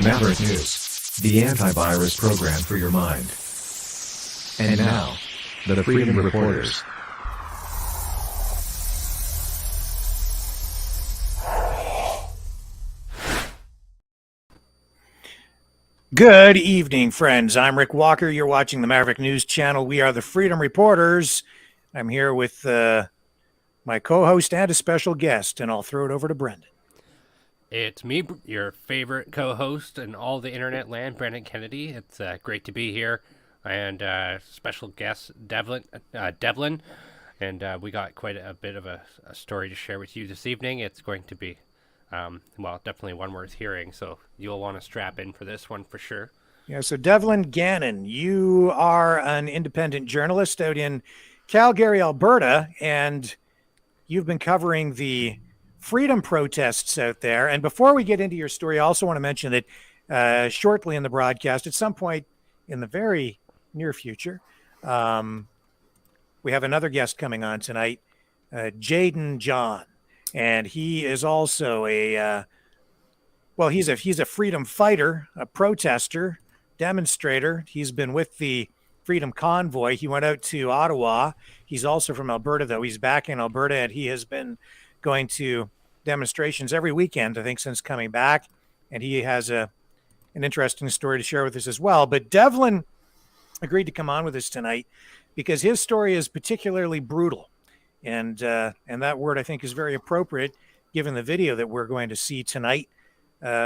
Maverick News, the antivirus program for your mind. And now, the Freedom Reporters. Good evening, friends. I'm Rick Walker. You're watching the Maverick News Channel. We are the Freedom Reporters. I'm here with my co-host and a special guest, and I'll throw it over to Brenden. It's me, your favorite co-host in all the internet land, Brenden Kennedy. It's great to be here, and special guest Devlin, and we got quite a bit of a story to share with you this evening. It's going to be, definitely one worth hearing, so you'll want to strap in for this one for sure. Yeah, so Devlin Gannon, you are an independent journalist out in Calgary, Alberta, and you've been covering the freedom protests out there. And before we get into your story, I also want to mention that shortly in the broadcast, at some point in the very near future, we have another guest coming on tonight, Jayden John. And he is also he's a freedom fighter, a protester, demonstrator. He's been with the Freedom Convoy. He went out to Ottawa. He's also from Alberta, though. He's back in Alberta, and he has been going to demonstrations every weekend, I think, since coming back. And he has an interesting story to share with us as well. But Devlin agreed to come on with us tonight because his story is particularly brutal. And that word, I think, is very appropriate given the video that we're going to see tonight,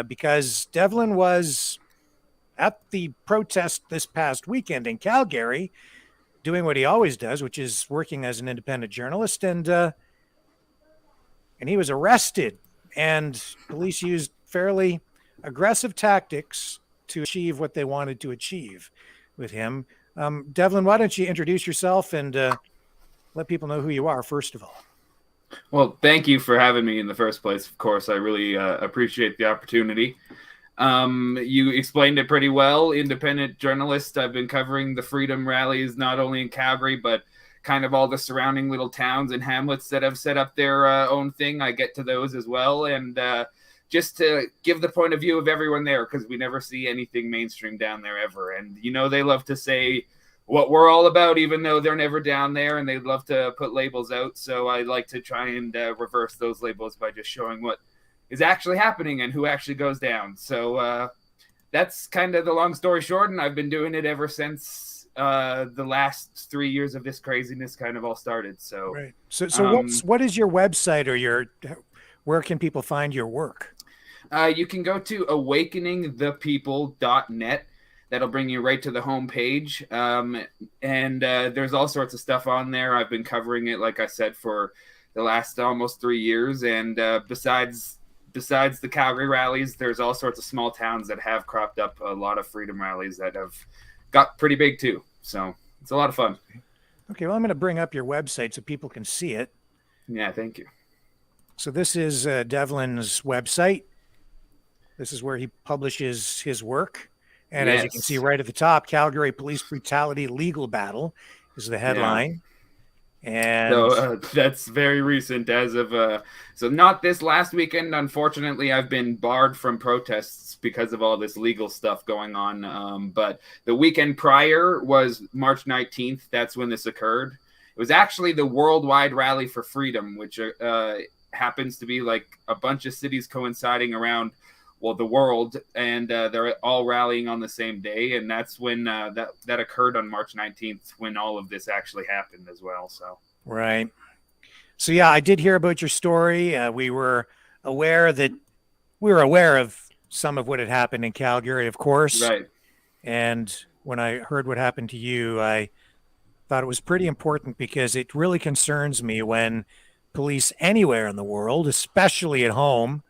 because Devlin was at the protest this past weekend in Calgary doing what he always does, which is working as an independent journalist. And he was arrested, and police used fairly aggressive tactics to achieve what they wanted to achieve with him. Devlin, why don't you introduce yourself and let people know who you are, first of all. Well, thank you for having me in the first place. Of course, I really appreciate the opportunity. You explained it pretty well. Independent journalist. I've been covering the freedom rallies, not only in Calgary, but kind of all the surrounding little towns and hamlets that have set up their own thing. I get to those as well. And just to give the point of view of everyone there, because we never see anything mainstream down there ever. And, they love to say what we're all about, even though they're never down there, and they love to put labels out. So I like to try and reverse those labels by just showing what is actually happening and who actually goes down. So that's kind of the long story short, and I've been doing it ever since the last 3 years of this craziness kind of all started. So right. So what is your website, or where can people find your work? You can go to awakeningthepeople.net. That'll bring you right to the homepage. And there's all sorts of stuff on there. I've been covering it, like I said, for the last almost 3 years. And besides the Calgary rallies, there's all sorts of small towns that have cropped up a lot of freedom rallies that have got pretty big too. So it's a lot of fun. Okay, well, I'm going to bring up your website so people can see it. Yeah, thank you. So this is Devlin's website. This is where he publishes his work. And yes, as you can see right at the top, Calgary Police Brutality Legal Battle is the headline. Yeah. And so that's very recent as of so not this last weekend. Unfortunately, I've been barred from protests because of all this legal stuff going on. But the weekend prior was March 19th. That's when this occurred. It was actually the Worldwide Rally for Freedom, which happens to be like a bunch of cities coinciding around the world, and they're all rallying on the same day. And that's when that occurred on March 19th, when all of this actually happened as well. So right. So yeah, I did hear about your story. We were aware of some of what had happened in Calgary, of course. Right. And when I heard what happened to you, I thought it was pretty important, because it really concerns me when police anywhere in the world, especially at home,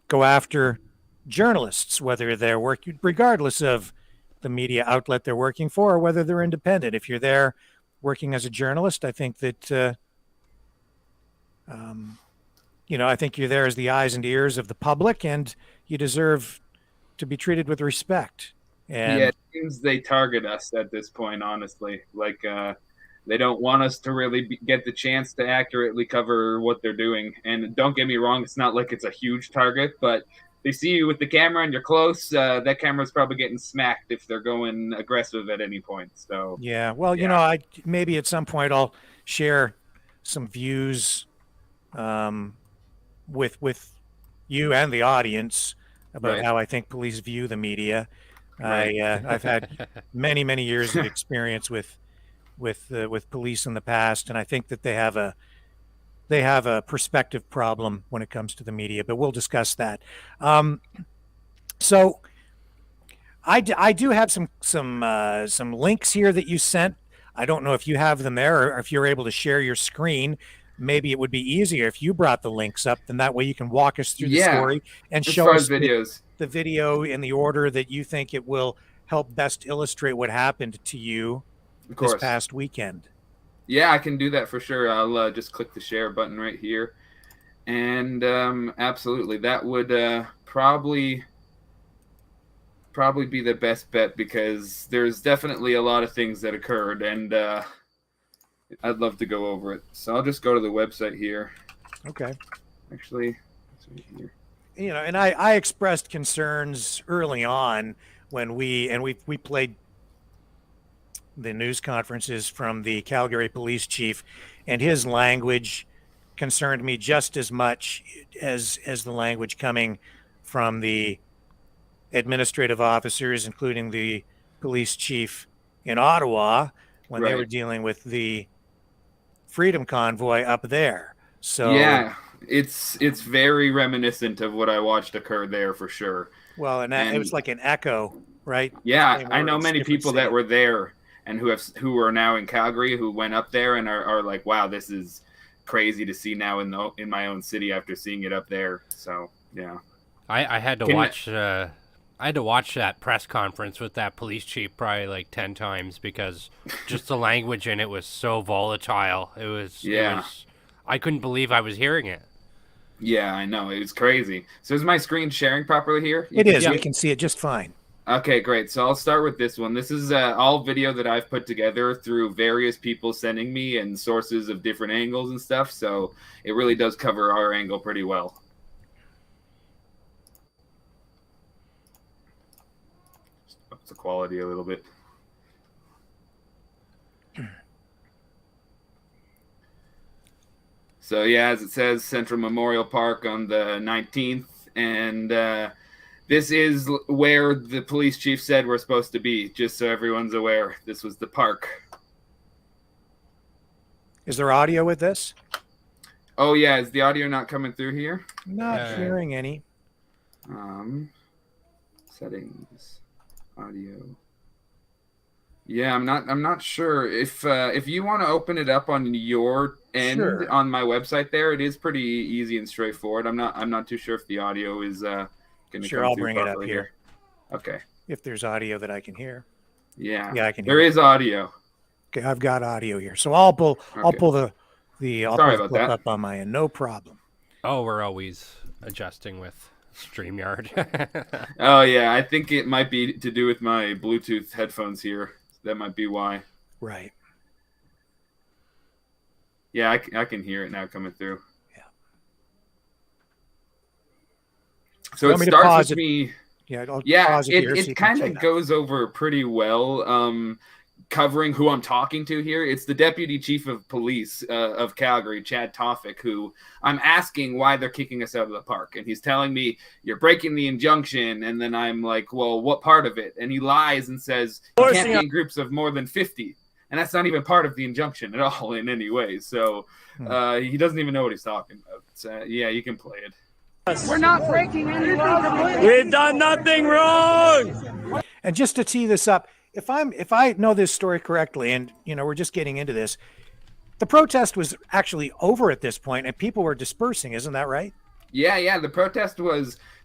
go after journalists, whether they're working, regardless of the media outlet they're working for, or whether they're independent. If you're there working as a journalist, I think that, I think you're there as the eyes and ears of the public, and you deserve to be treated with respect. And yeah, it seems they target us at this point, honestly. Like, they don't want us to really get the chance to accurately cover what they're doing. And don't get me wrong, it's not like it's a huge target, but they see you with the camera and you're close, that camera's probably getting smacked if they're going aggressive at any point. So Yeah. Well, you know, maybe at some point I'll share some views with you and the audience about how I think police view the media. I've had many years of experience with police in the past, and I think that they have a perspective problem when it comes to the media. But we'll discuss that. So I do have some links here that you sent. I don't know if you have them there or if you're able to share your screen. Maybe it would be easier if you brought the links up, then that way you can walk us through the story and show us videos. The video in the order that you think it will help best illustrate what happened to you this past weekend. Yeah, I can do that for sure. I'll just click the share button right here. And absolutely, that would probably be the best bet, because there's definitely a lot of things that occurred, and I'd love to go over it. So I'll just go to the website here. Okay. Actually, it's right here. You know, and I expressed concerns early on when we played the news conferences from the Calgary police chief, and his language concerned me just as much as the language coming from the administrative officers, including the police chief in Ottawa, when they were dealing with the Freedom Convoy up there. So yeah, it's very reminiscent of what I watched occur there for sure. Well, and it was like an echo, right? Yeah, I know many people that were there and who are now in Calgary, who went up there and are like, wow, this is crazy to see now in my own city after seeing it up there. So yeah, I had to watch. I had to watch that press conference with that police chief probably like 10 times, because just the language in it was so volatile. It was I couldn't believe I was hearing it. Yeah, I know. It was crazy. So is my screen sharing properly here? It is. We can see it just fine. Okay, great. So I'll start with this one. This is all video that I've put together through various people sending me and sources of different angles and stuff. So it really does cover our angle pretty well. Just up the quality a little bit. So yeah, as it says, Central Memorial Park on the 19th, and this is where the police chief said we're supposed to be, just so everyone's aware. This was the park. Is there audio with this? Oh yeah, is the audio not coming through here? Not hearing any. Settings, audio. Yeah, I'm not sure if you want to open it up on your end on my website there. It is pretty easy and straightforward. I'm not too sure if the audio is going to come I'll through bring it up properly here. Okay. If there's audio that I can hear. Yeah. Yeah, I can hear. There is audio. Okay, I've got audio here. So I'll pull the clip up on my end. No problem. Oh, we're always adjusting with StreamYard. Oh yeah, I think it might be to do with my Bluetooth headphones here. That might be why. Right. Yeah, I can hear it now coming through. Yeah. So it starts with me. Yeah, it kind of goes over pretty well. Covering who I'm talking to here. It's the Deputy Chief of Police of Calgary, Chad Toffick, who I'm asking why they're kicking us out of the park. And he's telling me, you're breaking the injunction. And then I'm like, well, what part of it? And he lies and says, you can't be in groups of more than 50. And that's not even part of the injunction at all in any way. So he doesn't even know what he's talking about. So, yeah, you can play it. We're not breaking any laws. We've done nothing wrong. And just to tee this up, if I know this story correctly, and we're just getting into this, the protest was actually over at this point, and people were dispersing. Isn't that right? Yeah. The protest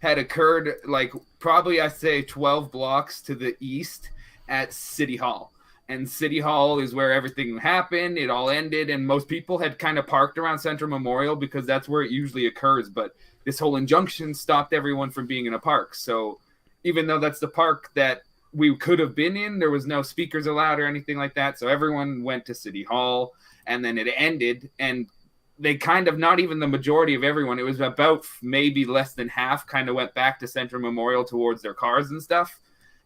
had occurred like probably I'd say 12 blocks to the east at City Hall. And City Hall is where everything happened. It all ended, and most people had kind of parked around Central Memorial because that's where it usually occurs. But this whole injunction stopped everyone from being in a park. So even though that's the park that we could have been in, there was no speakers allowed or anything like that. So everyone went to City Hall, and then it ended. And they kind of, not even the majority of everyone, it was about maybe less than half kind of went back to Central Memorial towards their cars and stuff.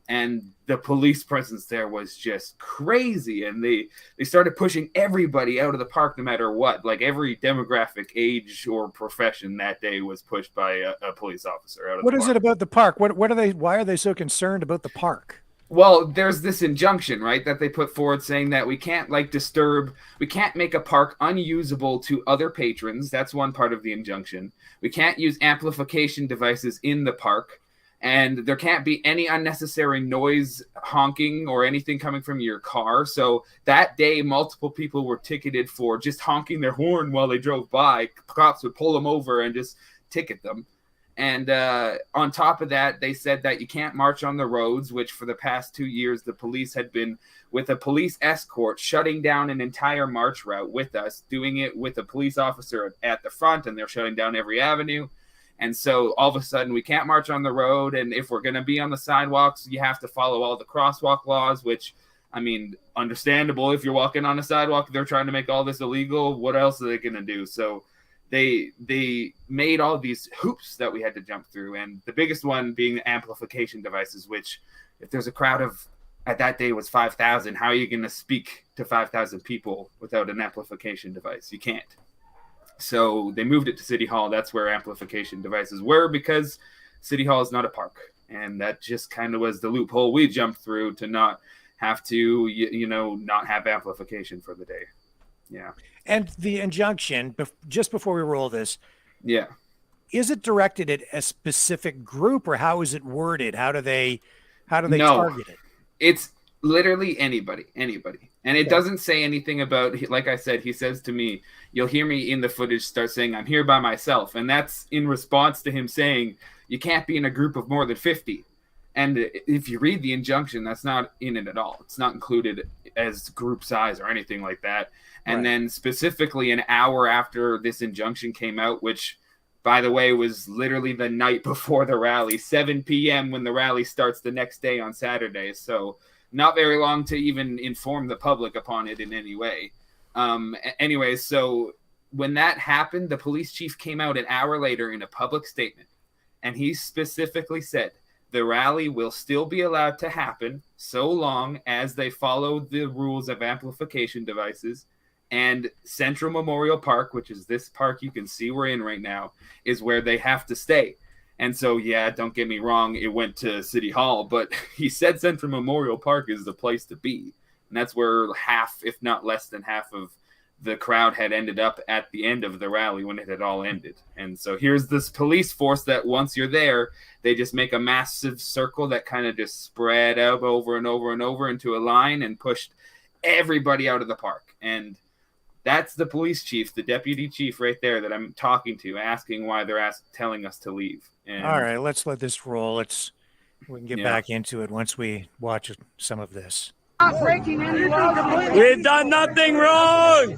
And the police presence there was just crazy. And they started pushing everybody out of the park no matter what. Like every demographic, age, or profession that day was pushed by a police officer out of the park. What is it about the park? What are they? Why are they so concerned about the park? Well, there's this injunction, right, that they put forward saying that we can't we can't make a park unusable to other patrons. That's one part of the injunction. We can't use amplification devices in the park. And there can't be any unnecessary noise, honking, or anything coming from your car. So that day, multiple people were ticketed for just honking their horn while they drove by. Cops would pull them over and just ticket them. And on top of that, they said that you can't march on the roads, which for the past 2 years, the police had been with a police escort shutting down an entire march route with us, doing it with a police officer at the front, and they're shutting down every avenue. And so all of a sudden we can't march on the road. And if we're going to be on the sidewalks, you have to follow all the crosswalk laws, which, I mean, understandable. If you're walking on a sidewalk, they're trying to make all this illegal. What else are they going to do? So they made all these hoops that we had to jump through. And the biggest one being the amplification devices, which if there's a crowd of, at that day was 5,000, how are you going to speak to 5,000 people without an amplification device? You can't. So they moved it to City Hall. That's where amplification devices were, because City Hall is not a park. And that just kind of was the loophole we jumped through to not have to, not have amplification for the day. Yeah. And the injunction, just before we roll this, yeah, is it directed at a specific group, or how is it worded? How do they target it? It's literally anybody. And it doesn't say anything about, like I said, he says to me, you'll hear me in the footage start saying, I'm here by myself. And that's in response to him saying, you can't be in a group of more than 50. And if you read the injunction, that's not in it at all. It's not included as group size or anything like that. And then specifically an hour after this injunction came out, which, by the way, was literally the night before the rally, 7 p.m. when the rally starts the next day on Saturday. So not very long to even inform the public upon it in any way. Anyways, so when that happened, the police chief came out an hour later in a public statement, and he specifically said the rally will still be allowed to happen so long as they follow the rules of amplification devices, and Central Memorial Park, which is this park you can see we're in right now, is where they have to stay. And so, yeah, don't get me wrong, it went to City Hall, but he said Central Memorial Park is the place to be. And that's where half, if not less than half of the crowd had ended up at the end of the rally when it had all ended. And so here's this police force that once you're there, they just make a massive circle that kind of just spread out over and over and over into a line and pushed everybody out of the park. And that's the police chief, the deputy chief right there that I'm talking to, asking why they're telling us to leave. And all right, let's let this roll. We can get back into it once we watch some of this. We've done nothing wrong.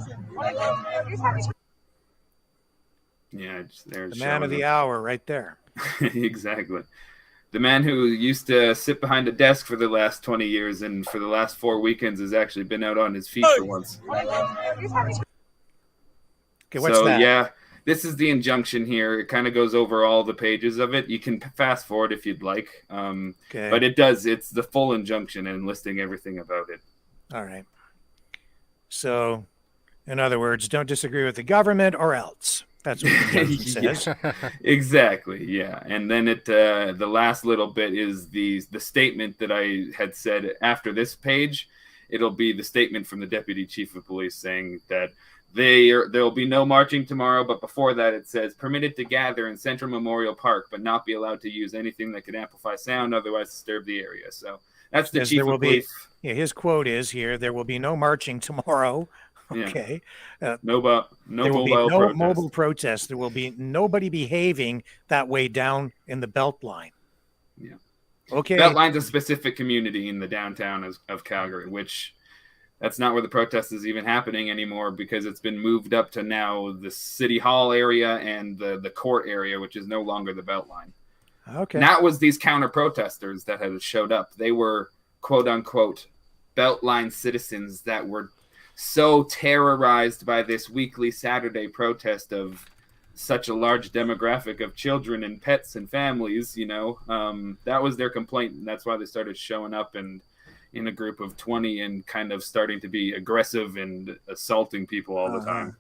Yeah, there's the man of the hour right there. Exactly. The man who used to sit behind a desk for the last 20 years and for the last 4 weekends has actually been out on his feet for once. Okay, what's that? Yeah, this is the injunction here. It kind of goes over all the pages of it. You can fast forward if you'd like. Okay. But it's the full injunction and listing everything about it. All right. So, in other words, don't disagree with the government or else. That's what the injunction says. Exactly, yeah. And then the last little bit is the statement that I had said after this page. It'll be the statement from the deputy chief of police saying that there'll be no marching tomorrow, but before that it says permitted to gather in Central Memorial Park, but not be allowed to use anything that could amplify sound, otherwise disturb the area. So that's the chief of police. His quote is here: there will be no marching tomorrow. Okay. No mobile protests. There will be nobody behaving that way down in the belt line. Yeah. Okay. Belt line's a specific community in the downtown of Calgary, which that's not where the protest is even happening anymore because it's been moved up to now the City Hall area and the court area, which is no longer the belt line. Okay. And that was these counter protesters that had showed up. They were quote unquote belt line citizens that were so terrorized by this weekly Saturday protest of such a large demographic of children and pets and families, that was their complaint. And that's why they started showing up and in a group of 20 and kind of starting to be aggressive and assaulting people all the time.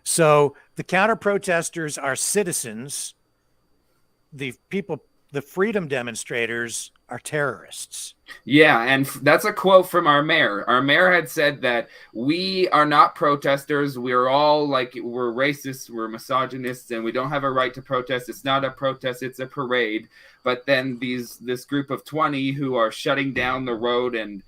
So the counter protesters are citizens. The freedom demonstrators are terrorists. Yeah, and that's a quote from our mayor. Our mayor had said that we are not protesters. We're all we're racists, we're misogynists, and we don't have a right to protest. It's not a protest, it's a parade. But then this group of 20 who are shutting down the road and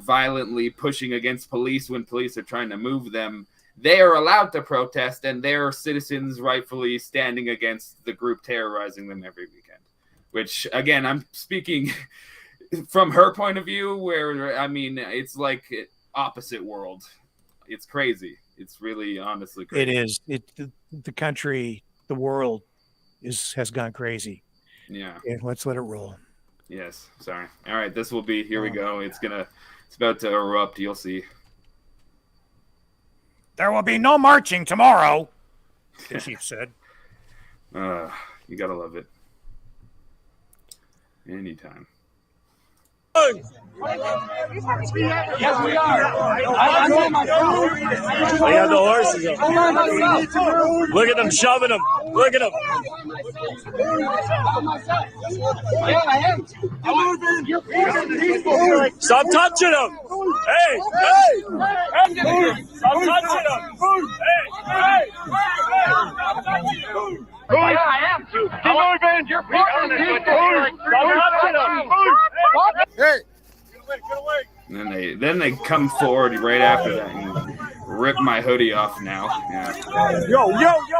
violently pushing against police when police are trying to move them, they are allowed to protest, and they're citizens rightfully standing against the group terrorizing them every weekend. Which, again, I'm speaking from her point of view, where, it's like opposite world. It's crazy. It's really, honestly crazy. It is. The country, the world has gone crazy. Yeah. Let's let it roll. Yes. Sorry. All right. This will be, here we go. It's about to erupt. You'll see. There will be no marching tomorrow, the chief said. You gotta love it. Anytime. Yes, we are. They have the horses up. Look at them shoving them. Look at them. Yeah, I am. Stop touching them. Hey. Stop touching them. Hey. Yeah, I am too. You're Hey. And then they come forward right after that and rip my hoodie off now. Yeah. Yo,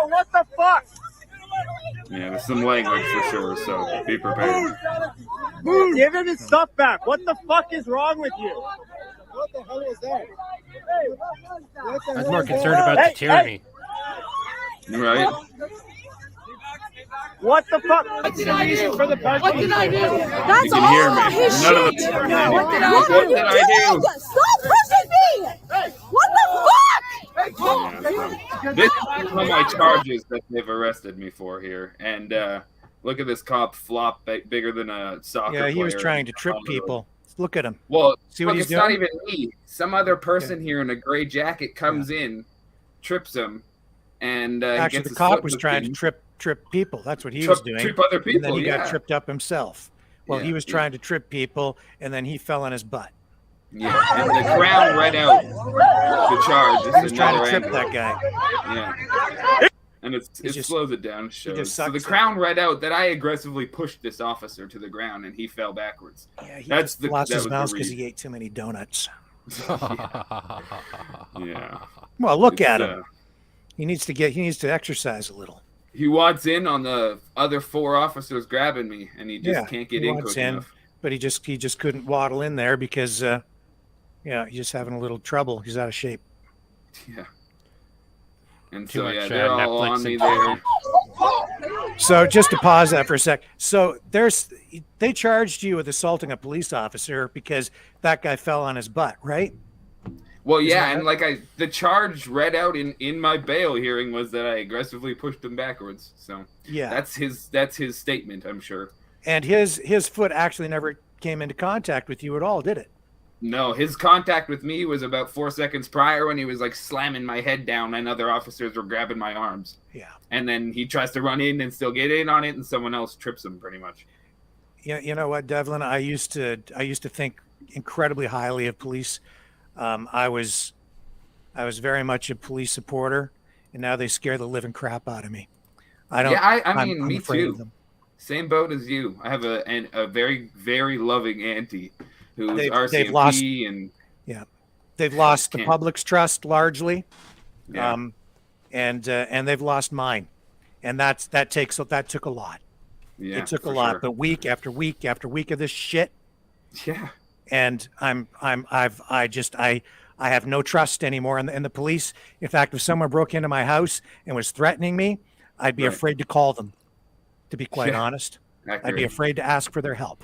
what the fuck? Yeah, there's some language for sure, so be prepared. Give him his stuff back. What the fuck is wrong with you? What the hell is that? I was more concerned about the tyranny. Right? What the fuck? What did I do? For the What did I do? You can hear me. None of them. What did I do? Stop pushing me! What the fuck? Yeah, this is one of my charges that they've arrested me for here. And look at this cop flop bigger than a soccer player. Yeah, he was trying to trip people. Look at him. Well, see what look, he's it's doing? not even me. Some other person here in a gray jacket comes in, trips him, and Actually, gets the his cop foot was hooked trying in. to trip people. That's what he was doing. Trip other people, and then he yeah. got tripped up himself. Well, Yeah, he was trying to trip people, and then he fell on his butt. Yeah, and the Crown read out the charge. He was trying to trip that guy. Yeah. And it just- slows it down. just So sucks the it. Crown read out that I aggressively pushed this officer to the ground, and he fell backwards. Yeah, he That's just the- lost that his was the mouse because read. he ate too many donuts. Yeah. Well, look It's, at him. He needs to exercise a little. He wants in on the other 4 officers grabbing me, and he just can't get he in wants quick enough. But he just couldn't waddle in there because he's just having a little trouble. He's out of shape. Yeah. And Too so much, they're all Netflix on me and- there. So just to pause that for a sec. So they charged you with assaulting a police officer because that guy fell on his butt, right? Well, Isn't yeah, that and the charge read out in my bail hearing was that I aggressively pushed him backwards. So Yeah. that's his statement, I'm sure. And his foot actually never came into contact with you at all, did it? No, his contact with me was about 4 seconds prior when he was slamming my head down and other officers were grabbing my arms. Yeah. And then he tries to run in and still get in on it, and someone else trips him pretty much. Yeah. You know what, Devlin? I used to think incredibly highly of police. I was very much a police supporter, and now they scare the living crap out of me. I don't. Yeah, I'm me afraid of too. them. Same boat as you. I have a very, very loving auntie who's They've RCMP lost- and They've lost the Can't- public's trust largely, yeah. and they've lost mine, and that took a lot. Yeah, It took a for lot, sure. but week after week after week of this shit, Yeah. and I have no trust anymore in the police. In fact, if someone broke into my house and was threatening me, I'd be Right. afraid to call them. To be quite Yeah. honest, I'd be Accurate. afraid to ask for their help.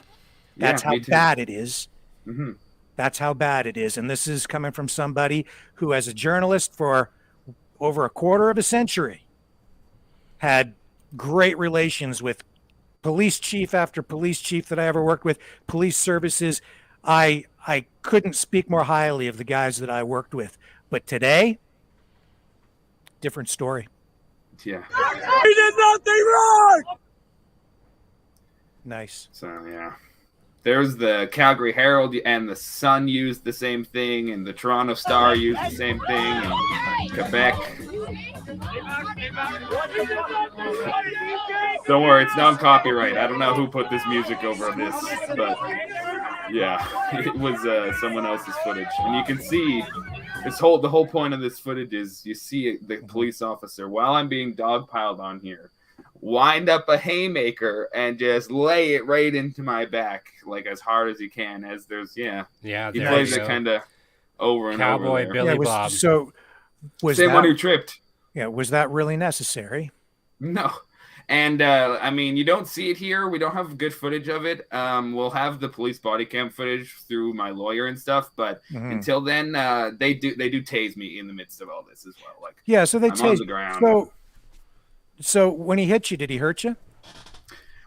That's Yeah, how me too. bad it is. Mm-hmm. That's how bad it is. And this is coming from somebody who, as a journalist for over a quarter of a century, had great relations with police chief after police chief that I ever worked with, police services. I couldn't speak more highly of the guys that I worked with. But today, different story. Yeah. He did nothing wrong! Nice. So yeah, there's the Calgary Herald and the Sun used the same thing, and the Toronto Star used the same thing, and Quebec. Don't worry, it's non-copyright. I don't know who put this music over this, but yeah, it was someone else's footage, and you can see the whole point of this footage is you see the police officer while I'm being dogpiled on here wind up a haymaker and just lay it right into my back, like as hard as he can. As there's he plays it kind of over and over. Cowboy Billy Bob. So was same that, one who tripped. Yeah, was that really necessary? No. And I mean, you don't see it here. We don't have good footage of it. We'll have the police body cam footage through my lawyer and stuff, but until then, they do tase me in the midst of all this as well. Like, yeah, so they I'm tase on the ground. So when he hit you, did he hurt you?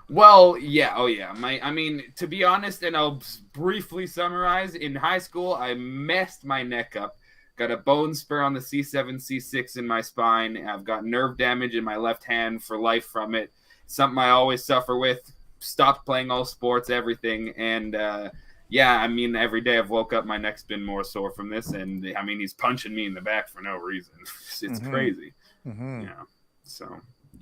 Well, yeah. Oh, yeah. I mean, to be honest, and I'll briefly summarize, in high school, I messed my neck up. Got a bone spur on the C7, C6 in my spine. I've got nerve damage in my left hand for life from it. Something I always suffer with. Stopped playing all sports, everything. And, yeah, I mean, every day I've woke up, my neck's been more sore from this. And, I mean, he's punching me in the back for no reason. It's crazy. Yeah, so...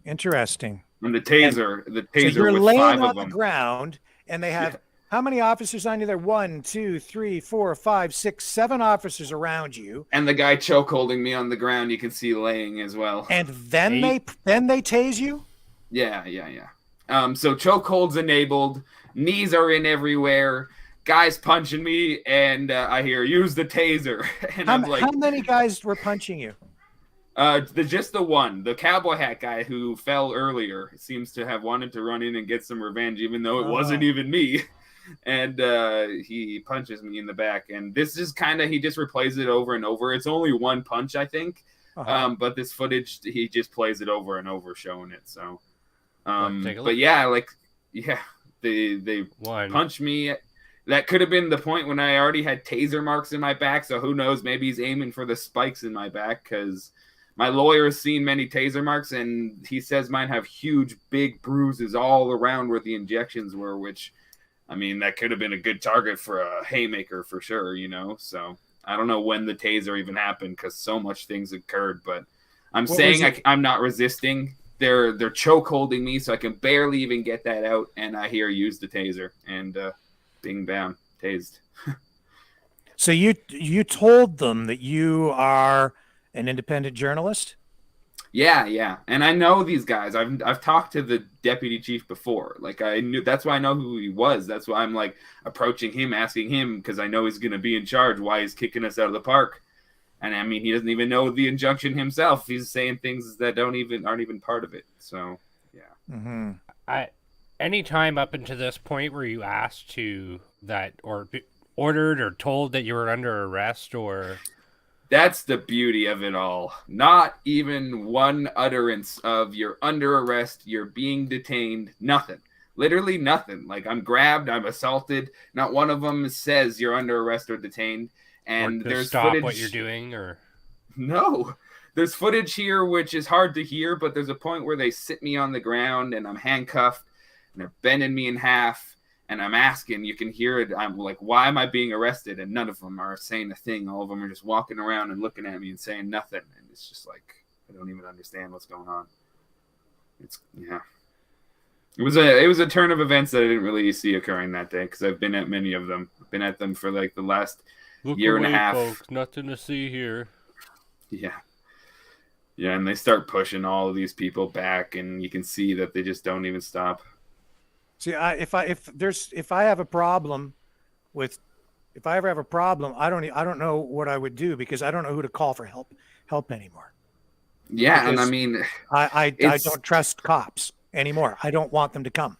Interesting. And the taser so you're with laying 5 on of them. the ground, and they have how many officers on you there? 1, 2, 3, 4, 5, 6, 7 officers around you. And the guy choke holding me on the ground, you can see laying as well. And then they tase you? Yeah. So choke holds enabled, knees are in everywhere, guys punching me, and I hear use the taser. And I'm like, how many guys were punching you? Just the one, the cowboy hat guy who fell earlier seems to have wanted to run in and get some revenge, even though it wasn't even me. And he punches me in the back. And this is he just replays it over and over. It's only one punch, I think. But this footage, he just plays it over and over, showing it. So, but yeah, they punch me. That could have been the point when I already had taser marks in my back. So who knows? Maybe he's aiming for the spikes in my back, because my lawyer has seen many taser marks, and he says mine have huge, big bruises all around where the injections were, which, I mean, that could have been a good target for a haymaker for sure, So I don't know when the taser even happened, because so much things occurred, but I'm saying I'm not resisting. They're choke holding me, so I can barely even get that out, and I hear use the taser, and bing, bam, tased. So you told them that you are an independent journalist? Yeah. And I know these guys. I've talked to the deputy chief before. Like, I knew, that's why I know who he was. That's why I'm like approaching him, asking him, because I know he's going to be in charge, why he's kicking us out of the park. And I mean, he doesn't even know the injunction himself. He's saying things that aren't even part of it. So, yeah. Any time up until this point where you asked to that or ordered or told that you were under arrest, or... That's the beauty of it all. Not even one utterance of you're under arrest, you're being detained, nothing. Literally nothing. Like, I'm grabbed, I'm assaulted. Not one of them says you're under arrest or detained. And there's stop footage. What you're doing, or no, there's footage here which is hard to hear, but there's a point where they sit me on the ground and I'm handcuffed and they're bending me in half. And I'm asking, you can hear it. I'm like, why am I being arrested? And none of them are saying a thing. All of them are just walking around and looking at me and saying nothing. And it's just like, I don't even understand what's going on. It was a turn of events that I didn't really see occurring that day, because I've been at many of them. I've been at them for like the last year and a half. Folks, nothing to see here. Yeah, and they start pushing all of these people back, and you can see that they just don't even stop. See, if I have a problem if I ever have a problem, I don't know what I would do, because I don't know who to call for help anymore. Yeah, Because and I mean, I don't trust cops anymore. I don't want them to come.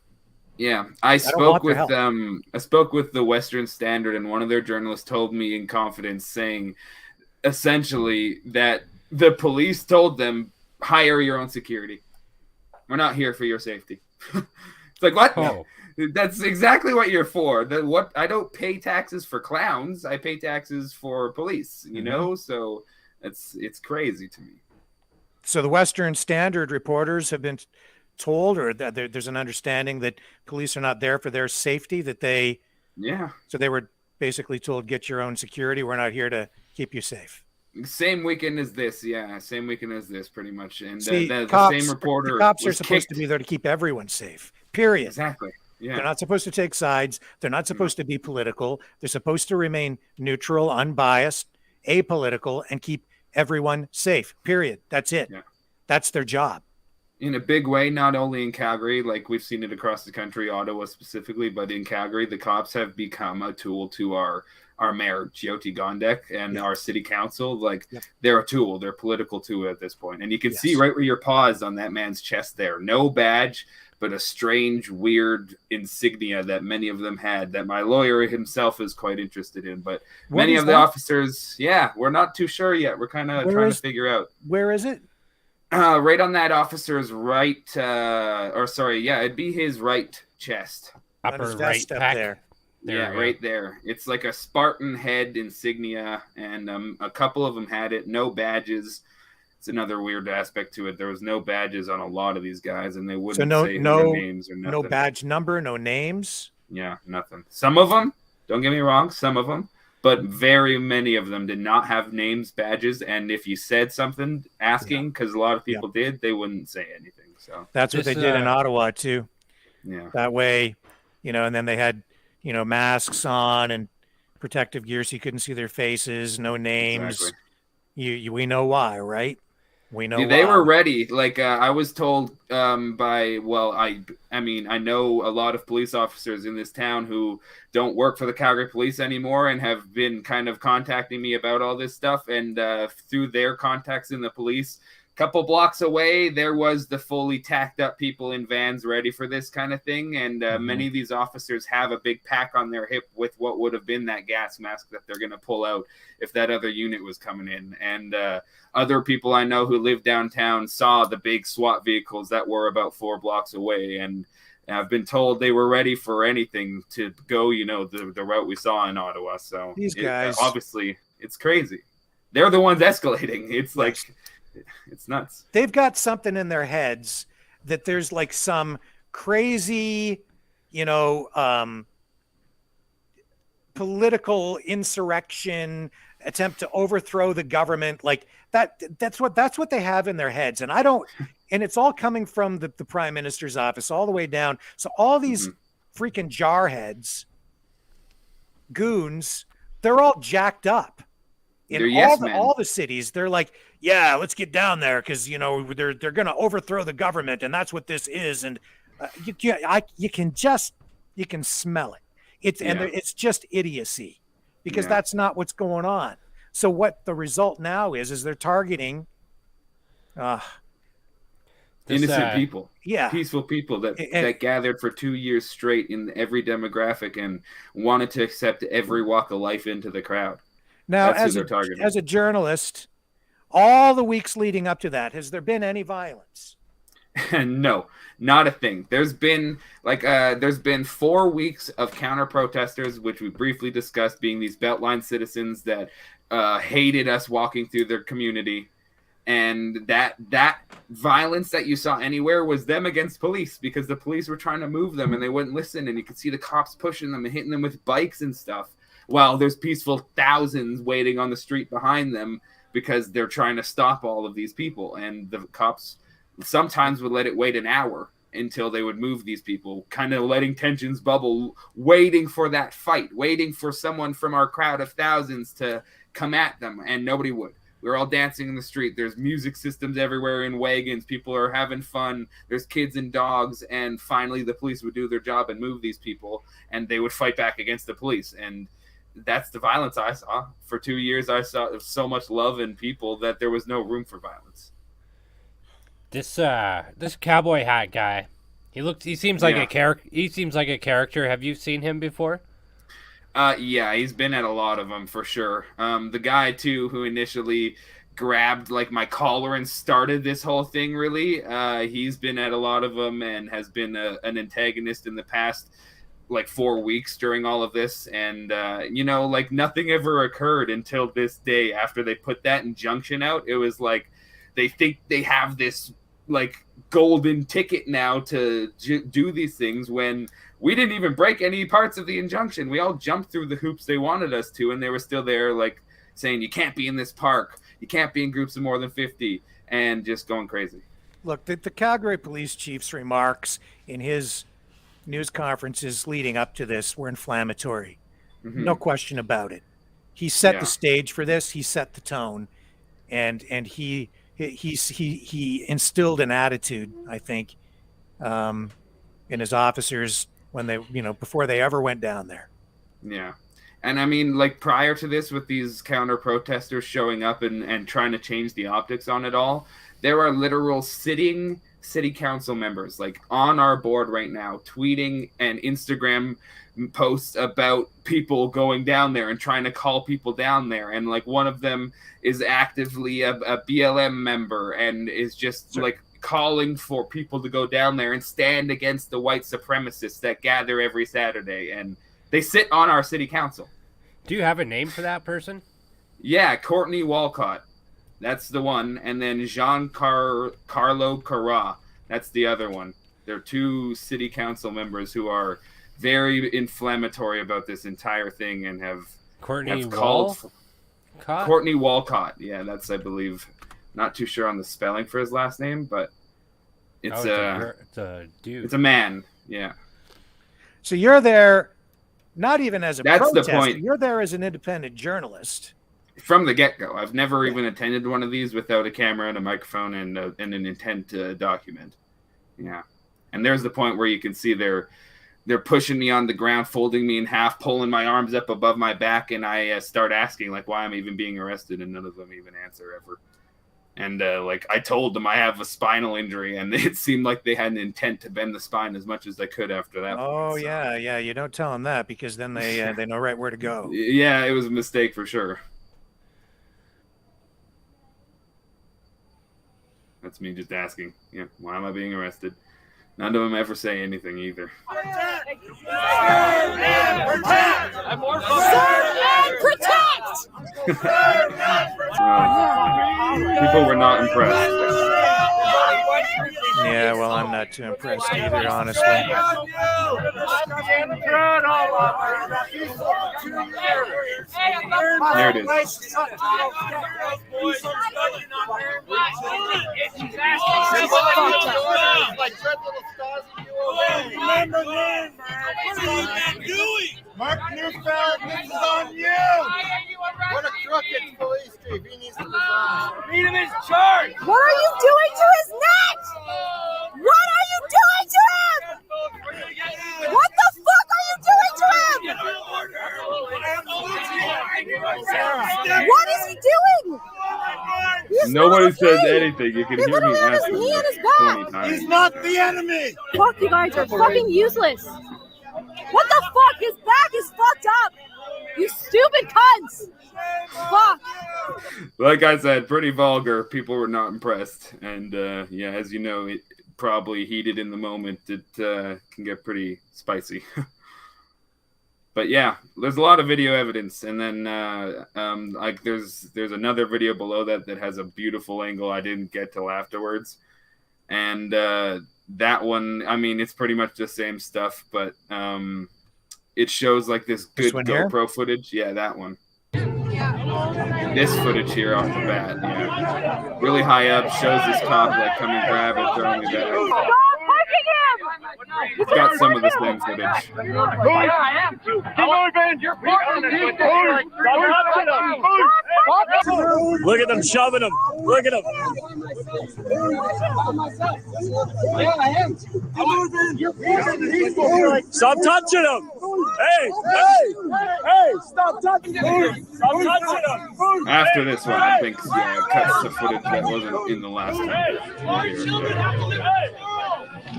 Yeah, I don't spoke want their with help. I spoke with the Western Standard, and one of their journalists told me in confidence, saying essentially that the police told them, hire your own security. We're not here for your safety. It's like, what? Oh. That's exactly what you're for. What I don't pay taxes for clowns. I pay taxes for police, you know? So it's crazy to me. So the Western Standard reporters have been told, or that there's an understanding that police are not there for their safety, that they, so they were basically told, get your own security. We're not here to keep you safe. Same weekend as this, same weekend as this, pretty much. And See, the cops, same reporter, the cops are was supposed kicked. to be there to keep everyone safe, period. Exactly. Yeah. They're not supposed to take sides. They're not supposed to be political. They're supposed to remain neutral, unbiased, apolitical, and keep everyone safe, period. That's it. Yeah. That's their job. In a big way, not only in Calgary, like we've seen it across the country, Ottawa specifically, but in Calgary, the cops have become a tool to our mayor, Jyoti Gondek, and our city council. Like, they're a tool. They're a political tool at this point. And you can see right where your paw is on that man's chest there. No badge, but a strange, weird insignia that many of them had that my lawyer himself is quite interested in. But many of the officers, we're not too sure yet. We're kind of trying to figure out. Where is it? Right on that officer's right, it'd be his right chest. Upper right pack. There. Right there. It's like a Spartan head insignia, and a couple of them had it. No badges. It's another weird aspect to it. There was no badges on a lot of these guys, and they wouldn't say their names or nothing. No badge number, no names. Yeah, nothing. Some of them, don't get me wrong, some of them, but very many of them did not have names, badges, and if you said something asking, because a lot of people did, they wouldn't say anything. So that's what they did in Ottawa too. Yeah. That way, and then they had, masks on and protective gear so you couldn't see their faces, no names. Exactly. We know why, right? We know they were ready. Like I was told I know a lot of police officers in this town who don't work for the Calgary Police anymore and have been kind of contacting me about all this stuff. And through their contacts in the police, a couple blocks away, there was the fully tacked up people in vans ready for this kind of thing. And many of these officers have a big pack on their hip with what would have been that gas mask that they're going to pull out if that other unit was coming in. And other people I know who live downtown saw the big SWAT vehicles that were about 4 blocks away. And I've been told they were ready for anything to go, the route we saw in Ottawa. So these guys, obviously, it's crazy. They're the ones escalating. It's like, it's nuts. They've got something in their heads that there's like some crazy, political insurrection attempt to overthrow the government. Like that's what they have in their heads. And and it's all coming from the prime minister's office all the way down. So all these freaking jarheads, goons, they're all jacked up in all the cities. They're like, yeah, let's get down there because they're going to overthrow the government, and that's what this is. And you can smell it. It's just idiocy because that's not what's going on. So what the result now is they're targeting innocent people, peaceful people that gathered for 2 years straight in every demographic and wanted to accept every walk of life into the crowd. Now, as a journalist, all the weeks leading up to that, has there been any violence? No, not a thing. There's been 4 weeks of counter protesters, which we briefly discussed, being these Beltline citizens that hated us walking through their community. And that violence that you saw anywhere was them against police because the police were trying to move them and they wouldn't listen. And you could see the cops pushing them and hitting them with bikes and stuff while there's peaceful thousands waiting on the street behind them because they're trying to stop all of these people. And the cops sometimes would let it wait an hour until they would move these people, kind of letting tensions bubble, waiting for that fight, waiting for someone from our crowd of thousands to come at them. And nobody would. We were all dancing in the street. There's music systems everywhere in wagons. People are having fun. There's kids and dogs. And finally, the police would do their job and move these people. And they would fight back against the police. And that's the violence I saw. For 2 years, I saw so much love in people that there was no room for violence. This cowboy hat guy, He seems like a character. He seems like a character. Have you seen him before? Yeah, he's been at a lot of them for sure. The guy too who initially grabbed like my collar and started this whole thing. Really, he's been at a lot of them and has been an antagonist in the past like 4 weeks during all of this. And you know, like nothing ever occurred until this day after they put that injunction out. It was like they think they have this like golden ticket now to do these things when we didn't even break any parts of the injunction. We all jumped through the hoops they wanted us to, and they were still there like saying you can't be in this park, you can't be in groups of more than 50, and just going crazy. Look, the Calgary police chief's remarks in his news conferences leading up to this were inflammatory. No question about it. He set the stage for this. He set the tone, and he instilled an attitude, I think, in his officers when they, you know, before they ever went down there. Yeah. And I mean, like prior to this, with these counter protesters showing up and trying to change the optics on it all, there are literal sitting city council members like on our board right now tweeting and Instagram posts about people going down there and trying to call people down there. And like one of them is actively a BLM member and is just like calling for people to go down there and stand against the white supremacists that gather every Saturday. And they sit on our city council. Do you have a name for that person? Yeah, Courtney Walcott. That's the one. And then Carlo Carra. That's the other one. They're two city council members who are very inflammatory about this entire thing and have called Courtney Walcott. Yeah, that's, I believe, not too sure on the spelling for his last name, but it's a dude. It's a man. Yeah. So you're there not even as a protester. The point. You're there as an independent journalist. From the get-go. I've never even attended one of these without a camera and a microphone and an intent to document. Yeah. And there's the point where you can see they're pushing me on the ground, folding me in half, pulling my arms up above my back, and I start asking like why I'm even being arrested, and none of them even answer ever. And like I told them I have a spinal injury, and it seemed like they had an intent to bend the spine as much as they could after that. Oh point, so. Yeah. You don't tell them that because then they know right where to go. Yeah, it was a mistake for sure. That's me just asking. Yeah, why am I being arrested? None of them ever say anything either. Serve and protect! People were not impressed. Yeah, well, I'm not too impressed either, honestly. There it is. Mark Newfeld, this is on you! What a crooked police chief. He needs to resign. Meet him in charge! What are you doing to his neck? What are you doing to him? What the fuck are you doing to him? What is he doing? Nobody says anything. You can hear me asking He and his 20 times. He's not the enemy! Fuck, you guys are fucking useless. What the fuck? His back is fucked up. You stupid cunts. Fuck. Like I said, pretty vulgar. People were not impressed. And yeah, as you know, it probably heated in the moment. It can get pretty spicy. But yeah, there's a lot of video evidence. And then like there's another video below that has a beautiful angle I didn't get till afterwards. And that one, I mean, it's pretty much the same stuff, but it shows like this good GoPro footage. Yeah, that one. This footage here off the bat, yeah. Really high up, shows this cop like coming grab it, throwing it back. It's got some of the same footage. Look at them shoving him. Look at him. Stop touching him. Hey, stop touching him. Stop touching him. After this one, I think cuts the footage that wasn't in the last one.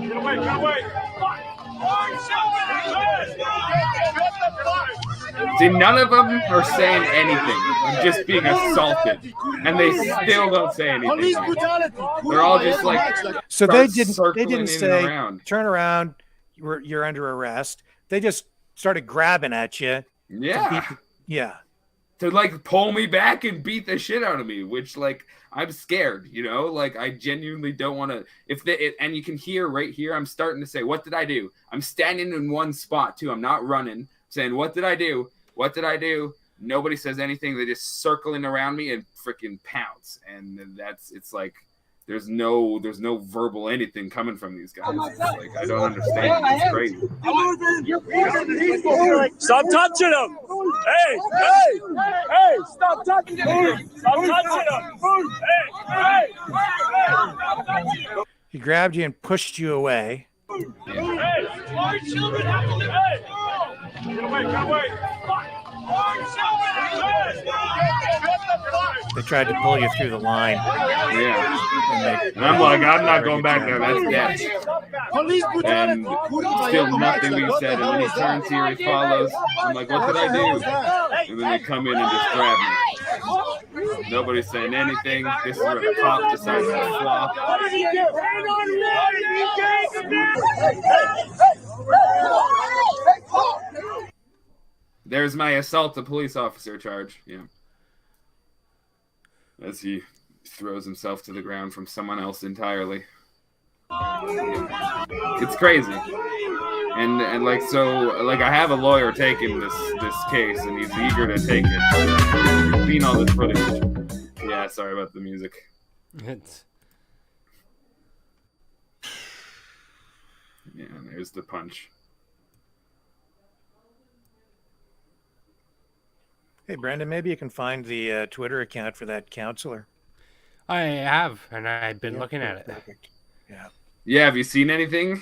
Get away, get away. See, none of them are saying anything. I'm just being assaulted, and they still don't say anything. They're all just like, So they start didn't circling say, in and around. turn around, you're under arrest. They just started grabbing at you. Yeah. To like pull me back and beat the shit out of me, which like I'm scared, you know, like I genuinely don't want to. And you can hear right here, I'm starting to say, what did I do? I'm standing in one spot too. I'm not running, saying, what did I do? What did I do? Nobody says anything. They just circling around me and freaking pounce. And it's like there's no verbal anything coming from these guys. It's like I don't understand. It's crazy. Stop touching him! Hey! Stop touching him! Stop touching him! Hey! He grabbed you and pushed you away. Hey! Our children have to live! Hey! Get away! Get away! Our children! They tried to pull you through the line. Yeah. And I'm like, I'm not going back there. That's death. And still nothing being said. And then he turns here, he follows. I'm like, what did I do? And then they come in and just grab me. Nobody's saying anything. This is where the cop decides to flop. There's my assault to police officer charge. Yeah. As he throws himself to the ground from someone else entirely. It's crazy. And like, so like I have a lawyer taking this case and he's eager to take it. He's seen all this footage. Yeah, sorry about the music. Yeah, there's the punch. Hey, Brenden, maybe you can find the Twitter account for that counselor. I have, and I've been looking at it. Perfect. Yeah. Yeah, have you seen anything?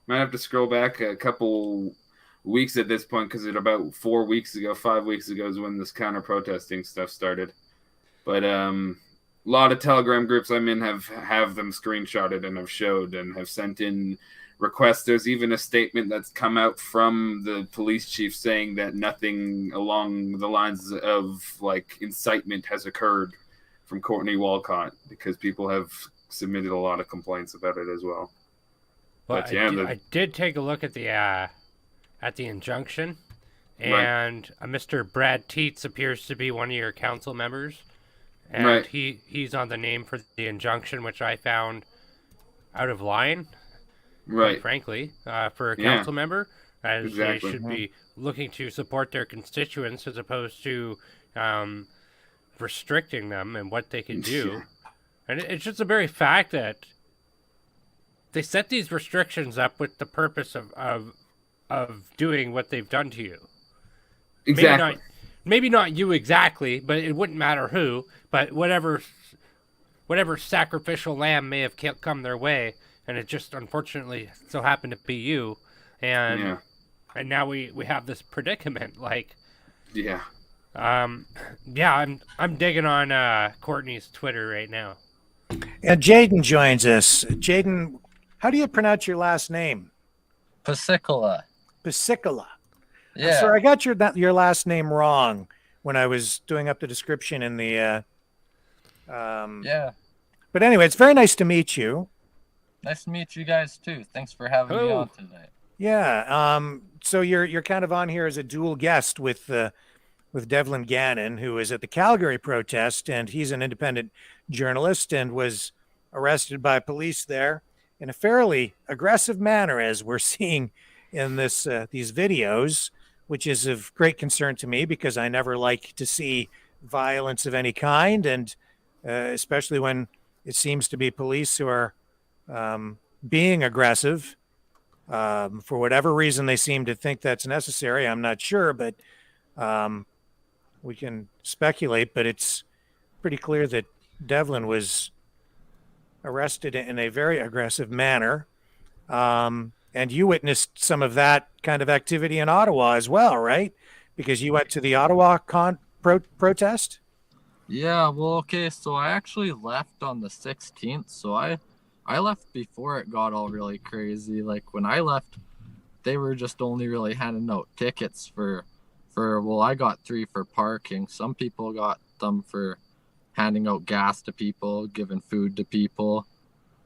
Might have to scroll back a couple weeks at this point because about 5 weeks ago is when this counter-protesting stuff started. But a lot of Telegram groups I'm in have them screenshotted and have showed and have sent in requests. There's even a statement that's come out from the police chief saying that nothing along the lines of like incitement has occurred from Courtney Walcott because people have submitted a lot of complaints about it as well. But yeah, I did take a look at the injunction, and Mr. Brad Teets appears to be one of your council members, and he's on the name for the injunction, which I found out of line. Right. Frankly, for a council member, as they should be looking to support their constituents as opposed to restricting them and what they can do. And it's just the very fact that they set these restrictions up with the purpose of doing what they've done to you. Exactly. Maybe not you exactly, but it wouldn't matter who. But whatever sacrificial lamb may have come their way. And it just unfortunately so happened to be you, and now we have this predicament. I'm digging on Courtney's Twitter right now. And Jayden joins us. Jayden, how do you pronounce your last name? Pasicola. Yeah. I'm sorry, I got your last name wrong when I was doing up the description in the. But anyway, it's very nice to meet you. Nice to meet you guys too. Thanks for having me on tonight. Yeah. So you're kind of on here as a dual guest with Devlin Gannon, who is at the Calgary protest, and he's an independent journalist and was arrested by police there in a fairly aggressive manner, as we're seeing in these videos, which is of great concern to me because I never like to see violence of any kind, and especially when it seems to be police who are being aggressive for whatever reason they seem to think that's necessary. I'm not sure, but we can speculate, but it's pretty clear that Devlin was arrested in a very aggressive manner. And you witnessed some of that kind of activity in Ottawa as well, right? Because you went to the Ottawa protest? Yeah, well, okay, so I actually left on the 16th, so I I left before it got all really crazy. Like when I left, they were just only really handing out tickets for well, I got 3 for parking. Some people got them for handing out gas to people, giving food to people.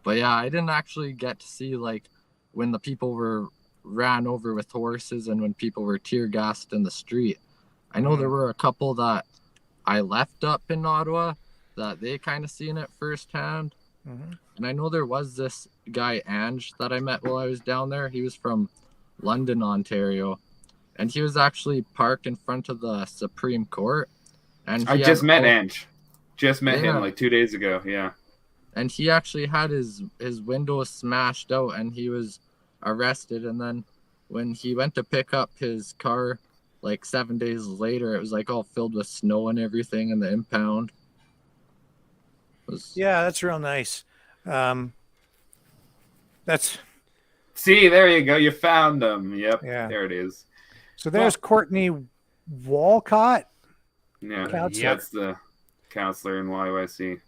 But yeah, I didn't actually get to see like when the people were ran over with horses and when people were tear gassed in the street. I know there were a couple that I left up in Ottawa that they kind of seen it firsthand. And I know there was this guy, Ange, that I met while I was down there. He was from London, Ontario. And he was actually parked in front of the Supreme Court. And I just met Ange. Just met him like 2 days ago. Yeah. And he actually had his window smashed out and he was arrested. And then when he went to pick up his car like 7 days later, it was like all filled with snow and everything in the impound. Yeah, that's real nice. See, there you go. You found them. Yep. Yeah. There it is. So there's Courtney Walcott. Yeah, Counselor. that's the counselor in YYC.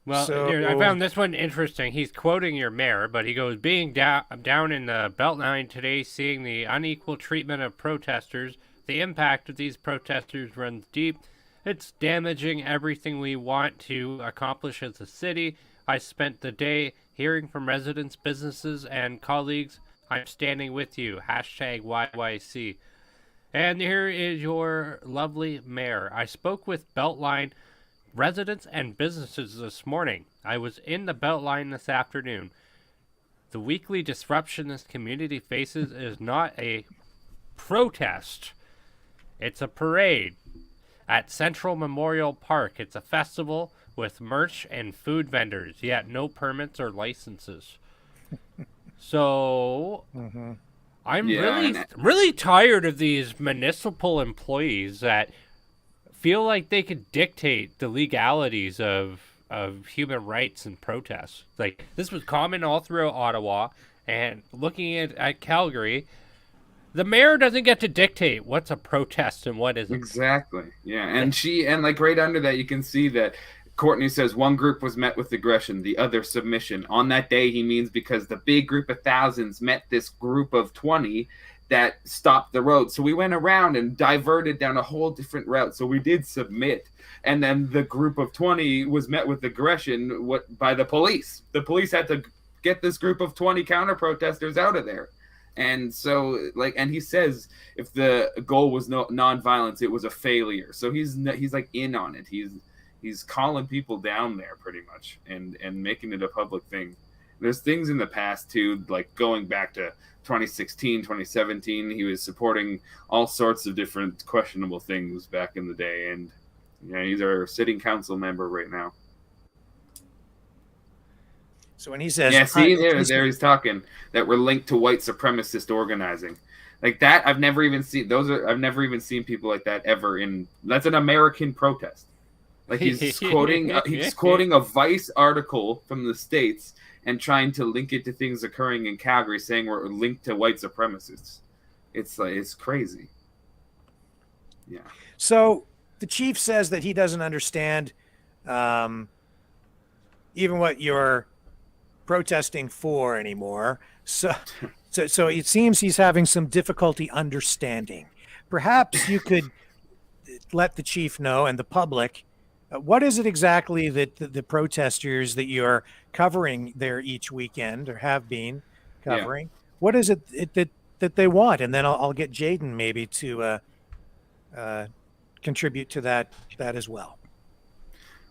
Well, I found this one interesting. He's quoting your mayor, but he goes, being down in the Beltline today, seeing the unequal treatment of protesters, the impact of these protesters runs deep. It's damaging everything we want to accomplish as a city. I spent the day hearing from residents, businesses, and colleagues. I'm standing with you. #YYC. And here is your lovely mayor. I spoke with Beltline residents and businesses this morning. I was in the Beltline this afternoon. The weekly disruption this community faces is not a protest. It's a parade at Central Memorial Park. It's a festival with merch and food vendors, yet no permits or licenses. So I'm really tired of these municipal employees that feel like they could dictate the legalities of human rights and protests. Like, this was common all throughout Ottawa, and looking at Calgary, the mayor doesn't get to dictate what's a protest and what isn't. Exactly. Yeah, and like right under that, you can see that Courtney says one group was met with aggression, the other submission. On that day, he means because the big group of thousands met this group of 20 that stopped the road. So we went around and diverted down a whole different route. So we did submit. And then the group of 20 was met with aggression by the police. The police had to get this group of 20 counter-protesters out of there. And so, like, and he says if the goal was non-violence, it was a failure. So he's like in on it. He's calling people down there pretty much and making it a public thing. There's things in the past too, like going back to 2016, 2017, he was supporting all sorts of different questionable things back in the day. And he's our sitting council member right now. So when he says, there he's talking that we're linked to white supremacist organizing. Like that, I've never even seen people like that ever that's an American protest. Like he's quoting a Vice article from the States and trying to link it to things occurring in Calgary, saying we're linked to white supremacists. It's crazy. Yeah. So the chief says that he doesn't understand even what you're protesting for anymore. So it seems he's having some difficulty understanding. Perhaps you could let the chief know and the public. What is it exactly that the protesters that you're covering there each weekend or have been covering? Yeah. What is it that they want? And then I'll get Jayden maybe to contribute to that as well.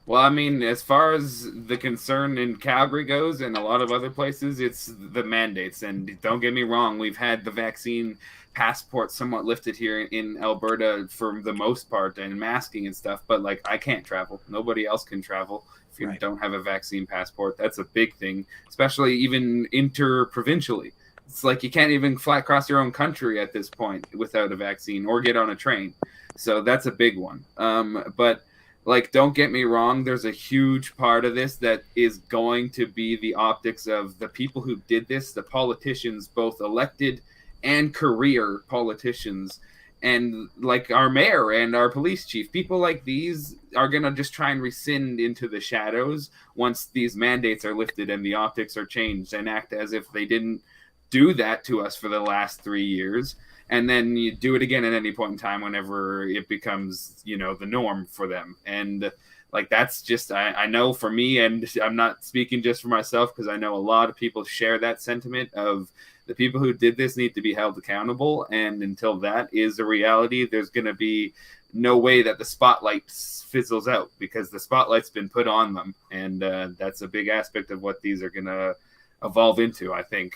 Well, I mean, as far as the concern in Calgary goes and a lot of other places, it's the mandates. And don't get me wrong, we've had the vaccine passport somewhat lifted here in Alberta for the most part and masking and stuff. But, like, I can't travel. Nobody else can travel if you don't have a vaccine passport. That's a big thing, especially even interprovincially. It's like you can't even fly across your own country at this point without a vaccine or get on a train. So that's a big one. But like, don't get me wrong, there's a huge part of this that is going to be the optics of the people who did this, the politicians, both elected and career politicians, And like our mayor and our police chief, people like these are going to just try and rescind into the shadows once these mandates are lifted and the optics are changed, and act as if they didn't do that to us for the last 3 years. And then you do it again at any point in time whenever it becomes, the norm for them. And like, that's just, I know for me, and I'm not speaking just for myself, because I know a lot of people share that sentiment of the people who did this need to be held accountable. And until that is a reality, there's going to be no way that the spotlight fizzles out, because the spotlight's been put on them. And that's a big aspect of what these are going to evolve into, I think.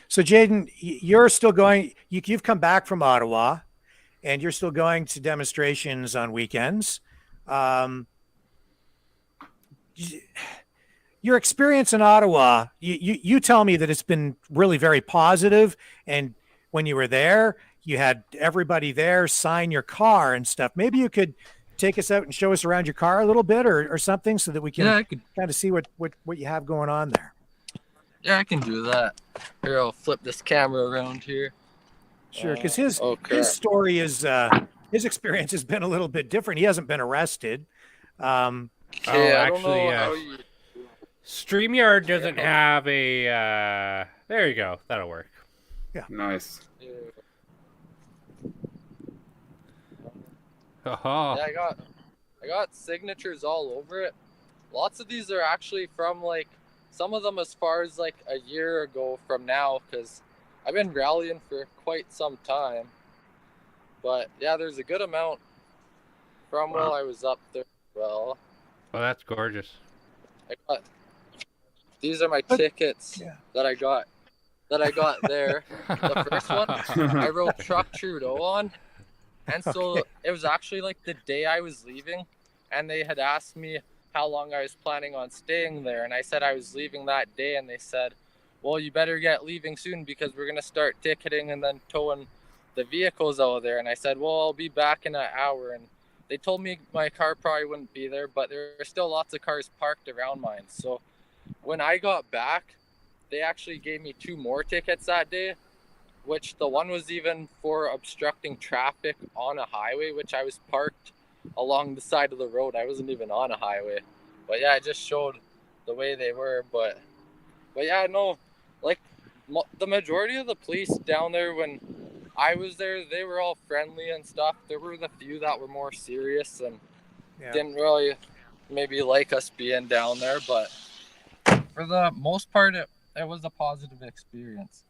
So Jayden, you're still going, you've come back from Ottawa and you're still going to demonstrations on weekends. Your experience in Ottawa, you tell me that it's been really very positive. And when you were there, you had everybody there sign your car and stuff. Maybe you could take us out and show us around your car a little bit or something, so that we can kind of see what you have going on there. Yeah, I can do that. Here, I'll flip this camera around here. Sure, because his story is his experience has been a little bit different. He hasn't been arrested. Actually, StreamYard doesn't have a. There you go. That'll work. Yeah. Nice. Yeah, I got signatures all over it. Lots of these are actually from like, some of them as far as like a year ago from now, because I've been rallying for quite some time. But yeah, there's a good amount from while I was up there. Well, that's gorgeous. These are my tickets that I got there. The first one I wrote Truck Trudeau on, and so it was actually like the day I was leaving, and they had asked me how long I was planning on staying there, and I said I was leaving that day, and they said, well, you better get leaving soon, because we're going to start ticketing and then towing the vehicles out of there. And I said, well, I'll be back in an hour. And they told me my car probably wouldn't be there, but there are still lots of cars parked around mine. So when I got back, they actually gave me 2 more tickets that day, which the one was even for obstructing traffic on a highway, which I was parked along the side of the road. I wasn't even on a highway. But yeah, I just showed the way they were. But yeah, no, like the majority of the police down there when I was there, they were all friendly and stuff. There were the few that were more serious and didn't really maybe like us being down there. But for the most part, it was a positive experience.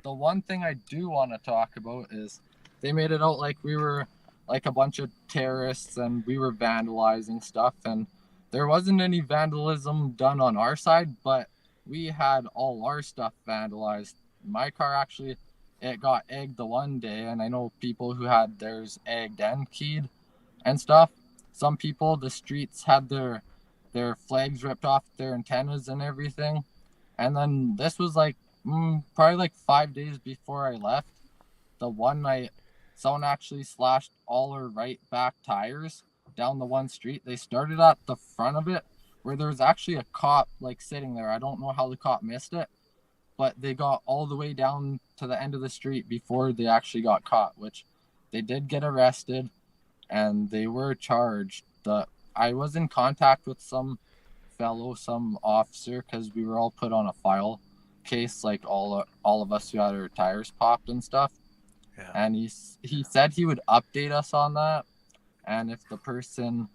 The one thing I do want to talk about is they made it out like we were like a bunch of terrorists and we were vandalizing stuff, and there wasn't any vandalism done on our side, but we had all our stuff vandalized. My car actually, it got egged the one day, and I know people who had theirs egged and keyed and stuff. Some people, the streets had their flags ripped off their antennas and everything. And then this was like probably like 5 days before I left. The one night, someone actually slashed all our right back tires down the one street. They started at the front of it where there was actually a cop like sitting there. I don't know how the cop missed it, but they got all the way down to the end of the street before they actually got caught, which they did get arrested and they were charged. I was in contact with some officer, because we were all put on a file case, like all of us who had our tires popped and stuff. Yeah. And he said he would update us on that, and if the person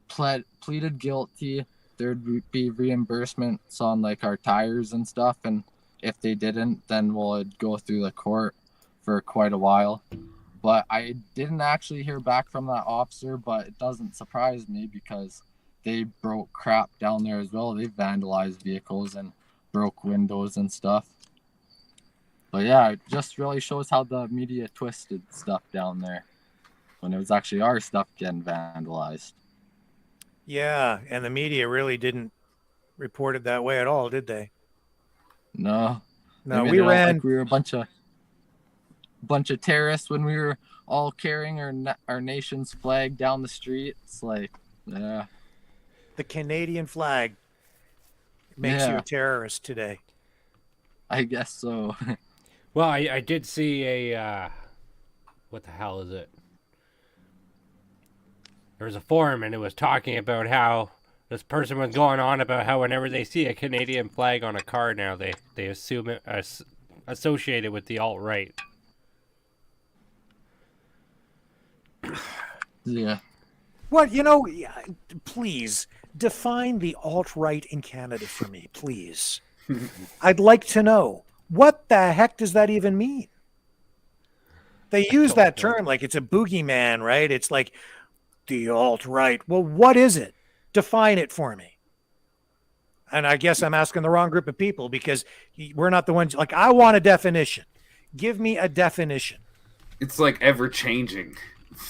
pleaded guilty, there'd be reimbursements on like our tires and stuff, and if they didn't, then we'll go through the court for quite a while. But I didn't actually hear back from that officer, but it doesn't surprise me because they broke crap down there as well. They vandalized vehicles and broke windows and stuff. But yeah, it just really shows how the media twisted stuff down there when it was actually our stuff getting vandalized. Yeah, and the media really didn't report it that way at all, did they? No, we ran. Like we were a bunch of terrorists when we were all carrying our nation's flag down the street. It's like, yeah. The Canadian flag makes you a terrorist today. I guess so. Well, I did see a what the hell is it? There was a forum, and it was talking about how this person was going on about how whenever they see a Canadian flag on a car now, they assume it associated with the alt-right. Yeah. What, please define the alt-right in Canada for me, please. I'd like to know. What the heck does that even mean? They use that term like it's a boogeyman, right? It's like the alt-right. Well, what is it? Define it for me. And I guess I'm asking the wrong group of people because we're not the ones. Like, I want a definition. Give me a definition. It's like ever changing.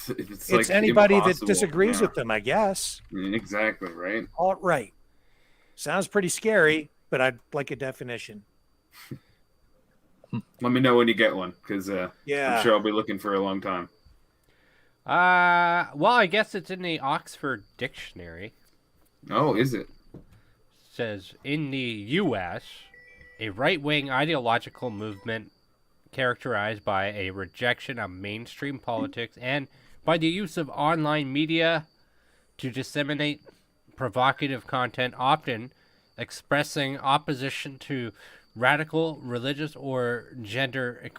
It's like anybody that impossible. disagrees with them, I guess. Exactly, right? Alt-right. Sounds pretty scary, but I'd like a definition. Let me know when you get one, because Yeah. I'm sure I'll be looking for a long time. Well, I guess it's in the Oxford Dictionary. Oh, is it? Says, in the U.S., a right-wing ideological movement characterized by a rejection of mainstream politics and by the use of online media to disseminate provocative content, often expressing opposition to radical religious or gender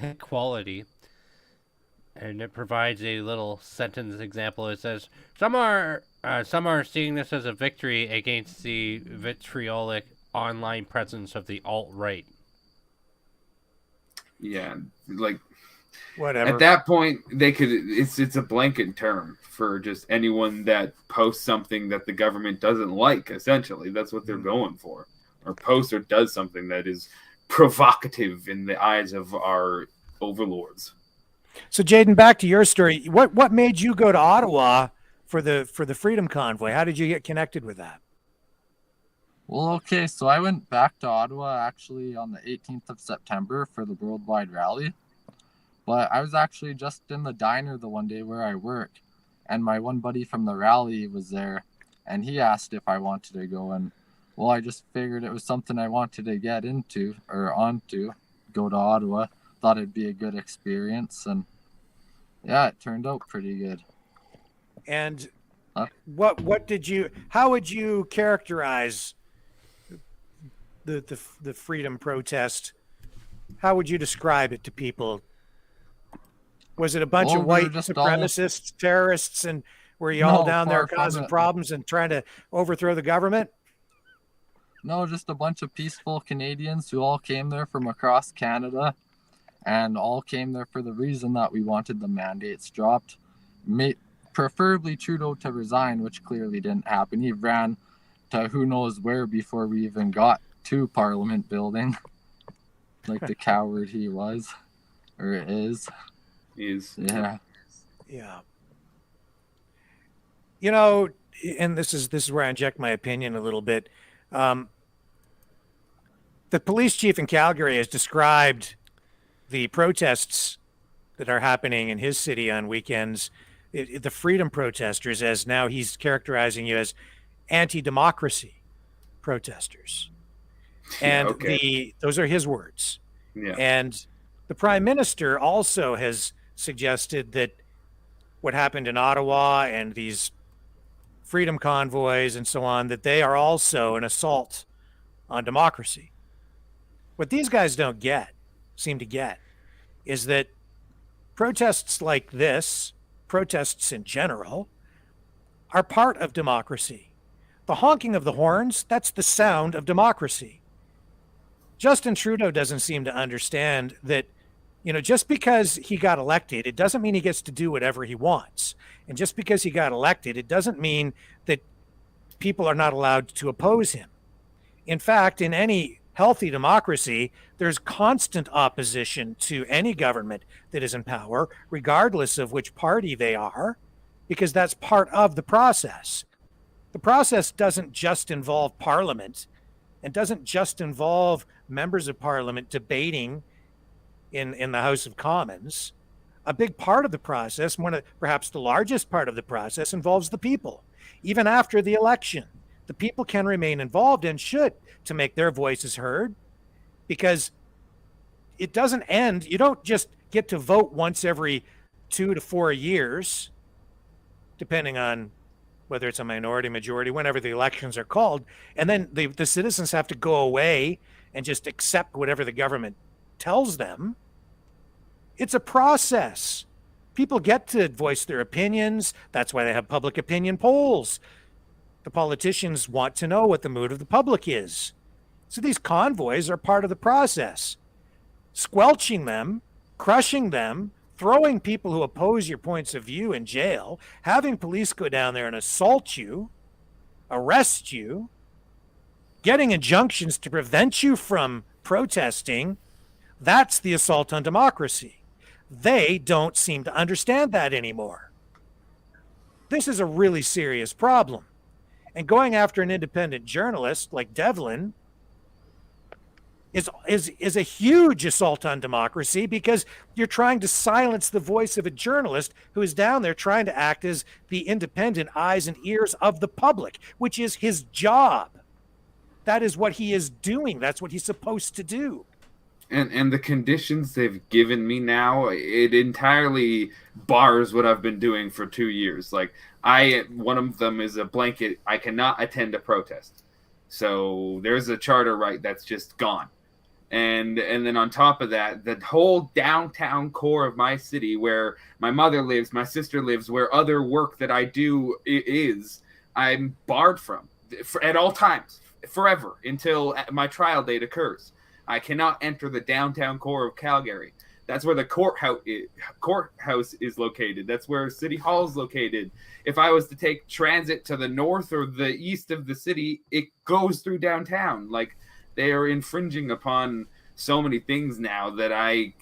equality. And it provides a little sentence example. It says, some are seeing this as a victory against the vitriolic online presence of the alt-right. Yeah, like Whatever. at that point, they could. It's a blanket term for just anyone that posts something that the government doesn't like. Essentially, that's what they're going for, or posts or does something that is provocative in the eyes of our overlords. So, Jayden, back to your story. What made you go to Ottawa for the Freedom Convoy? How did you get connected with that? Well, okay, so I went back to Ottawa actually on the 18th of September for the Worldwide Rally. But I was actually just in the diner the one day where I work, and my one buddy from the rally was there, and he asked if I wanted to go, and well, I just figured it was something I wanted to get into, or onto, go to Ottawa. Thought it'd be a good experience, and yeah, it turned out pretty good. And how would you characterize the freedom protest? How would you describe it to people? Was it a bunch of white supremacists, terrorists, and were you all down there causing problems and trying to overthrow the government? No, just a bunch of peaceful Canadians who all came there from across Canada, and all came there for the reason that we wanted the mandates dropped. Preferably Trudeau to resign, which clearly didn't happen. He ran to who knows where before we even got to Parliament building. Like the coward he was, or is. Yeah. Yeah. And this is where I inject my opinion a little bit. The police chief in Calgary has described the protests that are happening in his city on weekends, the freedom protesters, as now he's characterizing you as anti-democracy protesters. And those are his words. Yeah. And the Prime Minister also has suggested that what happened in Ottawa and these freedom convoys and so on, that they are also an assault on democracy. What these guys don't seem to get, is that protests like this, protests in general, are part of democracy. The honking of the horns, that's the sound of democracy. Justin Trudeau doesn't seem to understand that, just because he got elected, it doesn't mean he gets to do whatever he wants. And just because he got elected, it doesn't mean that people are not allowed to oppose him. In fact, in any healthy democracy, there's constant opposition to any government that is in power, regardless of which party they are, because that's part of the process. The process doesn't just involve Parliament and doesn't just involve members of Parliament debating in the House of Commons. A big part of the process, perhaps the largest part of the process, involves the people. Even after the election, the people can remain involved and should, to make their voices heard, because it doesn't end. You don't just get to vote once every 2 to 4 years, depending on whether it's a minority, majority, whenever the elections are called. And then the citizens have to go away and just accept whatever the government tells them. It's a process. People get to voice their opinions. That's why they have public opinion polls. The politicians want to know what the mood of the public is. So these convoys are part of the process. Squelching them, crushing them, throwing people who oppose your points of view in jail, having police go down there and assault you, arrest you, getting injunctions to prevent you from protesting, that's the assault on democracy. They don't seem to understand that anymore. This is a really serious problem. And going after an independent journalist like Devlin is a huge assault on democracy, because you're trying to silence the voice of a journalist who is down there trying to act as the independent eyes and ears of the public, which is his job. That is what he is doing. That's what he's supposed to do. And the conditions they've given me now, it entirely bars what I've been doing for 2 years. Like, one of them is a blanket, I cannot attend a protest. So there's a charter right that's just gone. And then on top of that, the whole downtown core of my city, where my mother lives, my sister lives, where other work that I do is, I'm barred from at all times, forever, until my trial date occurs. I cannot enter the downtown core of Calgary. That's where the courthouse is located. That's where City Hall is located. If I was to take transit to the north or the east of the city, it goes through downtown. Like, they are infringing upon so many things now that I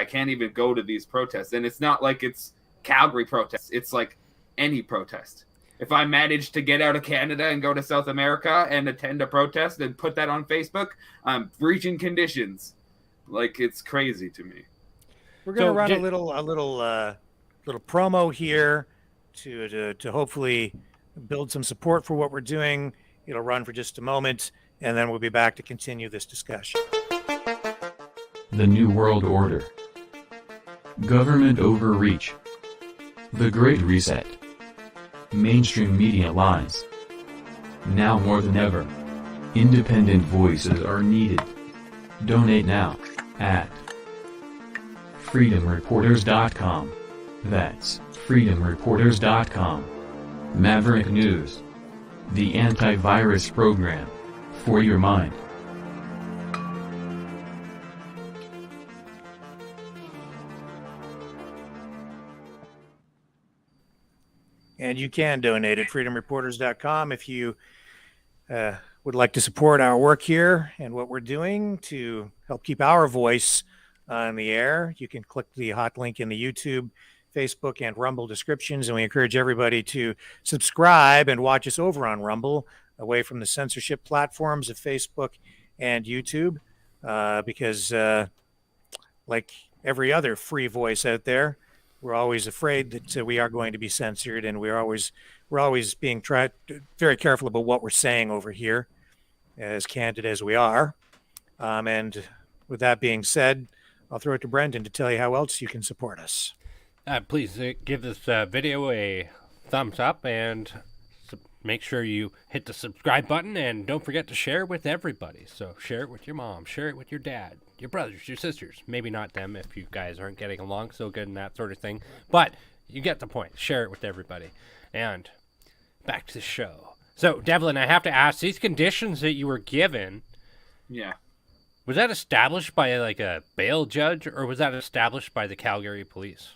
can't even go to these protests. And it's not like it's Calgary protests. It's like any protest. If I manage to get out of Canada and go to South America and attend a protest and put that on Facebook, I'm breaching conditions. Like, it's crazy to me. We're going to run a little promo here to hopefully build some support for what we're doing. It'll run for just a moment, and then we'll be back to continue this discussion. The New World Order. Government overreach. The Great Reset. Mainstream media lies. Now more than ever, independent voices are needed. Donate now at freedomreporters.com. That's freedomreporters.com. Maverick News. The antivirus program for your mind. And you can donate at freedomreporters.com if you would like to support our work here and what we're doing to help keep our voice on the air. You can click the hot link in the YouTube, Facebook, and Rumble descriptions, and we encourage everybody to subscribe and watch us over on Rumble, away from the censorship platforms of Facebook and YouTube, because like every other free voice out there, we're always afraid that we are going to be censored, and we're always being very careful about what we're saying over here, as candid as we are. And with that being said, I'll throw it to Brenden to tell you how else you can support us. Please give this video a thumbs up, and make sure you hit the subscribe button, and don't forget to share it with everybody. So share it with your mom, share it with your dad, your brothers, your sisters. Maybe not them if you guys aren't getting along so good and that sort of thing. But you get the point. Share it with everybody. And back to the show. So, Devlin, I have to ask, these conditions that you were given, Yeah. was that established by like a bail judge, or was that established by the Calgary police?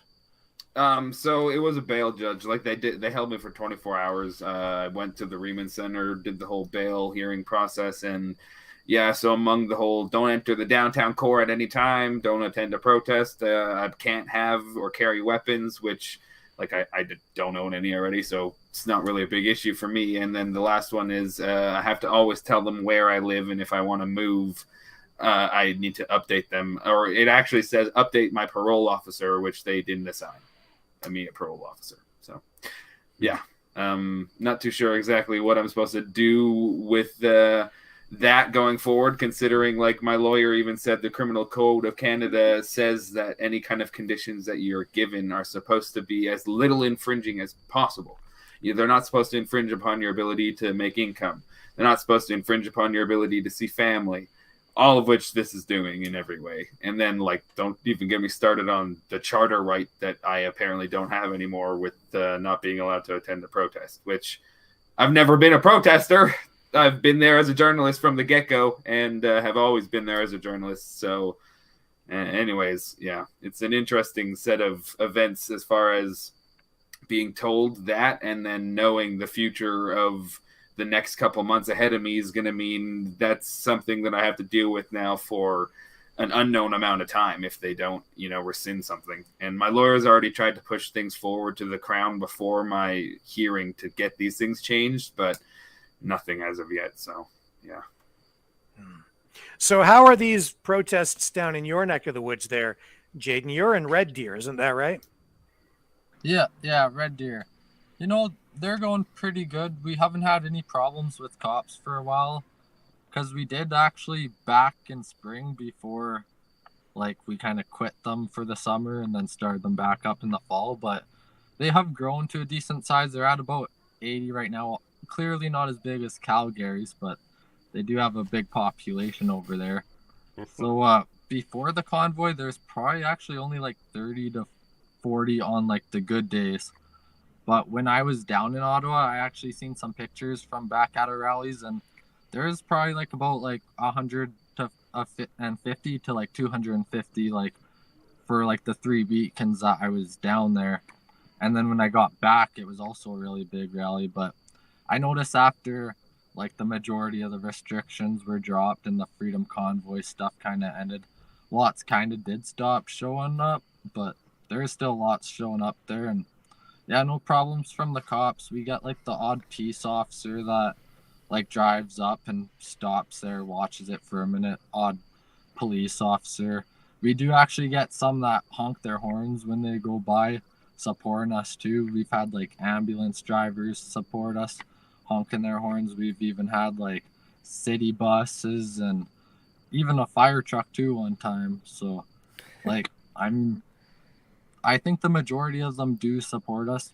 So it was a bail judge. Like, they held me for 24 hours. I went to the Riemann Center, did the whole bail hearing process, and yeah, so among the whole, don't enter the downtown core at any time, don't attend a protest, I can't have or carry weapons, which, like, I don't own any already, so it's not really a big issue for me. And then the last one is I have to always tell them where I live, and if I want to move, I need to update them. Or it actually says update my parole officer, which they didn't assign me a parole officer. So, yeah, not too sure exactly what I'm supposed to do with that going forward, considering like my lawyer even said the Criminal Code of Canada says that any kind of conditions that you're given are supposed to be as little infringing as possible. They're not supposed to infringe upon your ability to make income. They're not supposed to infringe upon your ability to see family, all of which this is doing in every way. And then, like, don't even get me started on the charter right that I apparently don't have anymore with not being allowed to attend a protest, which I've never been a protester. I've been there as a journalist from the get-go and have always been there as a journalist. So anyways, yeah, it's an interesting set of events as far as being told that, and then knowing the future of the next couple months ahead of me is going to mean that's something that I have to deal with now for an unknown amount of time if they don't, rescind something. And my lawyers already tried to push things forward to the Crown before my hearing to get these things changed, but nothing as of yet. So, yeah. So how are these protests down in your neck of the woods there, Jayden? You're in Red Deer, isn't that right? Yeah, Red Deer. They're going pretty good. We haven't had any problems with cops for a while, because we did actually back in spring before, like, we kind of quit them for the summer and then started them back up in the fall. But they have grown to a decent size. They're at about 80 right now. Clearly not as big as Calgary's, but they do have a big population over there. So before the convoy, there's probably actually only like 30 to 40 on like the good days. But when I was down in Ottawa, I actually seen some pictures from back at our rallies, and there's probably like about like 100 to 50 to like 250 like for like the 3 weekends that I was down there. And then when I got back, it was also a really big rally. But I noticed after like the majority of the restrictions were dropped and the Freedom Convoy stuff kind of ended, lots kind of did stop showing up, but there's still lots showing up there. And yeah, no problems from the cops. We got like the odd peace officer that like drives up and stops there, watches it for a minute. Odd police officer. We do actually get some that honk their horns when they go by, supporting us too. We've had like ambulance drivers support us, honking their horns. We've even had like city buses and even a fire truck too one time. So like I think the majority of them do support us.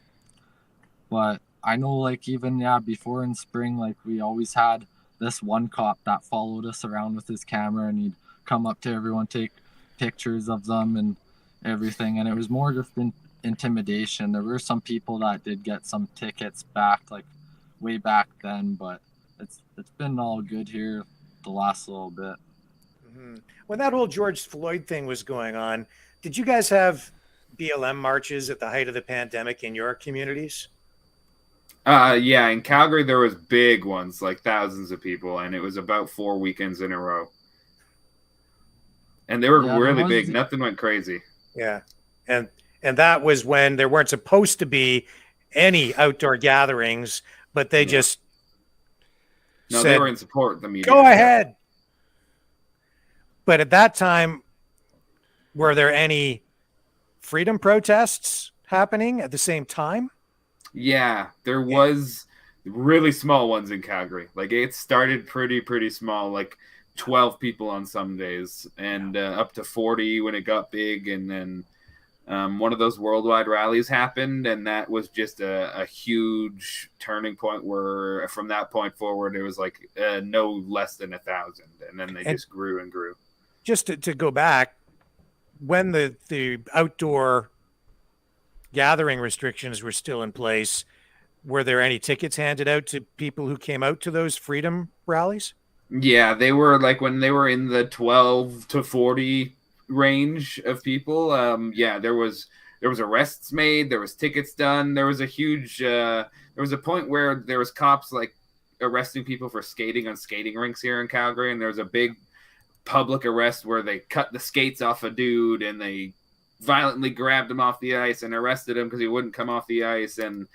But I know like even before in spring, like we always had this one cop that followed us around with his camera, and he'd come up to everyone, take pictures of them and everything. And it was more just intimidation. There were some people that did get some tickets back like way back then, but it's been all good here the last little bit. Mm-hmm. When that whole George Floyd thing was going on, did you guys have BLM marches at the height of the pandemic in your communities? Yeah, in Calgary there was big ones, like thousands of people, and it was about 4 weekends in a row. And they were really big. Nothing went crazy. Yeah. And that was when there weren't supposed to be any outdoor gatherings, but they just said, they were in support of the media. Go ahead. But at that time, were there any freedom protests happening at the same time? Yeah, there was really small ones in Calgary. Like it started pretty small, like 12 people on some days, and up to 40 when it got big. And then one of those worldwide rallies happened, and that was just a huge turning point where from that point forward, it was like no less than 1,000. And then they just grew and grew. Just to go back, when the outdoor gathering restrictions were still in place, were there any tickets handed out to people who came out to those freedom rallies? Yeah, they were like when they were in the 12 to 40 range of people. There was arrests made, there was tickets done, there was a huge there was a point where there was cops like arresting people for skating on skating rinks here in Calgary, and there was a big public arrest where they cut the skates off a dude and they violently grabbed him off the ice and arrested him because he wouldn't come off the ice. And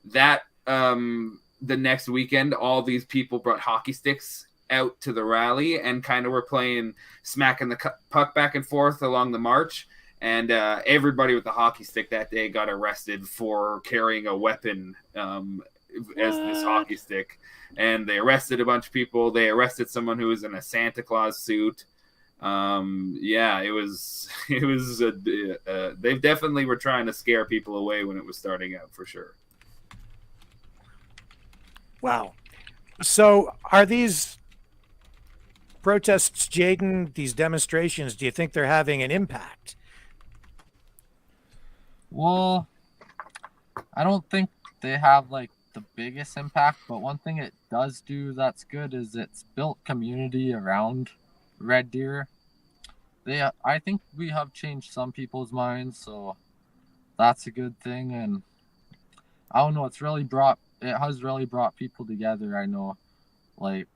that the next weekend, all these people brought hockey sticks out to the rally and kind of were playing, smacking the puck back and forth along the march. And everybody with the hockey stick that day got arrested for carrying a weapon as this hockey stick, and they arrested a bunch of people. They arrested someone who was in a Santa Claus suit. It was they definitely were trying to scare people away when it was starting out, for sure. Wow. So are these protests, Jayden, these demonstrations, do you think they're having an impact? Well, I don't think they have like the biggest impact, but one thing it does do that's good is it's built community around Red Deer. I think we have changed some people's minds, so that's a good thing. And I don't know, it has really brought people together. I know, like,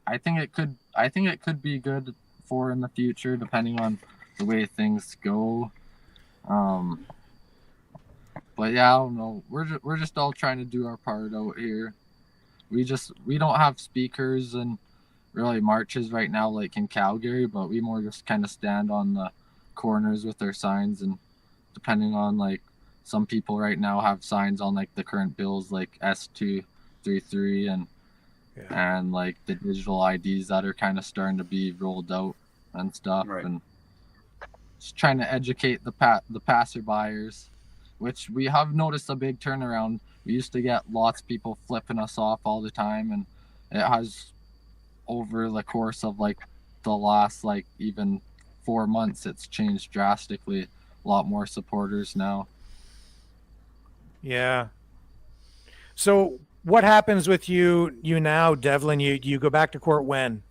I think it could be good for in the future, depending on the way things go. But yeah, I don't know. We're just all trying to do our part out here. We don't have speakers and really marches right now like in Calgary, but we more just kind of stand on the corners with our signs, and depending on, like, some people right now have signs on like the current bills like S233 and like the digital IDs that are kind of starting to be rolled out and stuff, right. And just trying to educate the passerbyers, which we have noticed a big turnaround. We used to get lots of people flipping us off all the time, and it has, over the course of like the last like even 4 months, it's changed drastically. A lot more supporters now. Yeah. So what happens with you now, Devlin? You go back to court when?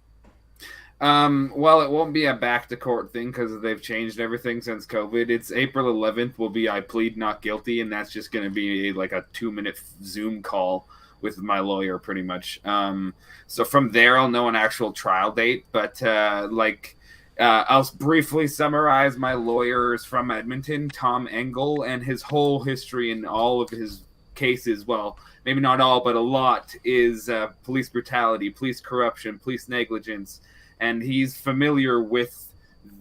Well, it won't be a back to court thing because they've changed everything since COVID. It's April 11th will be I plead not guilty, and that's just going to be like a 2-minute Zoom call with my lawyer, pretty much. So from there, I'll know an actual trial date. But I'll briefly summarize my lawyers from Edmonton, Tom Engel, and his whole history in all of his cases. Well, maybe not all, but a lot is police brutality, police corruption, police negligence. And he's familiar with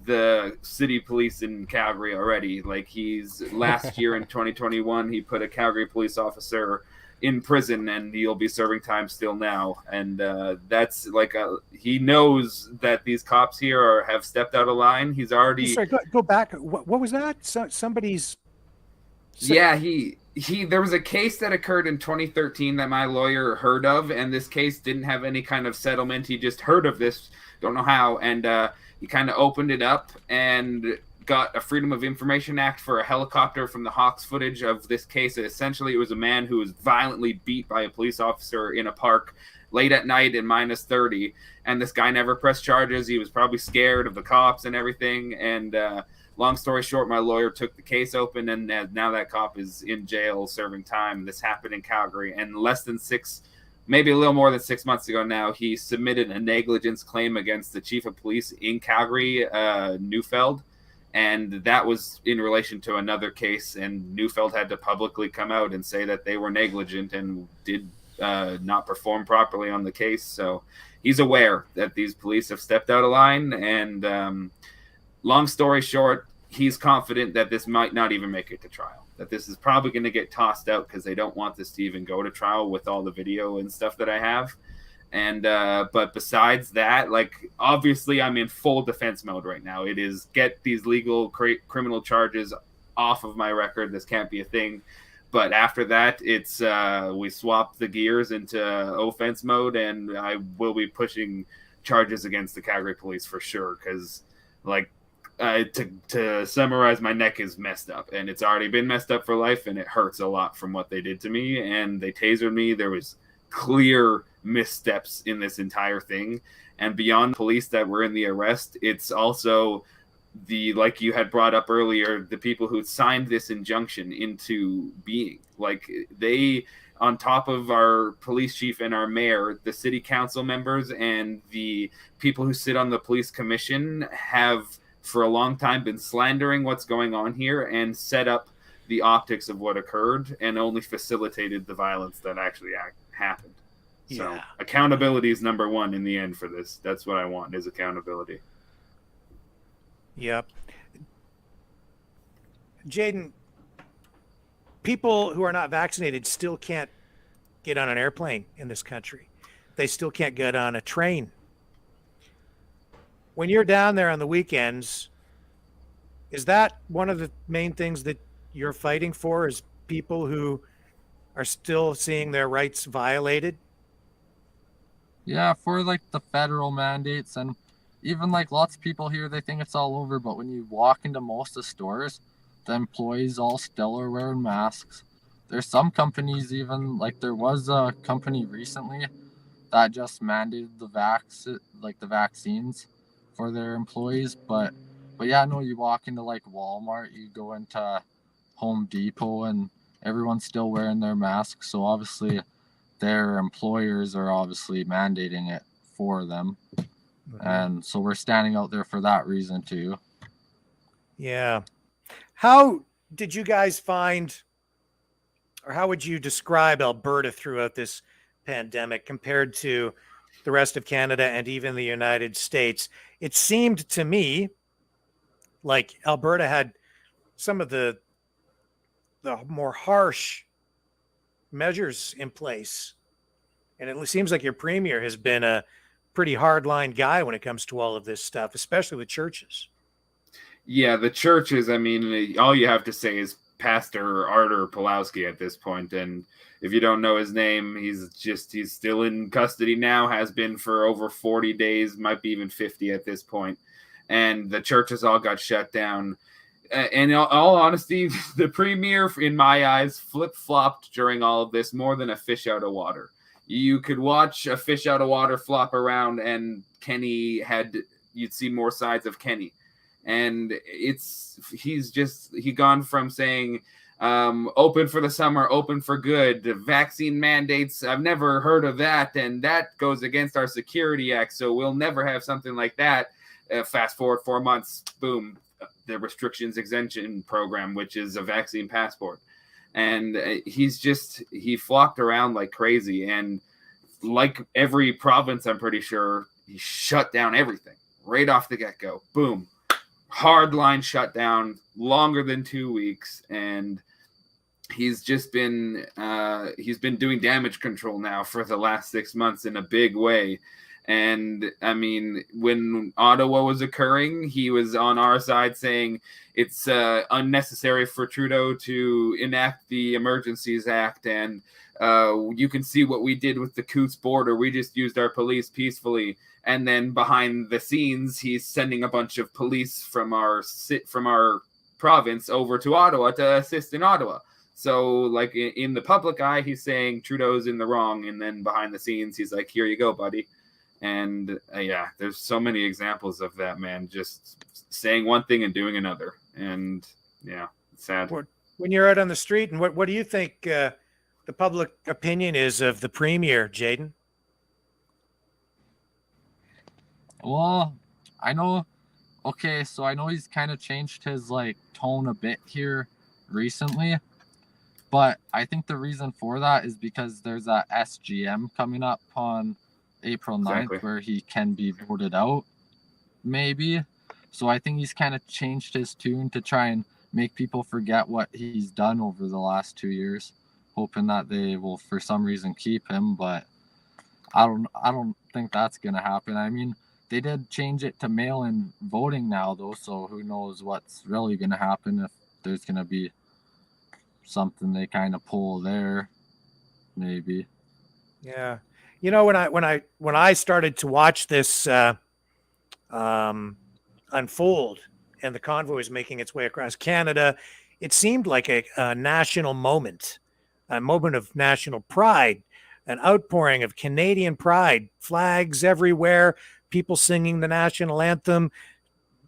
the city police in Calgary already. Like, he's last year in 2021, he put a Calgary police officer in prison, and he'll be serving time still now. And that's like he knows that these cops here have stepped out of line. He's already go back. What was that? Somebody's. Yeah, he there was a case that occurred in 2013 that my lawyer heard of, and this case didn't have any kind of settlement. He just heard of this, don't know how, and he kind of opened it up and got a Freedom of Information Act for a helicopter from the Hawks footage of this case. Essentially, it was a man who was violently beat by a police officer in a park late at night in -30, and this guy never pressed charges. He was probably scared of the cops and everything, and long story short, my lawyer took the case open, and now that cop is in jail serving time. This happened in Calgary, and maybe a little more than 6 months ago now, he submitted a negligence claim against the chief of police in Calgary, Neufeld. And that was in relation to another case, and Neufeld had to publicly come out and say that they were negligent and did not perform properly on the case. So he's aware that these police have stepped out of line. And long story short, he's confident that this might not even make it to trial, that this is probably going to get tossed out because they don't want this to even go to trial with all the video and stuff that I have. And but besides that, like, obviously I'm in full defense mode right now. It is get these legal criminal charges off of my record. This can't be a thing. But after that, it's we swap the gears into offense mode, and I will be pushing charges against the Calgary police for sure. Because, like, to summarize, my neck is messed up, and it's already been messed up for life, and it hurts a lot from what they did to me. And they tasered me. There was clear missteps in this entire thing, and beyond police that were in the arrest, it's also the, like you had brought up earlier, the people who signed this injunction into being. Like, they, on top of our police chief and our mayor, the city council members and the people who sit on the police commission have for a long time been slandering what's going on here and set up the optics of what occurred and only facilitated the violence that actually happened. So accountability is number one in the end for this. That's what I want, is accountability. Yep. Jayden, people who are not vaccinated still can't get on an airplane in this country. They still can't get on a train. When you're down there on the weekends, is that one of the main things that you're fighting for, is people who are still seeing their rights violated? Yeah, for like the federal mandates, and even like lots of people here, they think it's all over, but when you walk into most of the stores, the employees all still are wearing masks. There's some companies, even like there was a company recently that just mandated the vaccines for their employees, but yeah, no, you walk into like Walmart, you go into Home Depot, and everyone's still wearing their masks. So obviously their employers are obviously mandating it for them. And so we're standing out there for that reason too. Yeah. How did you guys find, or how would you describe Alberta throughout this pandemic compared to the rest of Canada and even the United States? It seemed to me like Alberta had some of the more harsh measures in place. And it seems like your premier has been a pretty hardline guy when it comes to all of this stuff, especially with churches. Yeah, the churches, I mean, all you have to say is Pastor Artur Pawlowski at this point. And if you don't know his name, he's still in custody now, has been for over 40 days, might be even 50 at this point. And the churches all got shut down. And in all honesty, the premier, in my eyes, flip-flopped during all of this more than a fish out of water. You could watch a fish out of water flop around, and you'd see more sides of Kenny. And he's gone from saying open for the summer, open for good, vaccine mandates, I've never heard of that, and that goes against our Security Act, so we'll never have something like that. Fast forward 4 months, boom, the restrictions exemption program, which is a vaccine passport. And he flocked around like crazy. And like every province, I'm pretty sure, he shut down everything right off the get-go. Boom. Hardline shutdown, longer than 2 weeks. And he's been doing damage control now for the last 6 months in a big way. And I mean, when Ottawa was occurring, he was on our side saying it's unnecessary for Trudeau to enact the Emergencies Act. And you can see what we did with the Coutts border. We just used our police peacefully. And then behind the scenes, he's sending a bunch of police from our province over to Ottawa to assist in Ottawa. So like in the public eye, he's saying Trudeau's in the wrong. And then behind the scenes, he's like, here you go, buddy. And yeah, there's so many examples of that, man, just saying one thing and doing another. And yeah, it's sad. When you're out on the street, and what do you think the public opinion is of the premier, Jayden? Well, I know he's kind of changed his like tone a bit here recently, but I think the reason for that is because there's that SGM coming up on April 9th, exactly, where he can be voted out, maybe. So I think he's kind of changed his tune to try and make people forget what he's done over the last 2 years, hoping that they will for some reason keep him. But I don't think that's gonna happen. I mean, they did change it to mail-in voting now, though, so who knows what's really gonna happen, if there's gonna be something they kind of pull there, maybe. Yeah. You know, when I started to watch this unfold, and the convoy was making its way across Canada, it seemed like a national moment, a moment of national pride, an outpouring of Canadian pride, flags everywhere, people singing the national anthem,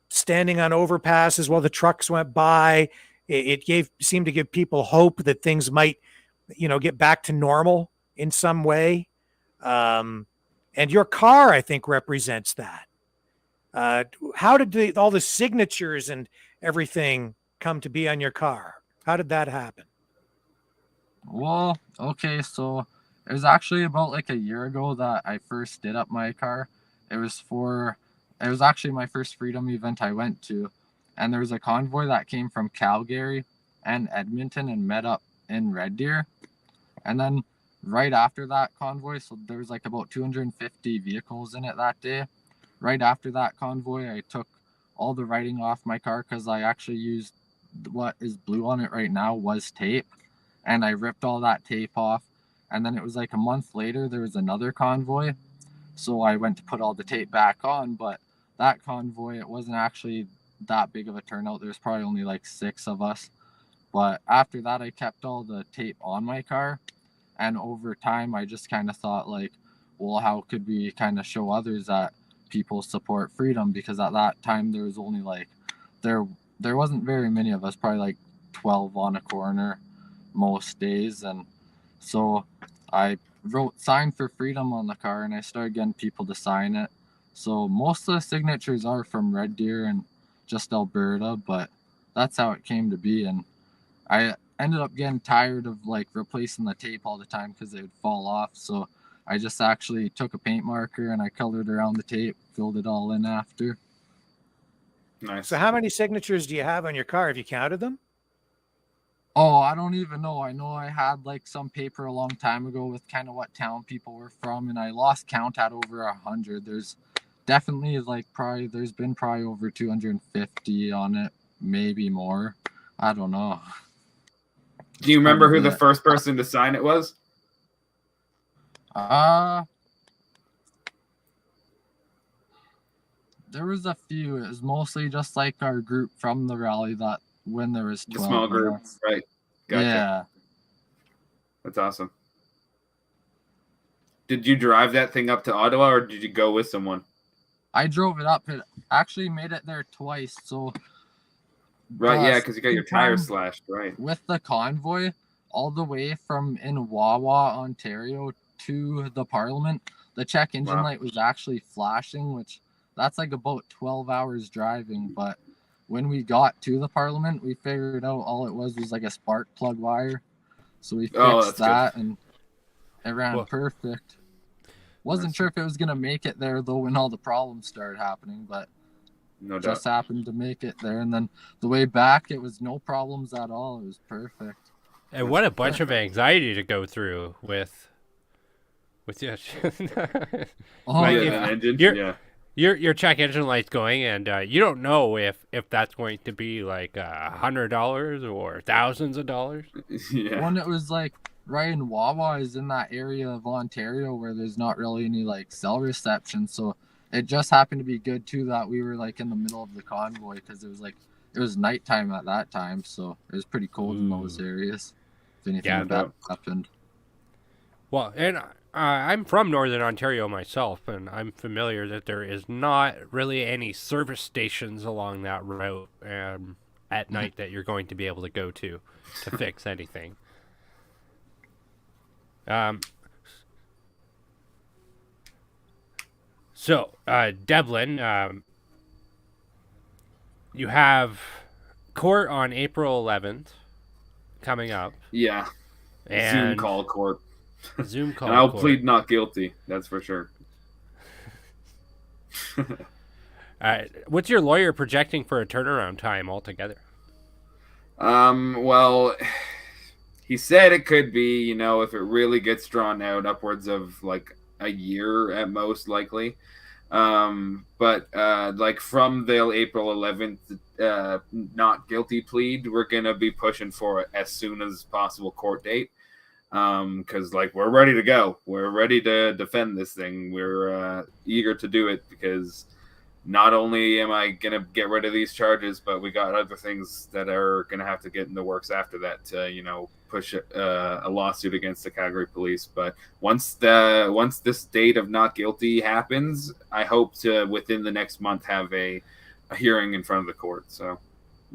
standing on overpasses while the trucks went by. It seemed to give people hope that things might, get back to normal in some way. And your car, I think, represents that. How did all the signatures and everything come to be on your car? How did that happen? Well, okay, so it was actually about like a year ago that I first did up my car. It was actually my first freedom event I went to. And there was a convoy that came from Calgary and Edmonton and met up in Red Deer. And then right after that convoy, so there was like about 250 vehicles in it that day. Right after that convoy, I took all the writing off my car because I actually used what is blue on it right now was tape, and I ripped all that tape off. And then it was like a month later, there was another convoy, so I went to put all the tape back on. But that convoy, it wasn't actually that big of a turnout. There's probably only like 6 of us. But after that, I kept all the tape on my car. And over time, I just kind of thought like, well, how could we kind of show others that people support freedom? Because at that time, there was only like, there wasn't very many of us, probably like 12 on a corner most days. And so I wrote "Sign for Freedom" on the car, and I started getting people to sign it. So most of the signatures are from Red Deer and just Alberta, but that's how it came to be. And I ended up getting tired of like replacing the tape all the time because it would fall off. So I just actually took a paint marker and I colored around the tape, filled it all in after. Nice. So how many signatures do you have on your car? Have you counted them? Oh, I don't even know. I know I had like some paper a long time ago with kind of what town people were from, and I lost count at over 100. There's definitely like there's been probably over 250 on it, maybe more. I don't know. Do you remember who the first person to sign it was? There was a few. It was mostly just like our group from the rally that when there was 12 the small group, right? Gotcha. Yeah. That's awesome. Did you drive that thing up to Ottawa, or did you go with someone? I drove it up. It actually made it there twice. So right, yeah, because you got your tires slashed, right? With the convoy, all the way from in Wawa, Ontario to the Parliament, the check engine light was actually flashing, which that's like about 12 hours driving. But when we got to the Parliament, we figured out all it was like a spark plug wire. So we fixed that, and it ran perfect. Wasn't sure if it was going to make it there, though, when all the problems started happening, but just happened to make it there. And then the way back, it was no problems at all. It was perfect. And what a bunch of anxiety to go through with your engine. Your check engine light's going, and you don't know if that's going to be like $100 or thousands of dollars. Yeah. When it was like right in Wawa is in that area of Ontario where there's not really any like cell reception, so it just happened to be good too that we were like in the middle of the convoy because it was nighttime at that time, so it was pretty cold in those areas. If anything like that happened. Well, and I'm from Northern Ontario myself, and I'm familiar that there is not really any service stations along that route at night that you're going to be able to go to fix anything. So, Devlin, you have court on April 11th coming up. Yeah. And Zoom call court. Zoom call and I'll court. plead not guilty, that's for sure. What's your lawyer projecting for a turnaround time altogether? Well, he said it could be, if it really gets drawn out, upwards of like a year at most likely. But like from the April 11th not guilty plead, we're going to be pushing for it as soon as possible court date. Because like we're ready to go. We're ready to defend this thing. We're eager to do it because not only am I going to get rid of these charges, but we got other things that are going to have to get in the works after that to, push a lawsuit against the Calgary police. But once this date of not guilty happens, I hope to within the next month have a hearing in front of the court. So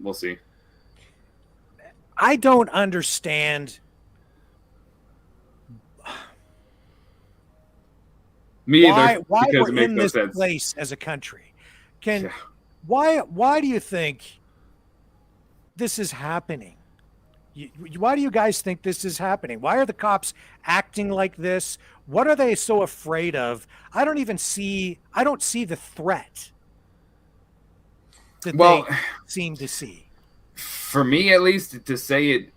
we'll see. I don't understand. Me either. Why because we're it in makes this no sense. place as a country? Why do you think this is happening? Why do you guys think this is happening? Why are the cops acting like this? What are they so afraid of? I don't see the threat that they seem to see. For me, at least, to say it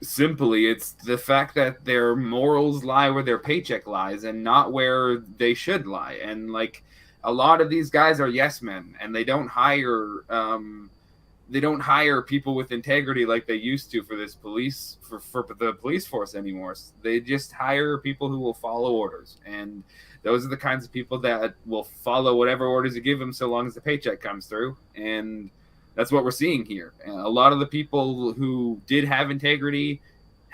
simply, it's the fact that their morals lie where their paycheck lies and not where they should lie. And like a lot of these guys are yes men, and they don't hire people with integrity like they used to for this police for the police force anymore. They just hire people who will follow orders, and those are the kinds of people that will follow whatever orders you give them so long as the paycheck comes through. And that's what we're seeing here. A lot of the people who did have integrity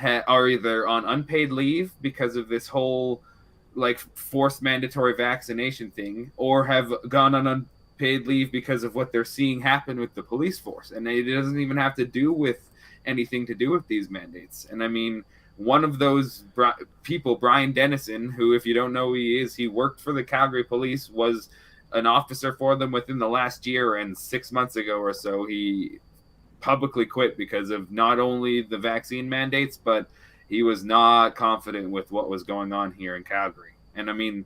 are either on unpaid leave because of this whole like forced mandatory vaccination thing, or have gone on unpaid leave because of what they're seeing happen with the police force. And it doesn't even have to do with anything to do with these mandates. And I mean, one of those people, Brian Dennison, who, if you don't know who he is, he worked for the Calgary Police, was an officer for them within the last year, and 6 months ago or so, he publicly quit because of not only the vaccine mandates, but he was not confident with what was going on here in Calgary. And I mean,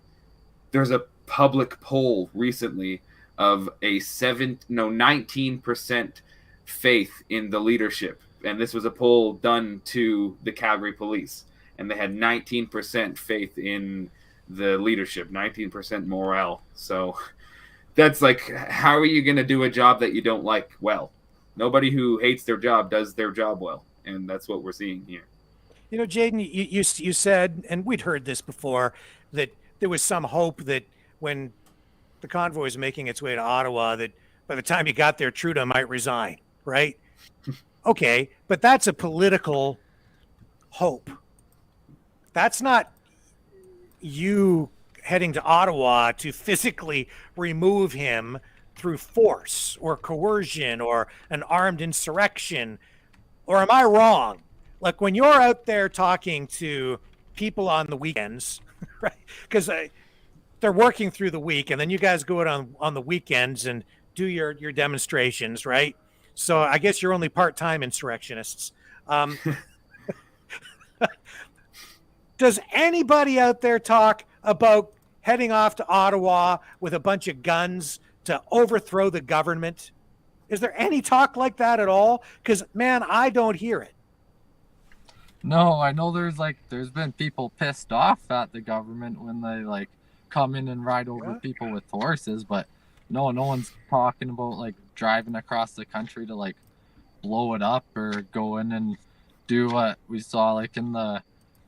there's a public poll recently of a 19% faith in the leadership. And this was a poll done to the Calgary Police, and they had 19% faith in the leadership, 19% morale. So that's like, how are you going to do a job that you don't like well? Nobody who hates their job does their job well, and that's what we're seeing here. You know, Jayden, you said, and we'd heard this before, that there was some hope that when the convoy was making its way to Ottawa, that by the time you got there, Trudeau might resign, right? Okay, but that's a political hope. That's not you heading to Ottawa to physically remove him through force or coercion or an armed insurrection. Or am I wrong? Like when you're out there talking to people on the weekends, right? Because they're working through the week, and then you guys go out on the weekends and do your demonstrations, right? So I guess you're only part-time insurrectionists. Does anybody out there talk about heading off to Ottawa with a bunch of guns to overthrow the government? Is there any talk like that at all? Because, man, I don't hear it. No, I know there's been people pissed off at the government when they like come in and ride over people with horses, but no one's talking about like driving across the country to like blow it up or go in and do what we saw like in the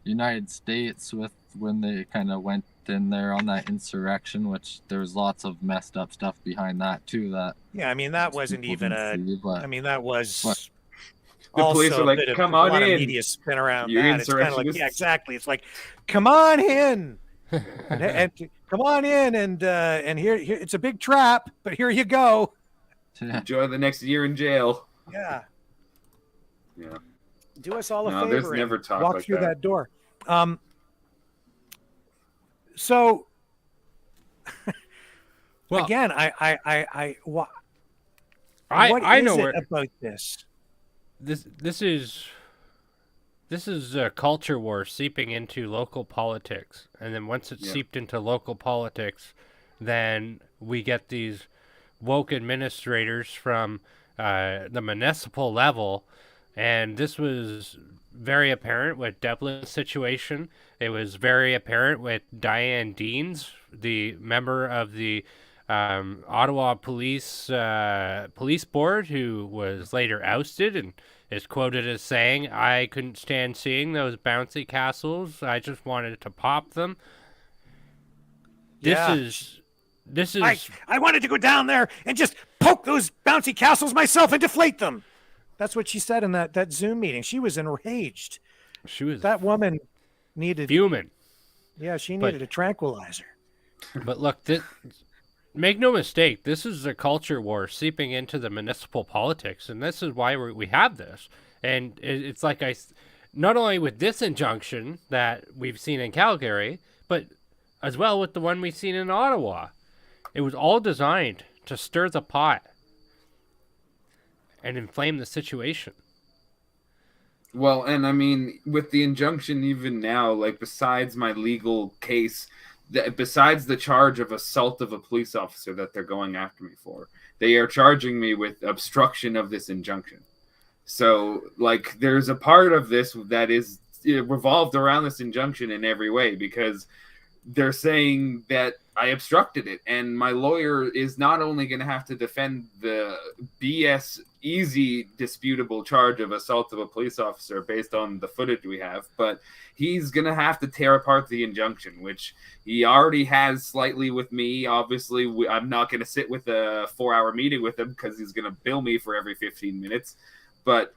United States with when they kind of went in there on that insurrection, which there's lots of messed up stuff behind that too. That I mean, that wasn't even that was. The police are like, come on in. Media spin around You're that. It's kind of like, yeah, exactly. It's like, come on in, and come on in, and here it's a big trap, but here you go. Enjoy the next year in jail. Yeah. Yeah. Do us all a favor. There's never talk walk like through that door. So, well, again, what know it about this? This is a culture war seeping into local politics, and then once it's seeped into local politics, then we get these woke administrators from the municipal level, and this was very apparent with Devlin's situation. It was very apparent with Diane Deans, the member of the Ottawa Police Board, who was later ousted and is quoted as saying, "I couldn't stand seeing those bouncy castles. I just wanted to pop them." This is. I wanted to go down there and just poke those bouncy castles myself and deflate them. That's what she said in that Zoom meeting. She was enraged. That woman needed fuming. Yeah, she needed a tranquilizer. But look, make no mistake, this is a culture war seeping into the municipal politics, and this is why we have this. And it's like not only with this injunction that we've seen in Calgary, but as well with the one we've seen in Ottawa. It was all designed to stir the pot and inflame the situation. Well, and I mean, with the injunction even now, like besides my legal case, besides the charge of assault of a police officer that they're going after me for, they are charging me with obstruction of this injunction. So, like, there's a part of this that is revolved around this injunction in every way, because they're saying that I obstructed it, and my lawyer is not only going to have to defend the BS easy disputable charge of assault of a police officer based on the footage we have, but he's going to have to tear apart the injunction, which he already has slightly with me. Obviously, I'm not going to sit with a 4-hour meeting with him because he's going to bill me for every 15 minutes. But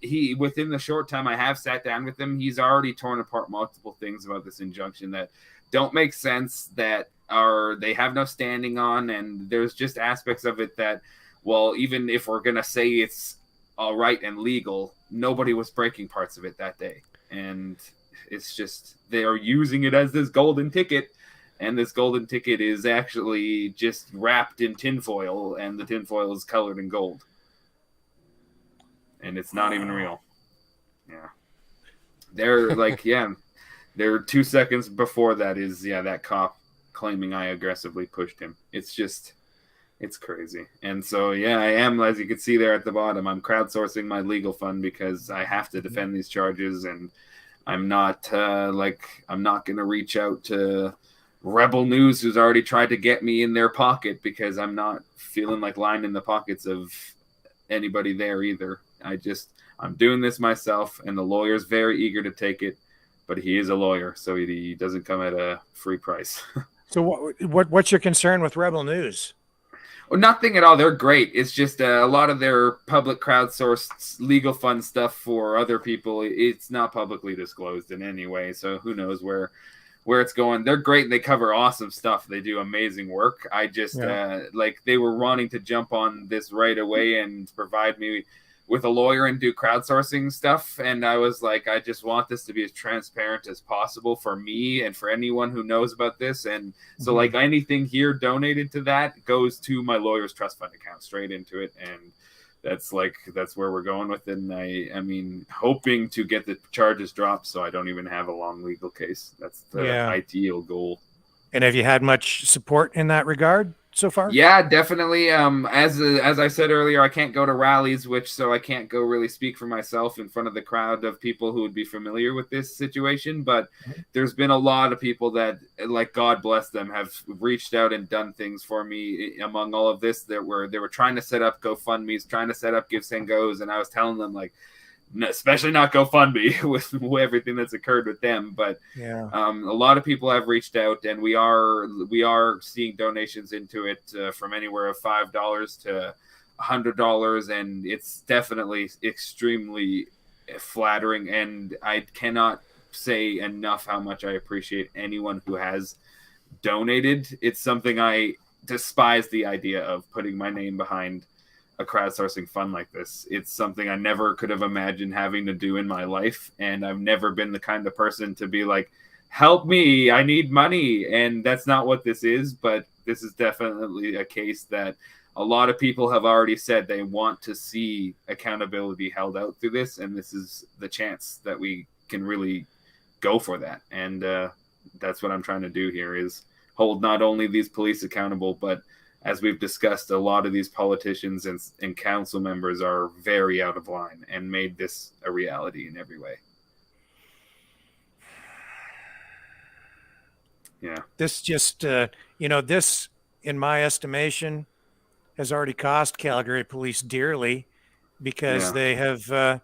he, within the short time I have sat down with him, he's already torn apart multiple things about this injunction that don't make sense, that they have no standing on, and there's just aspects of it that, well, even if we're gonna say it's all right and legal, nobody was breaking parts of it that day, and it's just they are using it as this golden ticket, and this golden ticket is actually just wrapped in tinfoil, and the tinfoil is colored in gold. And it's not even real. Yeah. They're like, they're 2 seconds before that is, that cop claiming I aggressively pushed him. It's crazy. And so, I am, as you can see there at the bottom, I'm crowdsourcing my legal fund because I have to defend these charges, and I'm not, I'm not going to reach out to Rebel News, who's already tried to get me in their pocket, because I'm not feeling like lying in the pockets of anybody there either. I'm doing this myself, and the lawyer's very eager to take it, but he is a lawyer, so he doesn't come at a free price. So what's your concern with Rebel News? Well, nothing at all. They're great. It's just a lot of their public crowdsourced legal fund stuff for other people. It's not publicly disclosed in any way, so who knows where it's going. They're great, and they cover awesome stuff. They do amazing work. I just they were wanting to jump on this right away and provide me with a lawyer and do crowdsourcing stuff, and I was like, I just want this to be as transparent as possible for me and for anyone who knows about this. And so like anything here donated to that goes to my lawyer's trust fund account straight into it, and that's where we're going with it. And I mean, hoping to get the charges dropped so I don't even have a long legal case. That's the ideal goal. And have you had much support in that regard so far? Yeah, definitely. As I said earlier, I can't go to rallies, so I can't go really speak for myself in front of the crowd of people who would be familiar with this situation. But there's been a lot of people that, like, God bless them, have reached out and done things for me among all of this. They were trying to set up GoFundMes, trying to set up Give Send Goes, and I was telling them, like, especially not GoFundMe with everything that's occurred with them. But a lot of people have reached out, and we are seeing donations into it from anywhere of $5 to $100, and it's definitely extremely flattering. And I cannot say enough how much I appreciate anyone who has donated. It's something I despise the idea of, putting my name behind a crowdsourcing fund like this. It's something I never could have imagined having to do in my life, and I've never been the kind of person to be like, help me, I need money. And that's not what this is, but this is definitely a case that a lot of people have already said they want to see accountability held out through this, and this is the chance that we can really go for that. And that's what I'm trying to do here, is hold not only these police accountable, but as we've discussed, a lot of these politicians and council members are very out of line and made this a reality in every way. Yeah. This just, this, in my estimation, has already cost Calgary police dearly, because they have,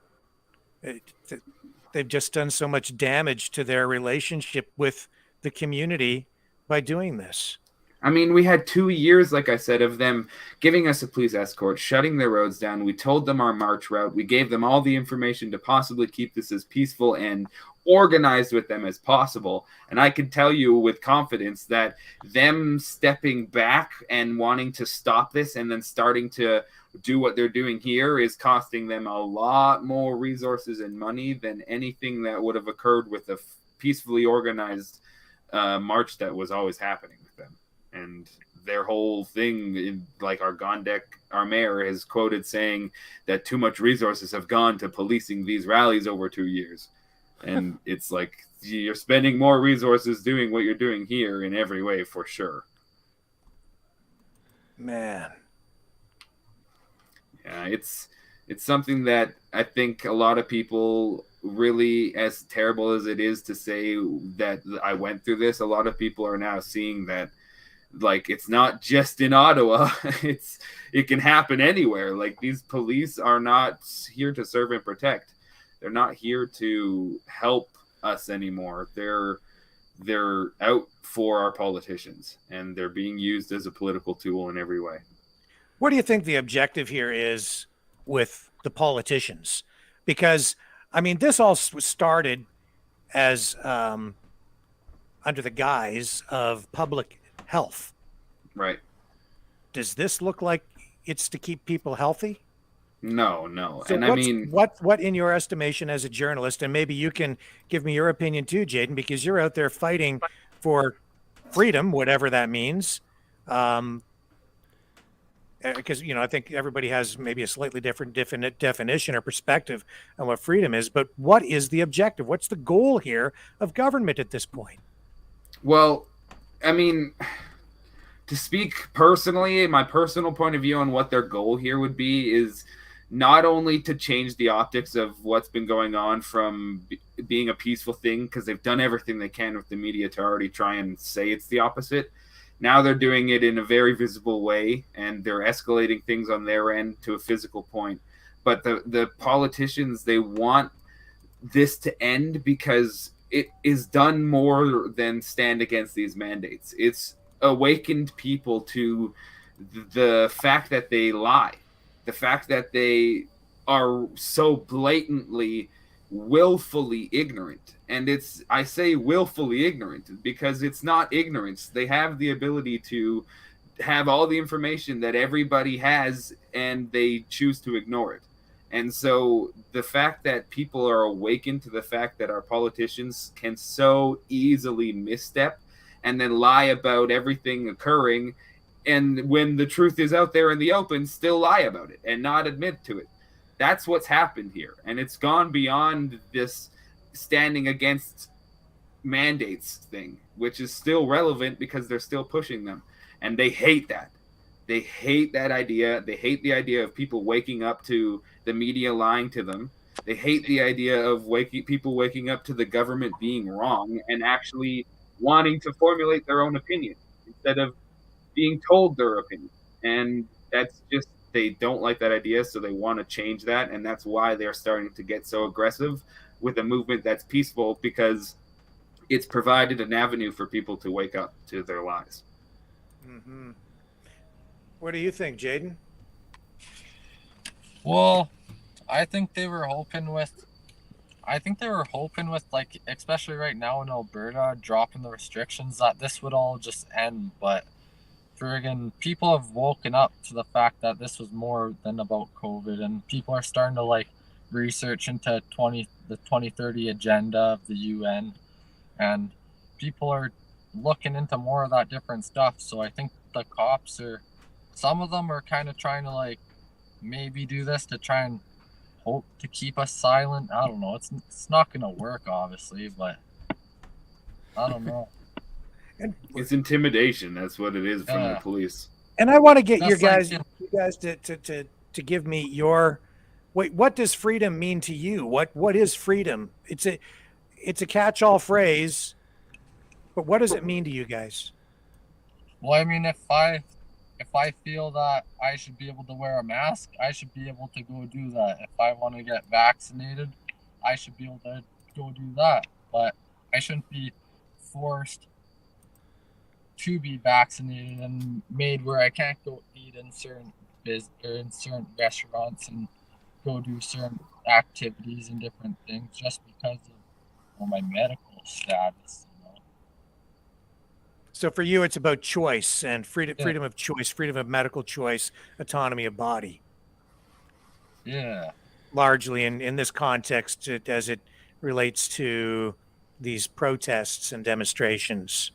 they've just done so much damage to their relationship with the community by doing this. I mean, we had 2 years, like I said, of them giving us a police escort, shutting their roads down. We told them our march route. We gave them all the information to possibly keep this as peaceful and organized with them as possible. And I can tell you with confidence that them stepping back and wanting to stop this and then starting to do what they're doing here is costing them a lot more resources and money than anything that would have occurred with a peacefully organized march that was always happening with them. And their whole thing, like our mayor has quoted saying that too much resources have gone to policing these rallies over 2 years. And it's like, you're spending more resources doing what you're doing here in every way, for sure. Man. Yeah, It's something that I think a lot of people, really, as terrible as it is to say that I went through this, a lot of people are now seeing that, like, it's not just in Ottawa. It can happen anywhere. Like, these police are not here to serve and protect. They're not here to help us anymore. They're out for our politicians, and they're being used as a political tool in every way. What do you think the objective here is with the politicians? Because, I mean, this all started as under the guise of public health. Right. Does this look like it's to keep people healthy? No. So And I mean, what in your estimation as a journalist, and maybe you can give me your opinion too, Jayden, because you're out there fighting for freedom, whatever that means. Because, you know, I think everybody has maybe a slightly different definition or perspective on what freedom is. But what is the objective? What's the goal here of government at this point? well, I mean, to speak personally, my personal point of view on what their goal here would be is not only to change the optics of what's been going on from being a peaceful thing, because they've done everything they can with the media to already try and say it's the opposite. Now they're doing it in a very visible way, and they're escalating things on their end to a physical point. But the politicians, they want this to end because it is done more than stand against these mandates. It's awakened people to the fact that they lie, the fact that they are so blatantly, willfully ignorant. And I say willfully ignorant because it's not ignorance. They have the ability to have all the information that everybody has, and they choose to ignore it. And so the fact that people are awakened to the fact that our politicians can so easily misstep and then lie about everything occurring, and when the truth is out there in the open, still lie about it and not admit to it. That's what's happened here. And it's gone beyond this standing against mandates thing, which is still relevant because they're still pushing them. And they hate that. They hate that idea. They hate the idea of people waking up to the media lying to them. They hate the idea of people waking up to the government being wrong and actually wanting to formulate their own opinion instead of being told their opinion. And that's just, they don't like that idea, so they want to change that. And that's why they're starting to get so aggressive with a movement that's peaceful, because it's provided an avenue for people to wake up to their lies. Mm-hmm. What do you think, Jayden? Well, I think they were hoping with, like, especially right now in Alberta, dropping the restrictions, that this would all just end. But friggin' people have woken up to the fact that this was more than about COVID, and people are starting to, like, research into the 2030 agenda of the UN, and people are looking into more of that different stuff. So I think the cops some of them are kind of trying to, like, maybe do this to try and hope to keep us silent. I don't know. It's not gonna work, obviously, but I don't know. It's intimidation. That's what it is from the police. And I want to get you That's guys to give me your, wait, what does freedom mean to you? What is freedom? It's a catch-all phrase, but what does it mean to you guys? Well, I mean, if I feel that I should be able to wear a mask, I should be able to go do that. If I want to get vaccinated, I should be able to go do that. But I shouldn't be forced to be vaccinated and made where I can't go eat in certain restaurants and go do certain activities and different things just because of my medical status. So for you, it's about choice and freedom of choice, freedom of medical choice, autonomy of body. Yeah. Largely in this context, as it relates to these protests and demonstrations.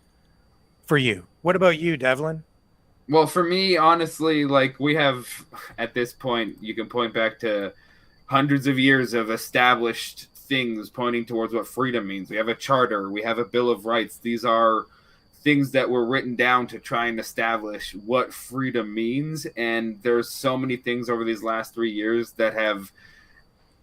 For you, what about you, Devlin? Well, for me, honestly, like, we have, at this point, you can point back to hundreds of years of established things pointing towards what freedom means. We have a charter, we have a Bill of Rights. These are things that were written down to try and establish what freedom means. And there's so many things over these last 3 years that have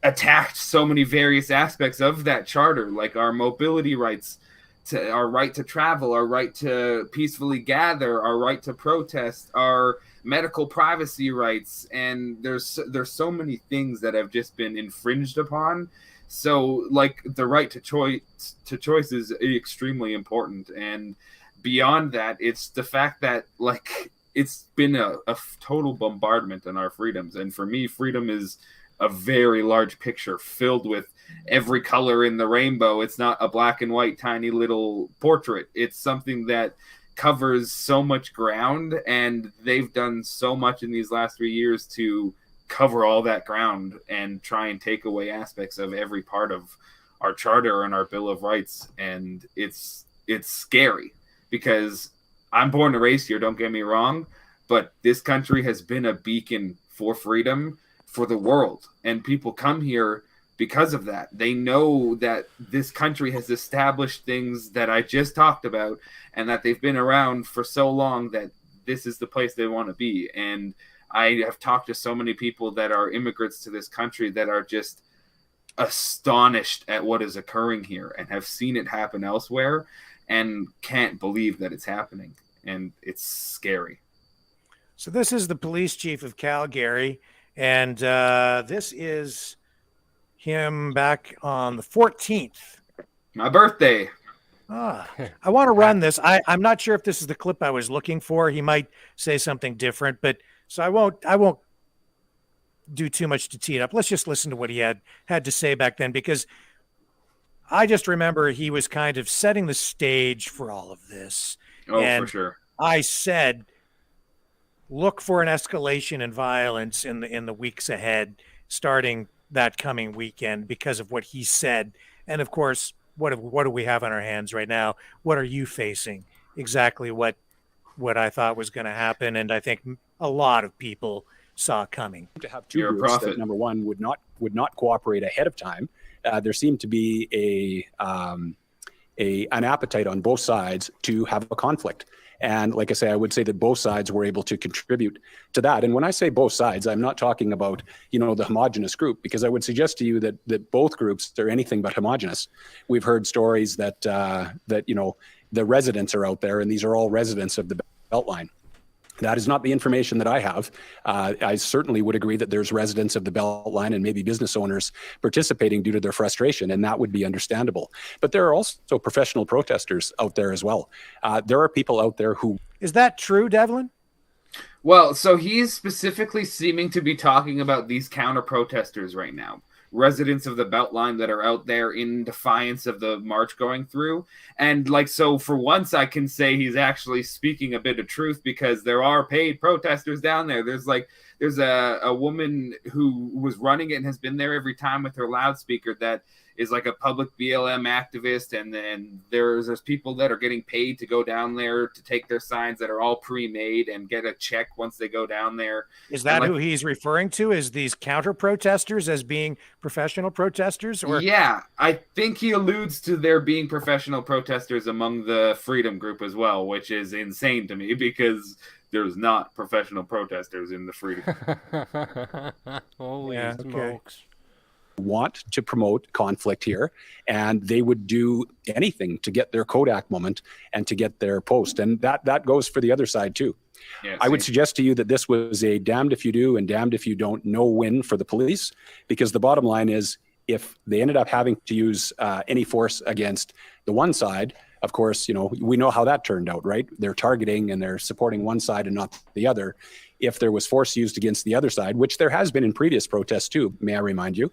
attacked so many various aspects of that charter, like our mobility rights, to our right to travel, our right to peacefully gather, our right to protest, our medical privacy rights. And there's so many things that have just been infringed upon. So like the right to choice is extremely important. And beyond that, it's the fact that like it's been a total bombardment on our freedoms. And for me, freedom is a very large picture filled with every color in the rainbow. It's not a black and white tiny little portrait. It's something that covers so much ground, and they've done so much in these last 3 years to cover all that ground and try and take away aspects of every part of our charter and our Bill of Rights. And it's scary, because I'm born and raised here, don't get me wrong, but this country has been a beacon for freedom for the world, and people come here because of that. They know that this country has established things that I just talked about, and that they've been around for so long that this is the place they want to be. And I have talked to so many people that are immigrants to this country that are just astonished at what is occurring here and have seen it happen elsewhere and can't believe that it's happening. And it's scary. So this is the police chief of Calgary, and this is him back on the 14th. My birthday. I want to run this. I'm not sure if this is the clip I was looking for. He might say something different, but so I won't do too much to tee it up. Let's just listen to what he had to say back then, because I just remember he was kind of setting the stage for all of this. Oh, and for sure. I said, look for an escalation in violence in the weeks ahead, starting that coming weekend, because of what he said. And of course, what do we have on our hands right now? What are you facing? Exactly what I thought was going to happen, and I think a lot of people saw coming. To have two groups that, number one, would not cooperate ahead of time. There seemed to be an appetite on both sides to have a conflict. And like I say, I would say that both sides were able to contribute to that. And when I say both sides, I'm not talking about, the homogenous group, because I would suggest to you that both groups are anything but homogenous. We've heard stories that the residents are out there, and these are all residents of the Beltline. That is not the information that I have. I certainly would agree that there's residents of the Beltline and maybe business owners participating due to their frustration, and that would be understandable. But there are also professional protesters out there as well. There are people out there who... Is that true, Devlin? Well, so he's specifically seeming to be talking about these counter-protesters right now. Residents of the Beltline that are out there in defiance of the march going through. And so for once I can say he's actually speaking a bit of truth, because there are paid protesters down there. There's a woman who was running it and has been there every time with her loudspeaker that is like a public BLM activist. And then there's people that are getting paid to go down there to take their signs that are all pre-made and get a check once they go down there. Is that who he's referring to? Is these counter protesters as being professional protesters? Or yeah, I think he alludes to there being professional protesters among the Freedom group as well, which is insane to me, because there's not professional protesters in the Freedom. Holy smokes. Want to promote conflict here, and they would do anything to get their Kodak moment and to get their post. And that goes for the other side too. Yeah, I would suggest to you that this was a damned if you do and damned if you don't no win for the police, because the bottom line is, if they ended up having to use any force against the one side, of course, we know how that turned out, right? They're targeting and they're supporting one side and not the other. If there was force used against the other side, which there has been in previous protests too, may I remind you,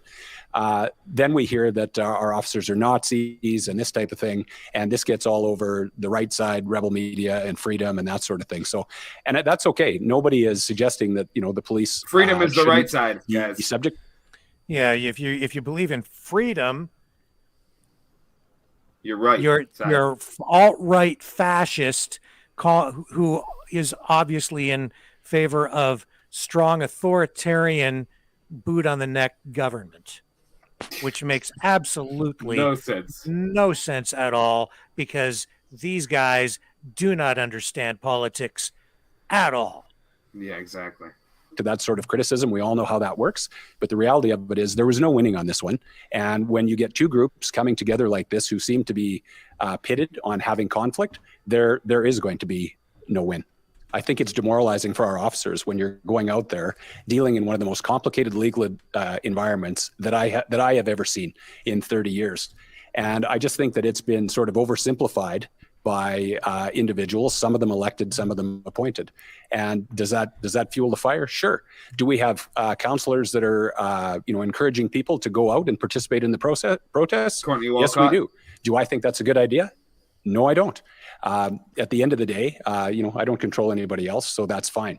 then we hear that our officers are Nazis and this type of thing. And this gets all over the right side, rebel media and Freedom and that sort of thing. So, and that's okay. Nobody is suggesting that, the police... Freedom is the right side. Yes. The subject. Yeah, if you believe in freedom... You're right. You're alt-right fascist who is obviously in favor of strong authoritarian boot on the neck government, which makes absolutely no sense at all, because these guys do not understand politics at all. Yeah, exactly. To that sort of criticism, we all know how that works, but the reality of it is there was no winning on this one. And when you get two groups coming together like this who seem to be pitted on having conflict, there is going to be no win. I think it's demoralizing for our officers when you're going out there dealing in one of the most complicated legal environments that I have ever seen in 30 years. And I just think that it's been sort of oversimplified by individuals, some of them elected, some of them appointed. And does that fuel the fire? Sure. Do we have counselors that are encouraging people to go out and participate in the protests? Yes, we do. Do I think that's a good idea? No, I don't. At the end of the day, I don't control anybody else, so that's fine.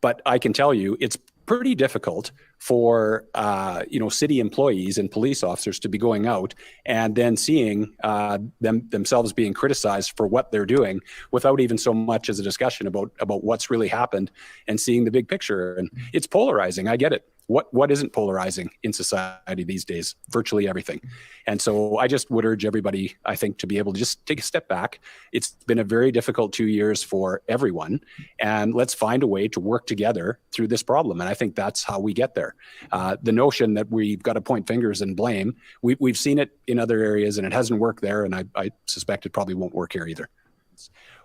But I can tell you, it's pretty difficult for city employees and police officers to be going out and then seeing themselves being criticized for what they're doing without even so much as a discussion about what's really happened and seeing the big picture. And it's polarizing. I get it. What isn't polarizing in society these days? Virtually everything. And so I just would urge everybody, I think, to be able to just take a step back. It's been a very difficult 2 years for everyone, and let's find a way to work together through this problem. And I think that's how we get there. The notion that we've got to point fingers and blame, we've seen it in other areas and it hasn't worked there, and I suspect it probably won't work here either.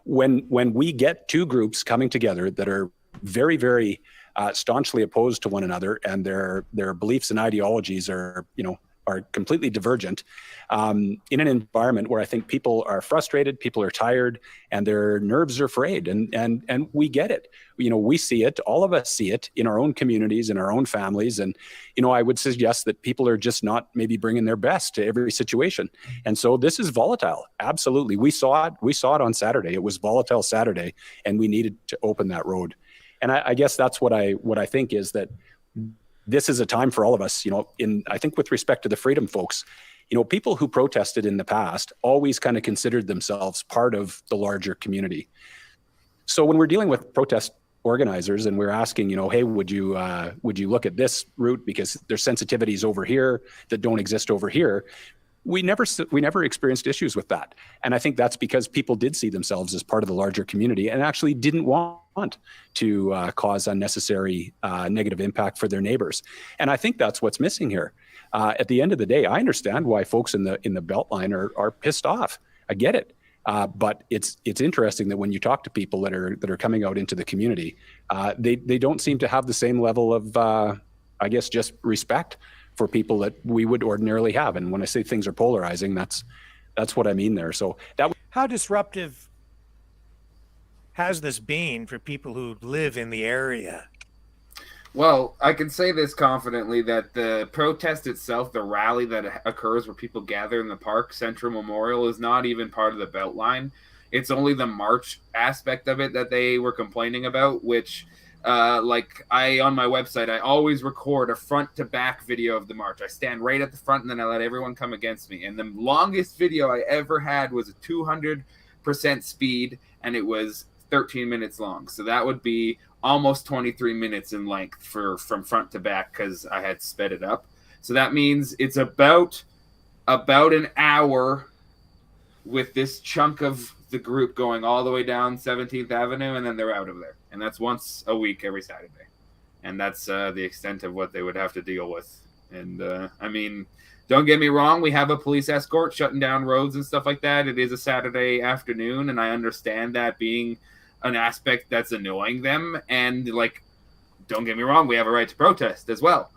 When we get two groups coming together that are very, very staunchly opposed to one another, and their beliefs and ideologies are completely divergent, in an environment where I think people are frustrated, people are tired, and their nerves are frayed, and we get it. We see it, all of us see it in our own communities, in our own families, and I would suggest that people are just not maybe bringing their best to every situation, and so this is volatile. Absolutely, we saw it on Saturday. It was volatile Saturday, and we needed to open that road. And I guess that's what I think is that this is a time for all of us, I think with respect to the Freedom folks, people who protested in the past always kind of considered themselves part of the larger community. So when we're dealing with protest organizers and we're asking, hey, would you look at this route because there's sensitivities over here that don't exist over here? We never experienced issues with that. And I think that's because people did see themselves as part of the larger community and actually didn't want to cause unnecessary negative impact for their neighbors. And I think that's what's missing here. At the end of the day, I understand why folks in the Beltline are pissed off. I get it. But it's interesting that when you talk to people that are coming out into the community, they don't seem to have the same level of, I guess, just respect for people that we would ordinarily have. And when I say things are polarizing, that's what I mean there. So how disruptive has this been for people who live in the area? Well, I can say this confidently that the protest itself, the rally that occurs where people gather in the park, Central Memorial, is not even part of the Beltline. It's only the march aspect of it that they were complaining about, which on my website, I always record a front to back video of the march. I stand right at the front and then I let everyone come against me. And the longest video I ever had was a 200% speed, and it was 13 minutes long. So that would be almost 23 minutes in length from front to back because I had sped it up. So that means it's about an hour with this chunk of the group going all the way down 17th Avenue, and then they're out of there. And that's once a week, every Saturday. And that's the extent of what they would have to deal with. And don't get me wrong, we have a police escort shutting down roads and stuff like that. It is a Saturday afternoon, and I understand that being an aspect that's annoying them. And don't get me wrong, we have a right to protest as well.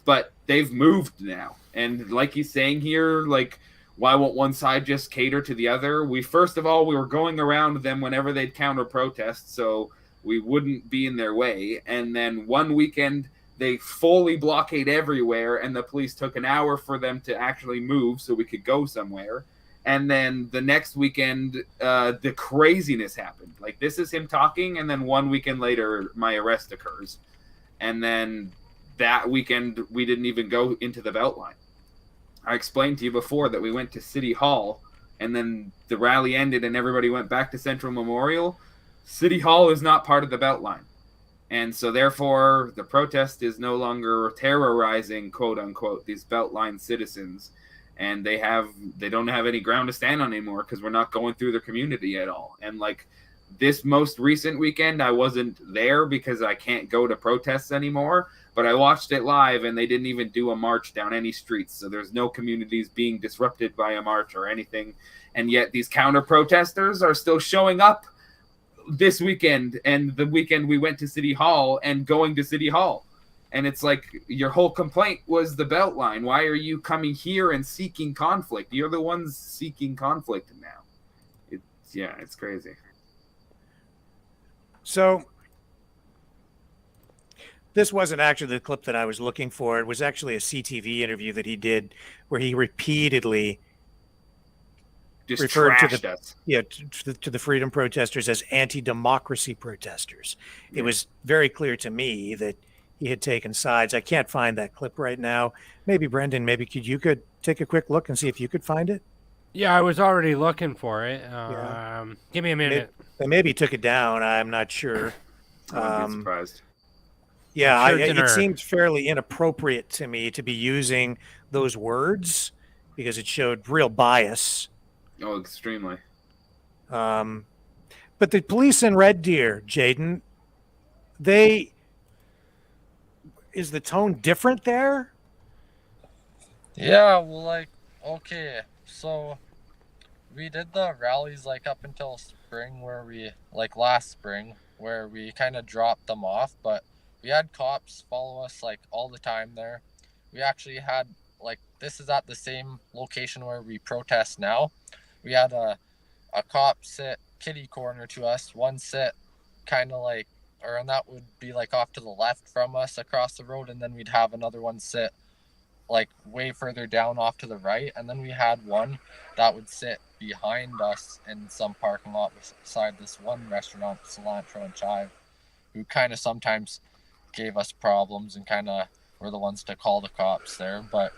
But they've moved now. And like he's saying here, why won't one side just cater to the other? We were going around them whenever they'd counter protest, so we wouldn't be in their way. And then one weekend, they fully blockade everywhere, and the police took an hour for them to actually move so we could go somewhere. And then the next weekend, the craziness happened. This is him talking, and then 1 weekend later, my arrest occurs. And then that weekend, we didn't even go into the Beltline. I explained to you before that we went to City Hall, and then the rally ended and everybody went back to Central Memorial. City Hall is not part of the Beltline. And so therefore, the protest is no longer terrorizing, quote unquote, these Beltline citizens. and they don't have any ground to stand on anymore because we're not going through the community at all. And like this most recent weekend, I wasn't there because I can't go to protests anymore, but I watched it live and they didn't even do a march down any streets. So there's no communities being disrupted by a march or anything. And yet these counter protesters are still showing up this weekend and the weekend we went to City Hall and going to City Hall. And it's like, your whole complaint was the Beltline. Why are you coming here and seeking conflict? You're the ones seeking conflict now. It's crazy. So this wasn't actually the clip that I was looking for. It was actually a CTV interview that he did where he repeatedly just referred trashed to the freedom protesters as anti-democracy protesters. It was very clear to me that he had taken sides. I can't find that clip right now. Maybe Brenden, you could take a quick look and see if you could find it. Yeah, I was already looking for it. Give me a minute. They maybe took it down. I'm not sure. I wouldn't be surprised. Yeah, it seemed fairly inappropriate to me to be using those words because it showed real bias. Oh, extremely. But the police in Red Deer, Jayden, is the tone different there? Yeah, well, like, okay, so we did the rallies like up until spring last spring where we kind of dropped them off, but we had cops follow us like all the time there. We actually had this is at the same location where we protest now. We had a cop sit kitty corner to us, one sit kind of and that would be off to the left from us across the road, and then we'd have another one sit way further down off to the right, and then we had one that would sit behind us in some parking lot beside this one restaurant, Cilantro and Chive, who kind of sometimes gave us problems and kind of were the ones to call the cops there. But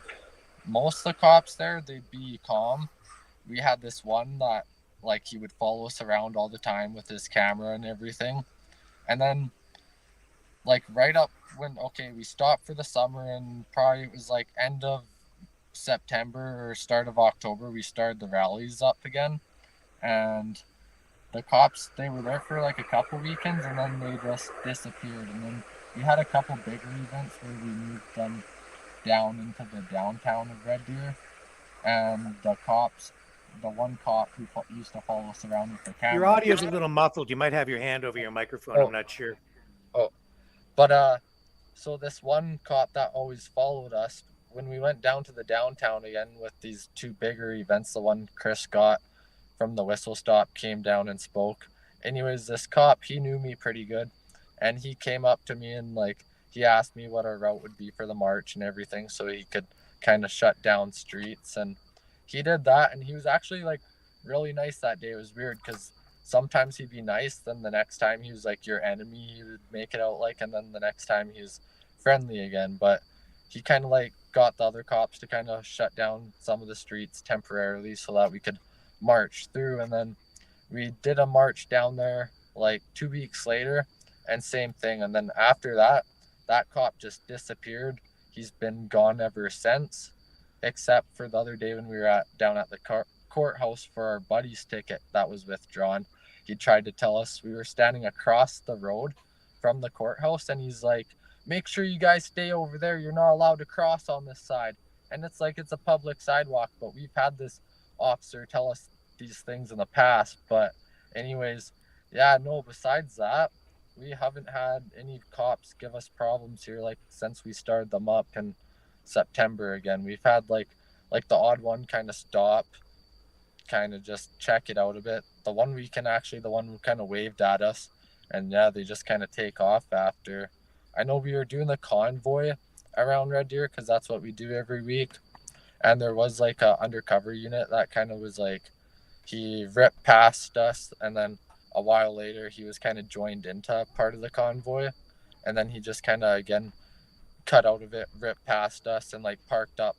most of the cops there, they'd be calm. We had this one that he would follow us around all the time with his camera and everything. And then right up when we stopped for the summer, and probably it was end of September or start of October, we started the rallies up again. And the cops, they were there for a couple weekends, and then they just disappeared. And then we had a couple bigger events where we moved them down into the downtown of Red Deer, and the one cop who used to follow us around with the camera. Your audio's a little muffled. You might have your hand over your microphone. I'm not sure. But so this one cop that always followed us, when we went down to the downtown again with these two bigger events, the one Chris got from the Whistle Stop came down and spoke. Anyways, this cop, he knew me pretty good, and he came up to me and he asked me what our route would be for the march and everything, so he could kind of shut down streets. And he did that, and he was actually really nice that day. It was weird because sometimes he'd be nice, then the next time he was your enemy, he would make it out and then the next time he was friendly again. But he kind of got the other cops to kind of shut down some of the streets temporarily so that we could march through. And then we did a march down there 2 weeks later, and same thing. And then after that cop just disappeared. He's been gone ever since, except for the other day when we were down at the courthouse for our buddy's ticket that was withdrawn. He tried to tell us, we were standing across the road from the courthouse, and he's make sure you guys stay over there. You're not allowed to cross on this side. And it's it's a public sidewalk, but we've had this officer tell us these things in the past. But anyways, besides that, we haven't had any cops give us problems here since we started them up in September again. We've had the odd one kind of stop, kind of just check it out a bit. The one weekend, actually, the one who kind of waved at us, and they just kind of take off after. I know we were doing the convoy around Red Deer because that's what we do every week, and there was a undercover unit that kind of was he ripped past us, and then a while later he was kind of joined into part of the convoy, and then he just kind of again cut out of it, ripped past us, and parked up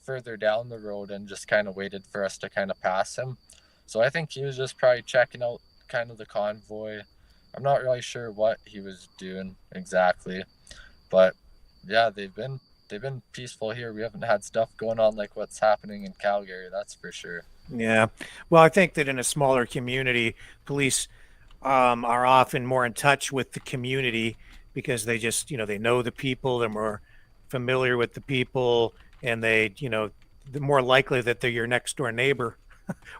further down the road and just kind of waited for us to kind of pass him. So I think he was just probably checking out kind of the convoy. I'm not really sure what he was doing exactly, but they've been been peaceful here. We haven't had stuff going on like what's happening in Calgary, that's for sure. Yeah. Well, I think that in a smaller community, police are often more in touch with the community because they just, they know the people, they're more familiar with the people, and they, they're more likely that they're your next door neighbor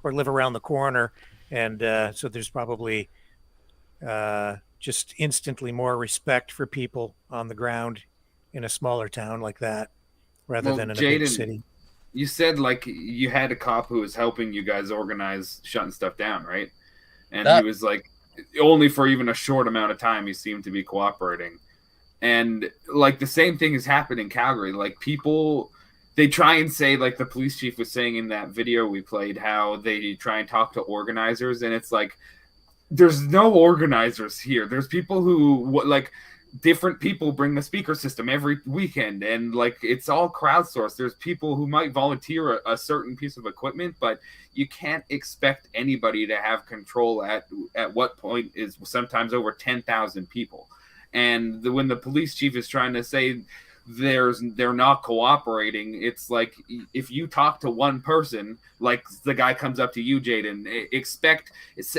or live around the corner. And so there's probably just instantly more respect for people on the ground in a smaller town like that rather than in a big city. You said like you had a cop who was helping you guys organize shutting stuff down, right? And he was like, only for even a short amount of time, he seemed to be cooperating. And like the same thing has happened in Calgary. Like people, they try and say, like the police chief was saying in that video we played, how they try and talk to organizers. And it's like, there's no organizers here. There's people who like different people bring the speaker system every weekend, and like it's all crowdsourced. There's people who might volunteer a certain piece of equipment, but you can't expect anybody to have control at what point is sometimes over 10,000 people. And when the police chief is trying to say they're not cooperating, it's like if you talk to one person, like the guy comes up to you, Jayden,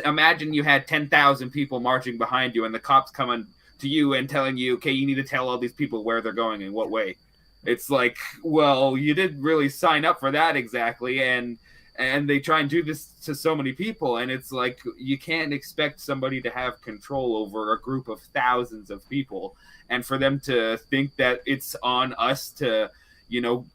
imagine you had 10,000 people marching behind you and the cops coming to you and telling you, okay, you need to tell all these people where they're going in what way. It's like, well, you didn't really sign up for that exactly. And they try and do this to so many people, and it's like you can't expect somebody to have control over a group of thousands of people, and for them to think that it's on us to,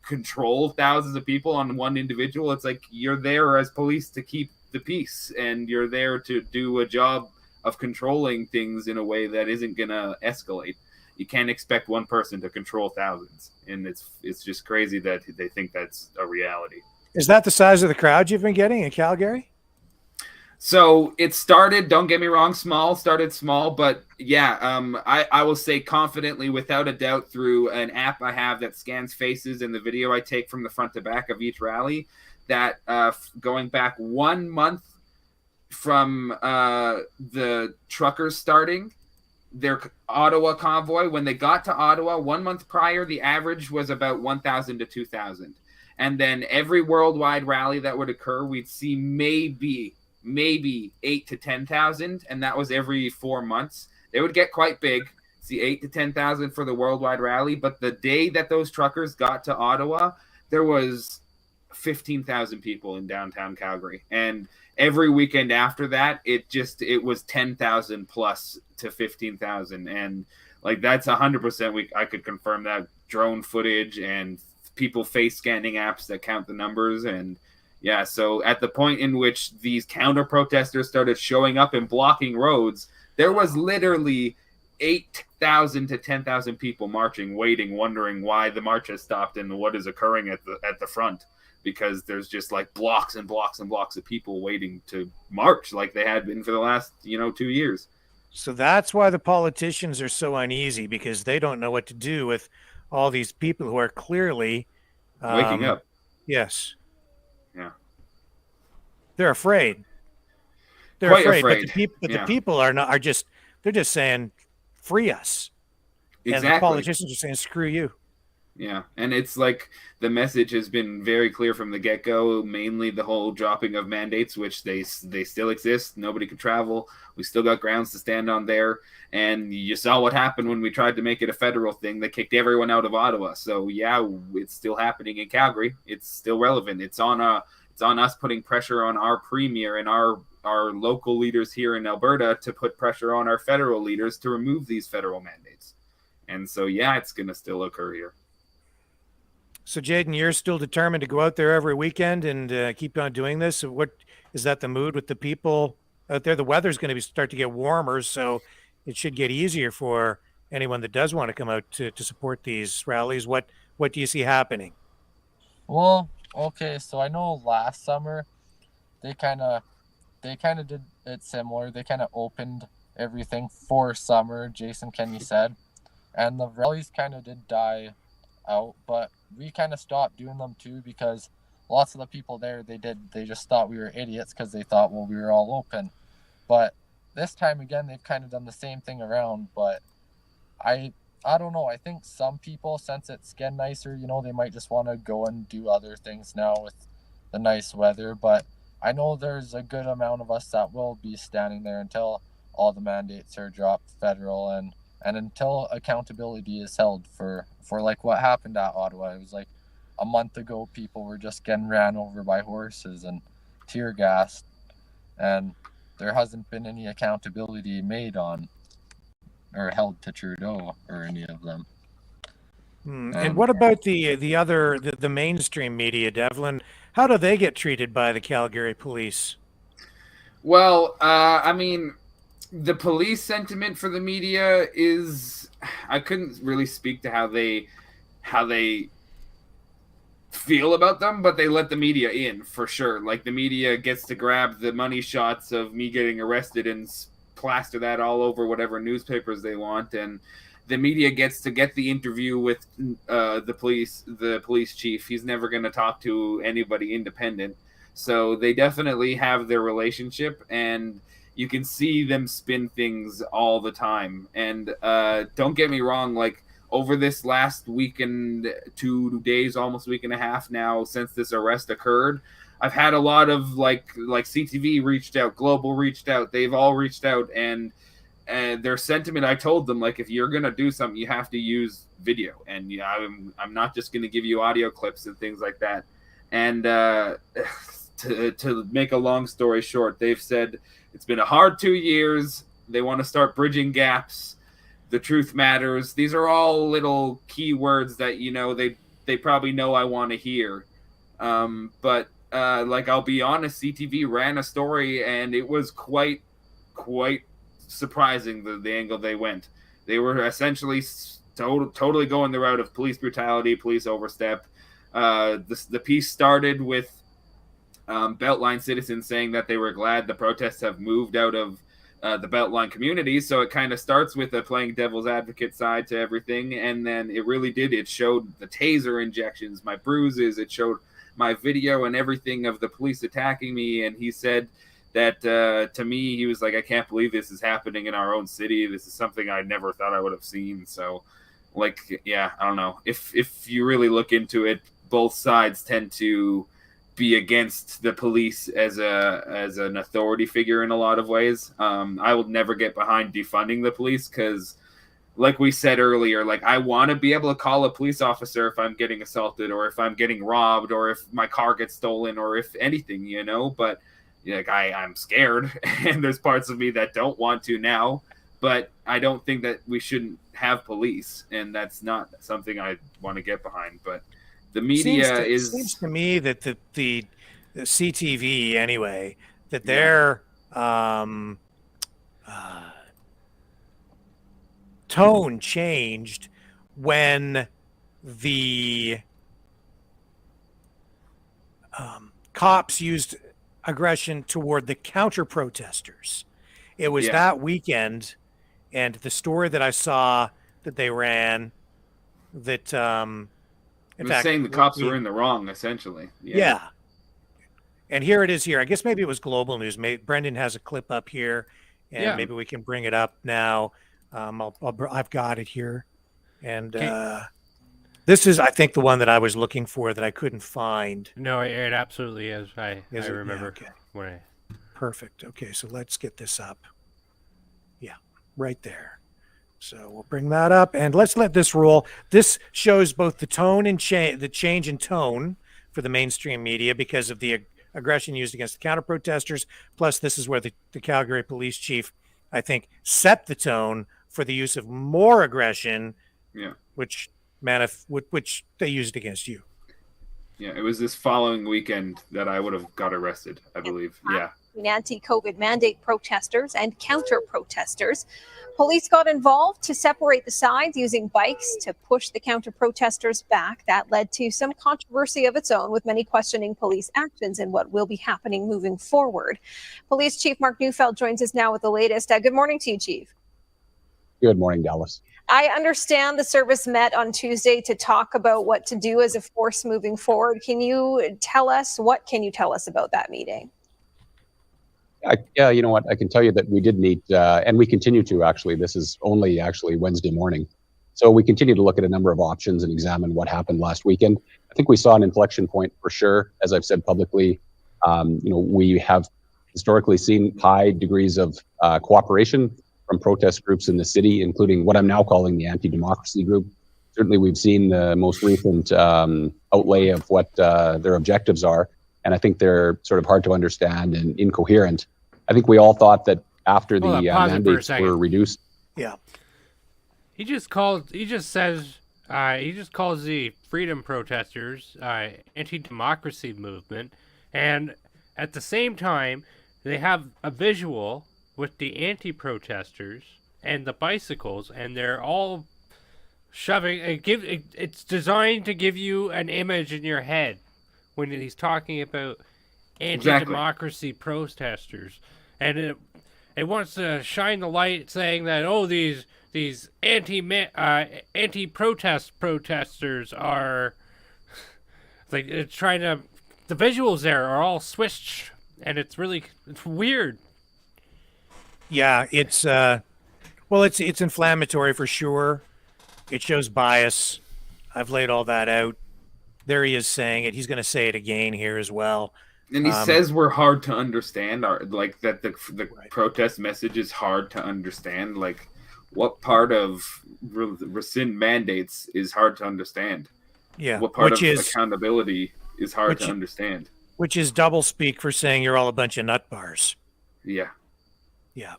control thousands of people on one individual. It's like you're there as police to keep the peace, and you're there to do a job of controlling things in a way that isn't gonna escalate. You can't expect one person to control thousands, and it's just crazy that they think that's a reality. Is that the size of the crowd you've been getting in Calgary? So it started, don't get me wrong, started small, but yeah, I will say confidently, without a doubt, through an app I have that scans faces and the video I take from the front to back of each rally, that going back 1 month from the truckers starting their Ottawa convoy, when they got to Ottawa 1 month prior, the average was about 1,000 to 2,000. And then every worldwide rally that would occur, we'd see maybe 8 to 10,000, and that was every 4 months. They would get quite big, see 8 to 10,000 for the worldwide rally. But the day that those truckers got to Ottawa, there was 15,000 people in downtown Calgary, and every weekend after that, it was 10,000 plus to 15,000, and like that's 100%. I could confirm that, drone footage and people face scanning apps that count the numbers. And yeah, so at the point in which these counter protesters started showing up and blocking roads, there was literally 8,000 to 10,000 people marching, waiting, wondering why the march has stopped and what is occurring at the front, because there's just like blocks and blocks and blocks of people waiting to march like they had been for the last 2 years. So that's why the politicians are so uneasy, because they don't know what to do with all these people who are clearly waking up. Yes. Yeah. They're afraid. They're afraid. But the people are just saying, free us. Exactly. And the politicians are saying, screw you. Yeah, and it's like the message has been very clear from the get-go, mainly the whole dropping of mandates, which they still exist. Nobody can travel. We still got grounds to stand on there. And you saw what happened when we tried to make it a federal thing. They kicked everyone out of Ottawa. So, yeah, it's still happening in Calgary. It's still relevant. It's on us putting pressure on our premier and our local leaders here in Alberta to put pressure on our federal leaders to remove these federal mandates. And so, yeah, it's going to still occur here. So, Jayden, you're still determined to go out there every weekend and keep on doing this? What is that the mood with the people out there? The weather's going to start to get warmer, so it should get easier for anyone that does want to come out to support these rallies. What do you see happening? Well, okay, so I know last summer they kind of did it similar. They kind of opened everything for summer, Jason Kenney said, and the rallies kind of did die out, but we kind of stopped doing them too, because lots of the people there, they just thought we were idiots because they thought, well, we were all open. But this time again, they've kind of done the same thing around, but I I don't know. I think some people, since it's getting nicer, you know, they might just want to go and do other things now with the nice weather. But I know there's a good amount of us that will be standing there until all the mandates are dropped federal and until accountability is held for like what happened at Ottawa. It was like a month ago, people were just getting ran over by horses and tear gassed, and there hasn't been any accountability made on or held to Trudeau or any of them. And what about the mainstream media, Devlin? How do they get treated by the Calgary police? Well, I mean, the police sentiment for the media is, I couldn't really speak to how they feel about them, but they let the media in for sure. Like, the media gets to grab the money shots of me getting arrested and plaster that all over whatever newspapers they want, and the media gets to get the interview with the police chief. He's never going to talk to anybody independent, so they definitely have their relationship, and you can see them spin things all the time. And don't get me wrong, like, over this last week and 2 days, almost a week and a half now since this arrest occurred, I've had a lot of like CTV reached out, Global reached out, they've all reached out, and their sentiment, I told them, like, if you're gonna do something, you have to use video, and yeah, I'm not just gonna give you audio clips and things like that. And to make a long story short, they've said it's been a hard 2 years. They want to start bridging gaps. The truth matters. These are all little key words that, you know, they probably know I want to hear. But like, I'll be honest, CTV ran a story, and it was quite surprising, the angle they went. They were essentially totally going the route of police brutality, police overstep. The piece started with Beltline citizens saying that they were glad the protests have moved out of the Beltline community. So it kind of starts with a playing devil's advocate side to everything, and then it really did. It showed the taser injections, my bruises. It showed my video and everything of the police attacking me. And he said that to me, he was like, I can't believe this is happening in our own city. This is something I never thought I would have seen. So, like, yeah, I don't know. If you really look into it, both sides tend to be against the police as an authority figure in a lot of ways. I will never get behind defunding the police because, like we said earlier, like, I want to be able to call a police officer if I'm getting assaulted or if I'm getting robbed or if my car gets stolen or if anything, you know, but like, I'm scared and there's parts of me that don't want to now, but I don't think that we shouldn't have police, and that's not something I want to get behind. But the media seems to me that the CTV anyway, that their tone changed when the cops used aggression toward the counter protesters. It was that weekend, and the story that I saw that they ran, that in fact, saying the cops were in the wrong, essentially. Yeah. And here it is here. I guess maybe it was Global News. Brenden has a clip up here, and maybe we can bring it up now. I've got it here. And this is, I think, the one that I was looking for that I couldn't find. No, it absolutely is. I remember. Yeah, okay. Perfect. Okay, so let's get this up. Yeah, right there. So we'll bring that up, and let's let this roll. This shows both the tone and the change in tone for the mainstream media because of the aggression used against the counter protesters. Plus, this is where the Calgary police chief, I think, set the tone for the use of more aggression, which they used against you. Yeah, it was this following weekend that I would have got arrested, I believe. Yeah. Anti-COVID mandate protesters and counter-protesters. Police got involved to separate the sides using bikes to push the counter-protesters back. That led to some controversy of its own, with many questioning police actions and what will be happening moving forward. Police Chief Mark Neufeld joins us now with the latest. Good morning to you, Chief. Good morning, Dallas. I understand the service met on Tuesday to talk about what to do as a force moving forward. Can you tell us about that meeting? Yeah, you know what? I can tell you that we did meet, and we continue to, actually. This is only actually Wednesday morning. So we continue to look at a number of options and examine what happened last weekend. I think we saw an inflection point for sure. As I've said publicly, we have historically seen high degrees of cooperation from protest groups in the city, including what I'm now calling the anti-democracy group. Certainly, we've seen the most recent outlay of what their objectives are, and I think they're sort of hard to understand and incoherent. I think we all thought that after the mandates were reduced. Yeah. He just calls the freedom protesters anti-democracy movement, and at the same time, they have a visual with the anti-protesters and the bicycles, and they're all shoving. It's designed to give you an image in your head when he's talking about anti-democracy protesters, and it wants to shine the light, saying that these anti-protest protesters are like it's trying to. The visuals there are all switched, and it's weird. Yeah, it's inflammatory for sure. It shows bias. I've laid all that out. There he is saying it. He's going to say it again here as well. And he says we're hard to understand, like that the protest message is hard to understand. Like, what part of rescind mandates is hard to understand? Yeah. What part of accountability is hard to understand? Which is double speak for saying you're all a bunch of nut bars. Yeah. Yeah.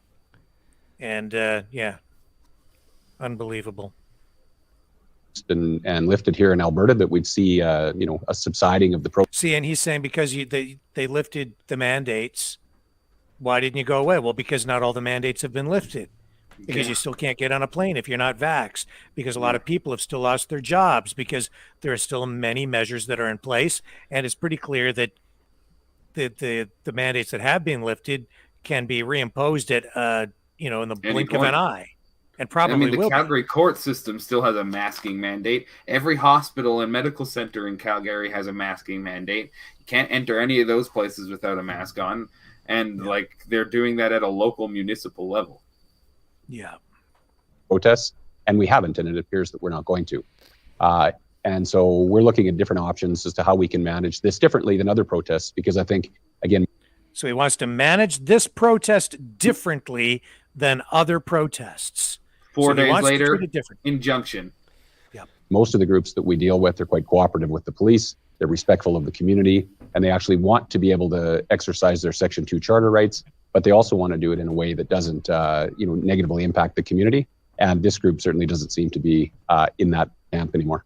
And, unbelievable. And lifted here in Alberta, that we'd see, a subsiding of the protest. See, and he's saying because they lifted the mandates, why didn't you go away? Well, because not all the mandates have been lifted. Because you still can't get on a plane if you're not vaxxed. Because a lot of people have still lost their jobs. Because there are still many measures that are in place, and it's pretty clear that the mandates that have been lifted can be reimposed at in the blink of an eye. And probably the Calgary court system still has a masking mandate. Every hospital and medical center in Calgary has a masking mandate. You can't enter any of those places without a mask on. And they're doing that at a local municipal level. Yeah. Protests, and we haven't, and it appears that we're not going to. And so we're looking at different options as to how we can manage this differently than other protests, because I think, again... So he wants to manage this protest differently than other protests. 4 days later, injunction. Yeah. Most of the groups that we deal with are quite cooperative with the police. They're respectful of the community, and they actually want to be able to exercise their Section 2 charter rights, but they also want to do it in a way that doesn't, negatively impact the community. And this group certainly doesn't seem to be in that camp anymore.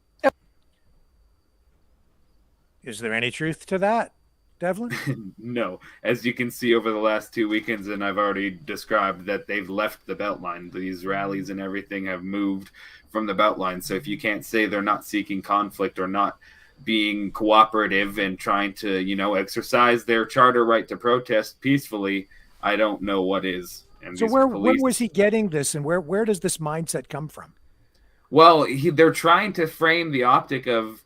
Is there any truth to that, Devlin? No. As you can see over the last 2 weekends, and I've already described that they've left the Beltline. These rallies and everything have moved from the Beltline. So if you can't say they're not seeking conflict or not being cooperative and trying to, exercise their charter right to protest peacefully, I don't know what is. And so where was he getting this, and where does this mindset come from? Well, they're trying to frame the optic of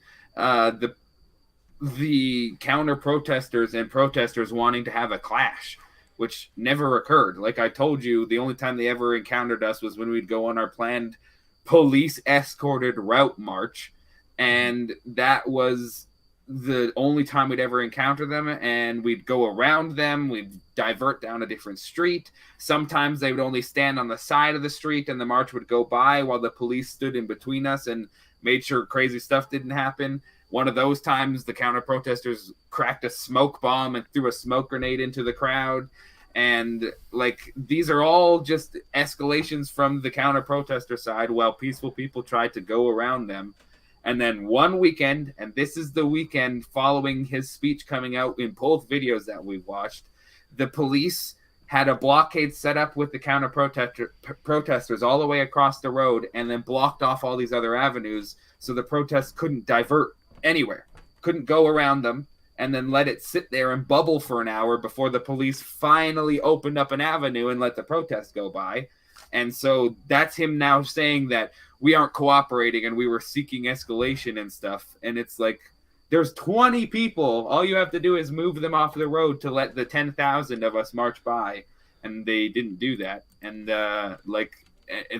the counter protesters and protesters wanting to have a clash, which never occurred. Like I told you, the only time they ever encountered us was when we'd go on our planned police escorted route march. And that was the only time we'd ever encounter them. And we'd go around them. We'd divert down a different street. Sometimes they would only stand on the side of the street and the march would go by while the police stood in between us and made sure crazy stuff didn't happen. One of those times, the counter protesters cracked a smoke bomb and threw a smoke grenade into the crowd. And these are all just escalations from the counter protester side while peaceful people tried to go around them. And then one weekend, and this is the weekend following his speech coming out in both videos that we've watched, the police had a blockade set up with the counter protesters all the way across the road and then blocked off all these other avenues so the protests couldn't divert anywhere, couldn't go around them, and then let it sit there and bubble for an hour before the police finally opened up an avenue and let the protest go by. And so that's him now saying that we aren't cooperating and we were seeking escalation and stuff. And it's like, there's 20 people. All you have to do is move them off the road to let the 10,000 of us march by. And they didn't do that. And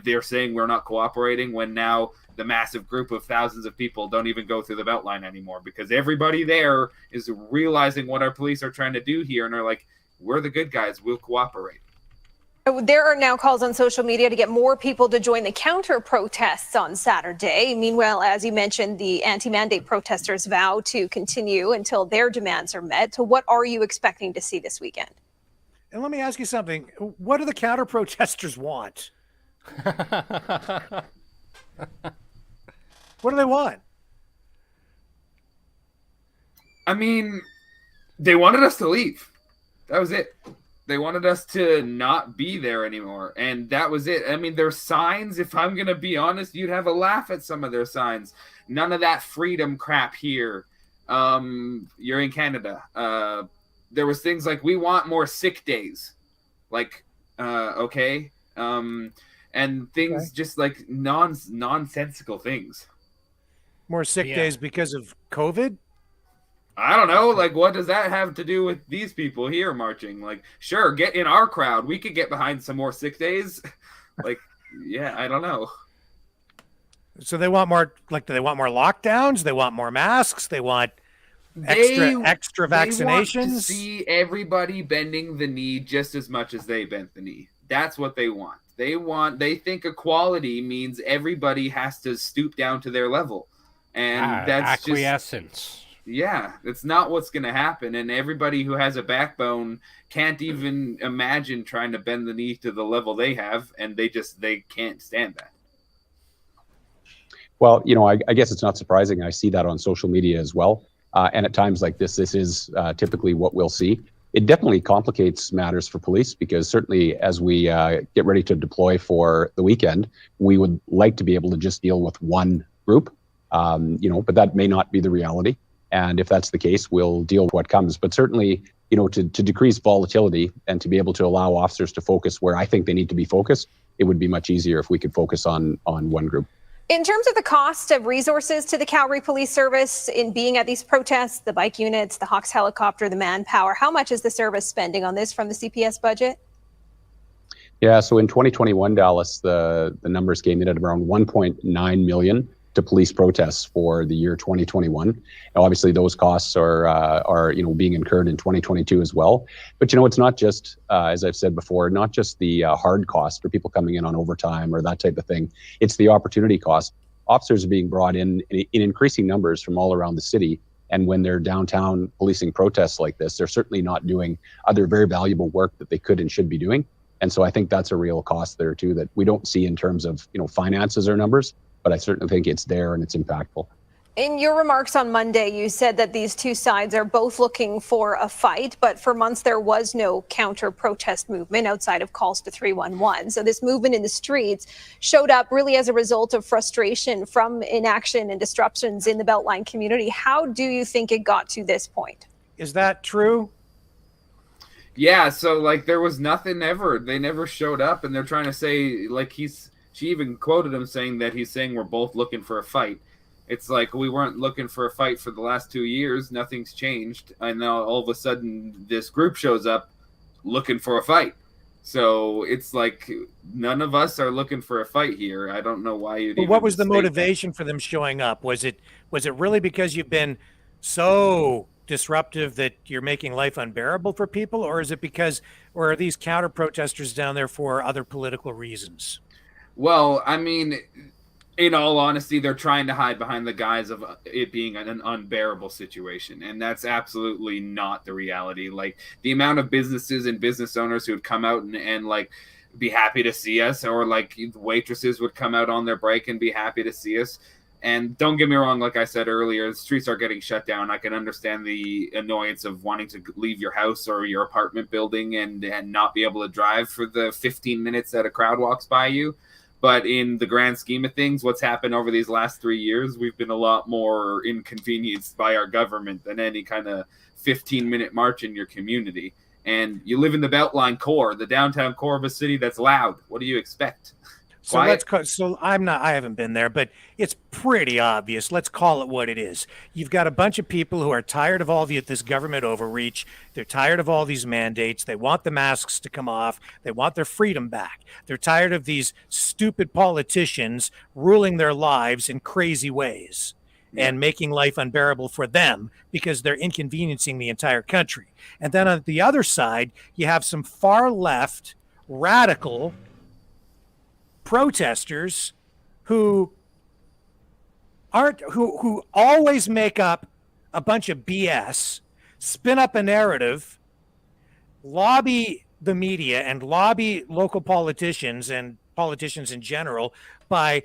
they're saying we're not cooperating, when now the massive group of thousands of people don't even go through the Beltline anymore because everybody there is realizing what our police are trying to do here, and are like, we're the good guys, we'll cooperate. There are now calls on social media to get more people to join the counter protests on Saturday. Meanwhile, as you mentioned, the anti-mandate protesters vow to continue until their demands are met. So what are you expecting to see this weekend? And let me ask you something. What do the counter protesters want? What do they want? I mean, they wanted us to leave. That was it. They wanted us to not be there anymore, and that was it. I mean, their signs, if I'm going to be honest, you'd have a laugh at some of their signs. None of that freedom crap here. You're in Canada. There was things like, we want more sick days. Like, okay. And things just like nonsensical things. More sick days because of COVID? I don't know. Like, what does that have to do with these people here marching? Like, sure, get in our crowd. We could get behind some more sick days. Like, yeah, I don't know. So they want more, like, do they want more lockdowns? They want more masks? They want extra vaccinations? They want to see everybody bending the knee just as much as they bent the knee. That's what they want. They think equality means everybody has to stoop down to their level. And that's acquiescence. Yeah, it's not what's going to happen. And everybody who has a backbone can't even imagine trying to bend the knee to the level they have, and they can't stand that. Well, I guess it's not surprising. I see that on social media as well. And at times like this is typically what we'll see. It definitely complicates matters for police, because certainly as we get ready to deploy for the weekend, we would like to be able to just deal with one group, but that may not be the reality. And if that's the case, we'll deal with what comes. But certainly, to decrease volatility and to be able to allow officers to focus where I think they need to be focused, it would be much easier if we could focus on one group. In terms of the cost of resources to the Calgary Police Service in being at these protests, the bike units, the Hawks helicopter, the manpower, how much is the service spending on this from the CPS budget? Yeah, so in 2021, Dallas, the numbers came in at around 1.9 million to police protests for the year 2021. Now, obviously, those costs are being incurred in 2022 as well. But it's not just, as I've said before, not just the hard cost for people coming in on overtime or that type of thing. It's the opportunity cost. Officers are being brought in increasing numbers from all around the city. And when they're downtown policing protests like this, they're certainly not doing other very valuable work that they could and should be doing. And so I think that's a real cost there too, that we don't see in terms of finances or numbers. But I certainly think it's there and it's impactful. In your remarks on Monday, you said that these two sides are both looking for a fight, but for months there was no counter-protest movement outside of calls to 311. So this movement in the streets showed up really as a result of frustration from inaction and disruptions in the Beltline community. How do you think it got to this point? Is that true? Yeah, so there was nothing ever. They never showed up, and they're trying to say she even quoted him saying that he's saying we're both looking for a fight. It's like, we weren't looking for a fight for the last 2 years. Nothing's changed. And now all of a sudden this group shows up looking for a fight. So it's like, none of us are looking for a fight here. I don't know why you'd even what was the state motivation for them showing up? Was it really because you've been so disruptive that you're making life unbearable for people? Or is it or are these counter protesters down there for other political reasons? Well, I mean, in all honesty, they're trying to hide behind the guise of it being an unbearable situation. And that's absolutely not the reality. Like, the amount of businesses and business owners who would come out and be happy to see us, or waitresses would come out on their break and be happy to see us. And don't get me wrong, like I said earlier, the streets are getting shut down. I can understand the annoyance of wanting to leave your house or your apartment building and not be able to drive for the 15 minutes that a crowd walks by you. But in the grand scheme of things, what's happened over these last 3 years, we've been a lot more inconvenienced by our government than any kind of 15-minute march in your community. And you live in the Beltline core, the downtown core of a city that's loud. What do you expect? So I haven't been there, but it's pretty obvious. Let's call it what it is. You've got a bunch of people who are tired of all this government overreach. They're tired of all these mandates. They want the masks to come off. They want their freedom back. They're tired of these stupid politicians ruling their lives in crazy ways and making life unbearable for them because they're inconveniencing the entire country. And then on the other side, you have some far left radical protesters who always make up a bunch of BS, spin up a narrative, lobby the media and lobby local politicians and politicians in general by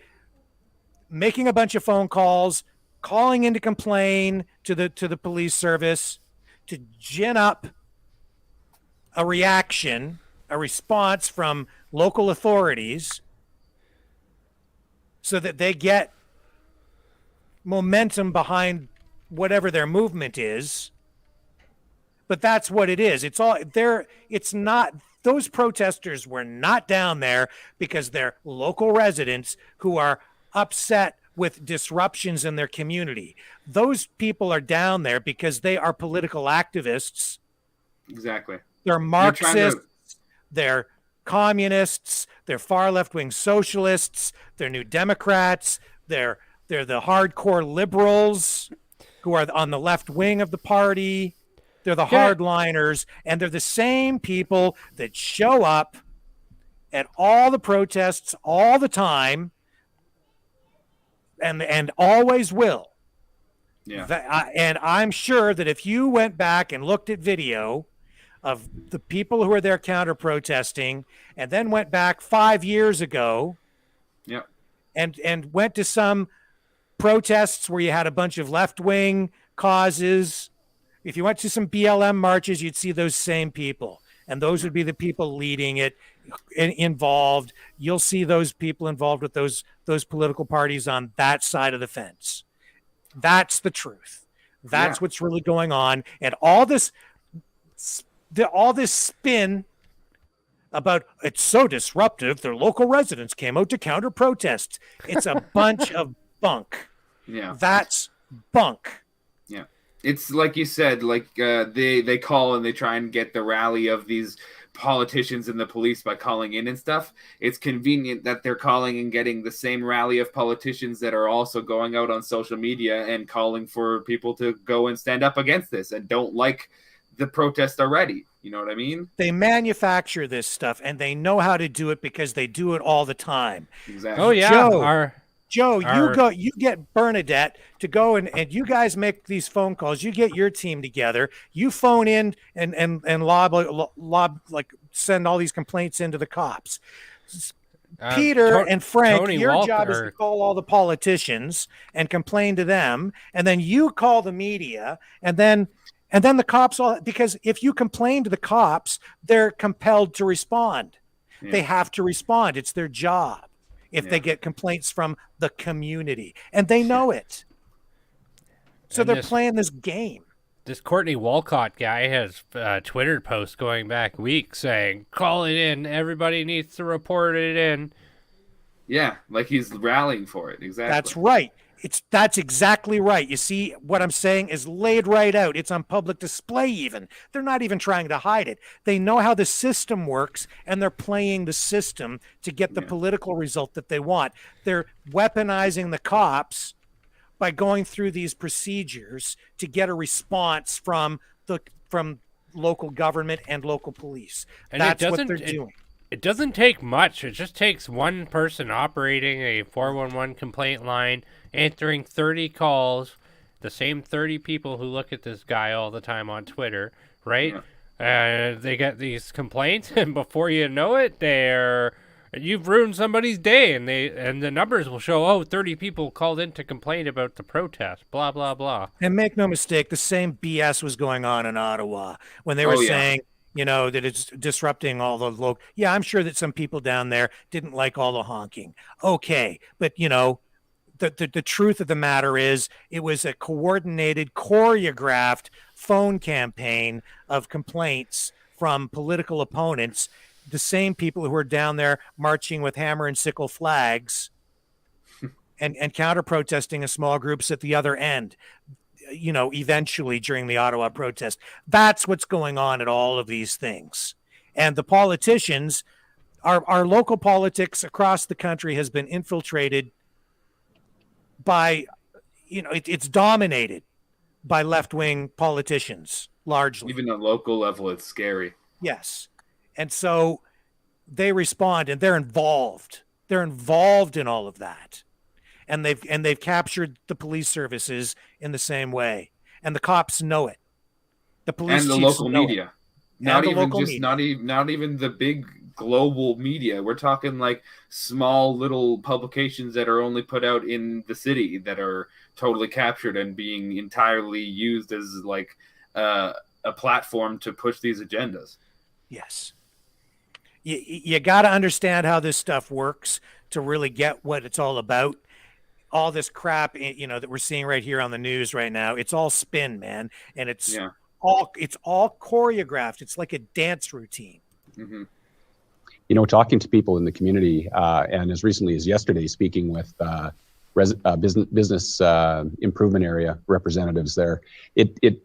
making a bunch of phone calls, calling in to complain to the police service, to gin up a response from local authorities so that they get momentum behind whatever their movement is. But that's what it is. It's not, those protesters were not down there because they're local residents who are upset with disruptions in their community. Those people are down there because they are political activists. Exactly. They're Marxists, they're communists, they're far left-wing socialists, they're New Democrats, they're the hardcore liberals who are on the left wing of the party. They're the hardliners, and they're the same people that show up at all the protests all the time and always will. Yeah. And I'm sure that if you went back and looked at video of the people who are there counter protesting and then went back 5 years ago and went to some protests where you had a bunch of left-wing causes, if you went to some BLM marches, you'd see those same people. And those would be the people leading it, involved. You'll see those people involved with those political parties on that side of the fence. That's the truth. That's what's really going on. And all this spin about it's so disruptive, their local residents came out to counter protest. It's a bunch of bunk. Yeah. That's bunk. Yeah. It's like you said, like they call and they try and get the rally of these politicians and the police by calling in and stuff. It's convenient that they're calling and getting the same rally of politicians that are also going out on social media and calling for people to go and stand up against this and don't like the protest already. You know what I mean? They manufacture this stuff and they know how to do it because they do it all the time. Exactly. Oh yeah. Joe, you get Bernadette to go and you guys make these phone calls. You get your team together. You phone in and lob send all these complaints into the cops. Peter and Frank, Tony your Walker. job is to call all the politicians and complain to them, and then you call the media, and then the cops because if you complain to the cops, they're compelled to respond. Yeah. They have to respond. It's their job. If they get complaints from the community, and they know it. So they're playing this game. This Courtney Walcott guy has a Twitter post going back weeks saying, call it in. Everybody needs to report it in. Yeah, like he's rallying for it. Exactly. That's right. That's exactly right. You see, what I'm saying is laid right out. It's on public display even. They're not even trying to hide it. They know how the system works, and they're playing the system to get the political result that they want. They're weaponizing the cops by going through these procedures to get a response from local government and local police. And that's what they're doing. It doesn't take much. It just takes one person operating a 411 complaint line, answering 30 calls, the same 30 people who look at this guy all the time on Twitter, right? They get these complaints, and before you know it, you've ruined somebody's day, and the numbers will show, 30 people called in to complain about the protest, blah, blah, blah. And make no mistake, the same BS was going on in Ottawa when they were saying, that it's disrupting all the local. Yeah, I'm sure that some people down there didn't like all the honking. Okay, but the truth of the matter is it was a coordinated, choreographed phone campaign of complaints from political opponents the same people who are down there marching with hammer and sickle flags and counter protesting in small groups at the other end, eventually during the Ottawa protest. That's what's going on at all of these things. And the politicians, our local politics across the country has been infiltrated by, it's dominated by left-wing politicians largely. Even at local level, it's scary. Yes. And so they respond and they're involved. They're involved in all of that. And they've captured the police services in the same way. And the cops know it. The police and the chiefs local know media. It. Not And even just not even the big global media. We're talking like small little publications that are only put out in the city that are totally captured and being entirely used as like a platform to push these agendas. Yes. You got to understand how this stuff works to really get what it's all about. All this crap, that we're seeing right here on the news right now, it's all spin, man. And it's all choreographed. It's like a dance routine. Mm-hmm. Talking to people in the community, and as recently as yesterday, speaking with business improvement area representatives there, it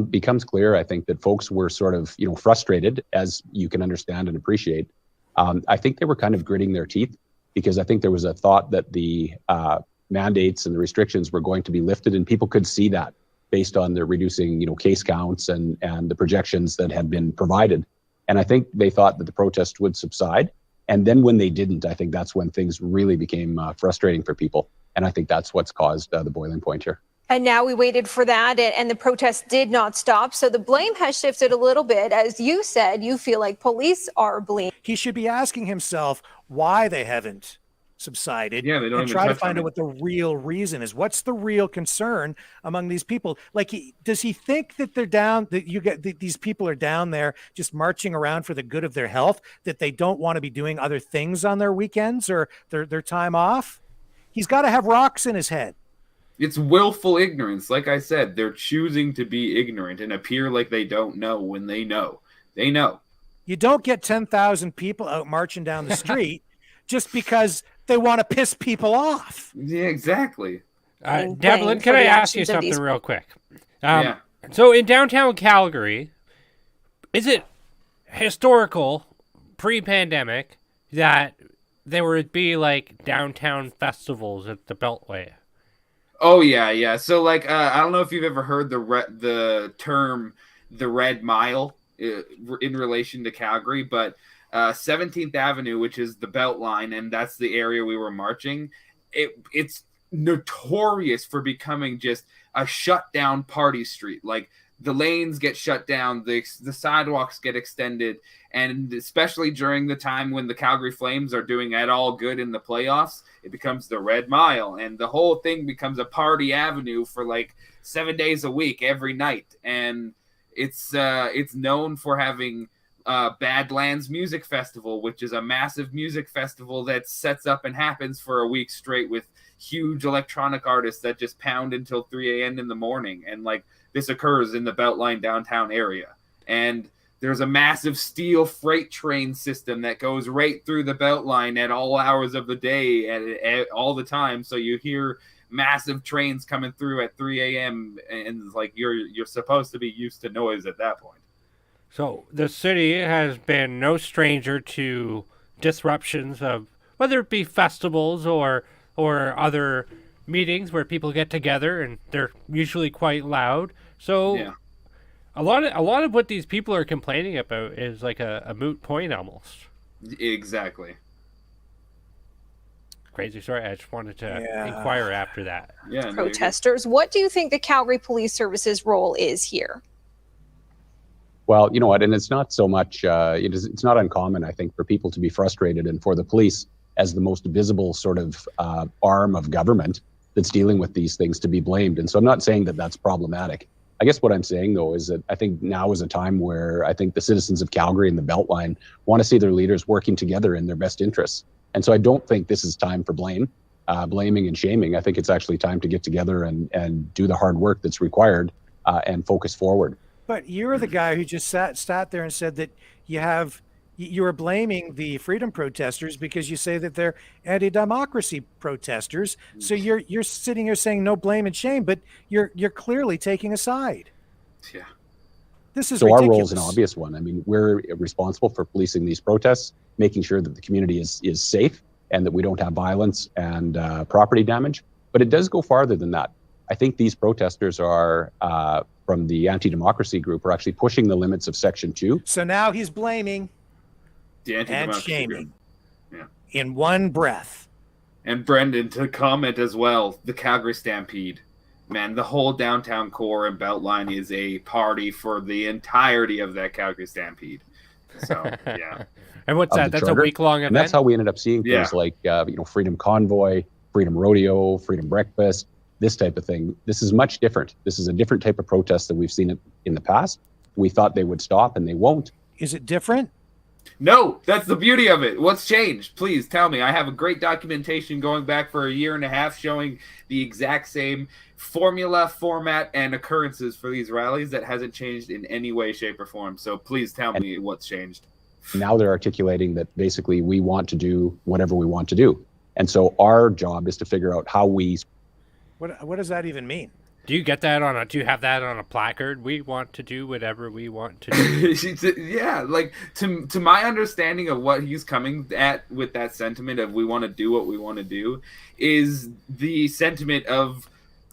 becomes clear, I think, that folks were sort of, frustrated, as you can understand and appreciate. I think they were kind of gritting their teeth because I think there was a thought that the mandates and the restrictions were going to be lifted, and people could see that based on the reducing, case counts and the projections that had been provided. And I think they thought that the protest would subside. And then when they didn't, I think that's when things really became frustrating for people. And I think that's what's caused the boiling point here. And now we waited for that, and the protest did not stop. So the blame has shifted a little bit. As you said, you feel like police are blamed. He should be asking himself why they haven't subsided. Yeah, they don't and even try to touch find on out it. what the real reason is. What's the real concern among these people? Like, does he think that they're down, that these people are down there just marching around for the good of their health, that they don't want to be doing other things on their weekends or their time off? He's got to have rocks in his head. It's willful ignorance. Like I said, they're choosing to be ignorant and appear like they don't know when they know. They know. You don't get 10,000 people out marching down the street just because they want to piss people off. Yeah, exactly. Devlin, can I ask you something real quick? Yeah. So in downtown Calgary, is it historical, pre-pandemic, that there would be like downtown festivals at the Beltway? Oh yeah. So like, I don't know if you've ever heard the term the Red Mile in relation to Calgary, but 17th Avenue, which is the Beltline, and that's the area we were marching. It's notorious for becoming just a shut down party street. Like the lanes get shut down, the sidewalks get extended, and especially during the time when the Calgary Flames are doing at all good in the playoffs, it becomes the Red Mile, and the whole thing becomes a party avenue for like 7 days a week, every night. And it's known for having Badlands Music Festival, which is a massive music festival that sets up and happens for a week straight with huge electronic artists that just pound until 3 a.m. in the morning. And like this occurs in the Beltline downtown area. And there's a massive steel freight train system that goes right through the Beltline at all hours of the day at all the time. So you hear massive trains coming through at 3 a.m. and like you're supposed to be used to noise at that point. So the city has been no stranger to disruptions of whether it be festivals or other meetings where people get together and they're usually quite loud. So yeah. a lot of what these people are complaining about is like a moot point almost. Exactly. Crazy story. I just wanted to inquire after that. Yeah. Protesters, what do you think the Calgary Police Service's role is here? Well, you know what, and it's not so much, it's not uncommon, I think, for people to be frustrated and for the police as the most visible sort of arm of government that's dealing with these things to be blamed. And so I'm not saying that that's problematic. I guess what I'm saying, though, is that I think now is a time where I think the citizens of Calgary and the Beltline want to see their leaders working together in their best interests. And so I don't think this is time for blaming and shaming. I think it's actually time to get together and do the hard work that's required and focus forward. But you're the guy who just sat there and said that you have You are blaming the freedom protesters because you say that they're anti-democracy protesters. So you're sitting here saying no blame and shame, but you're clearly taking a side. Yeah. This is so ridiculous. our role is an obvious one. I mean, we're responsible for policing these protests, making sure that the community is safe and that we don't have violence and property damage. But it does go farther than that. I think these protesters are from the anti-democracy group are actually pushing the limits of Section 2. So now he's blaming The and anti-democracy shaming group. in one breath. And Brenden, to comment as well, the Calgary Stampede. Man, the whole downtown core and Beltline is a party for the entirety of that Calgary Stampede. So, yeah. And what's that? That's Charter. a week-long event? And that's how we ended up seeing Yeah. things like, Freedom Convoy, Freedom Rodeo, Freedom Breakfast, this type of thing. This is much different. This is a different type of protest than we've seen it in the past. We thought they would stop and they won't. Is it different? No, that's the beauty of it. What's changed? Please tell me. I have a great documentation going back for a year and a half showing the exact same formula, format, and occurrences for these rallies that hasn't changed in any way, shape, or form. So please tell me what's changed. Now they're articulating that basically we want to do whatever we want to do. And so our job is to figure out how we... What does that even mean? Do you get that do you have that on a placard? We want to do whatever we want to do. Yeah, like to my understanding of what he's coming at with that sentiment of we want to do what we want to do is the sentiment of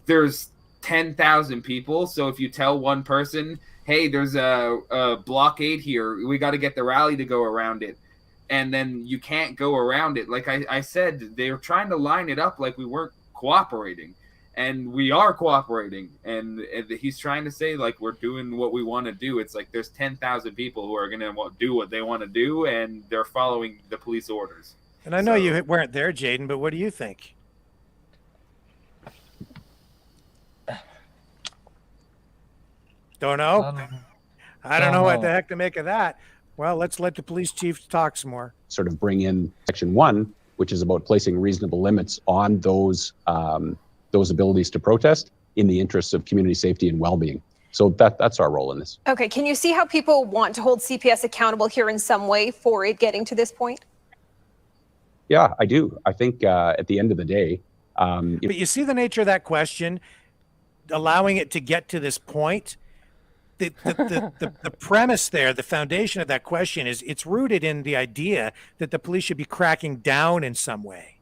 there's 10,000 people. So if you tell one person, hey, there's a blockade here, we got to get the rally to go around it. And then you can't go around it. Like I said, they were trying to line it up like we weren't cooperating. And we are cooperating, and he's trying to say, like, we're doing what we want to do. It's like there's 10,000 people who are going to do what they want to do, and they're following the police orders. And I know you weren't there, Jayden, but what do you think? Don't know? I don't know what the heck to make of that. Well, let's let the police chief talk some more. sort of bring in Section 1, which is about placing reasonable limits on those abilities to protest in the interests of community safety and well-being. So that's our role in this. Okay, can you see how people want to hold CPS accountable here in some way for it getting to this point? Yeah, I do. I think at the end of the day... but you see the nature of that question, allowing it to get to this point? The premise there, the foundation of that question is it's rooted in the idea that the police should be cracking down in some way.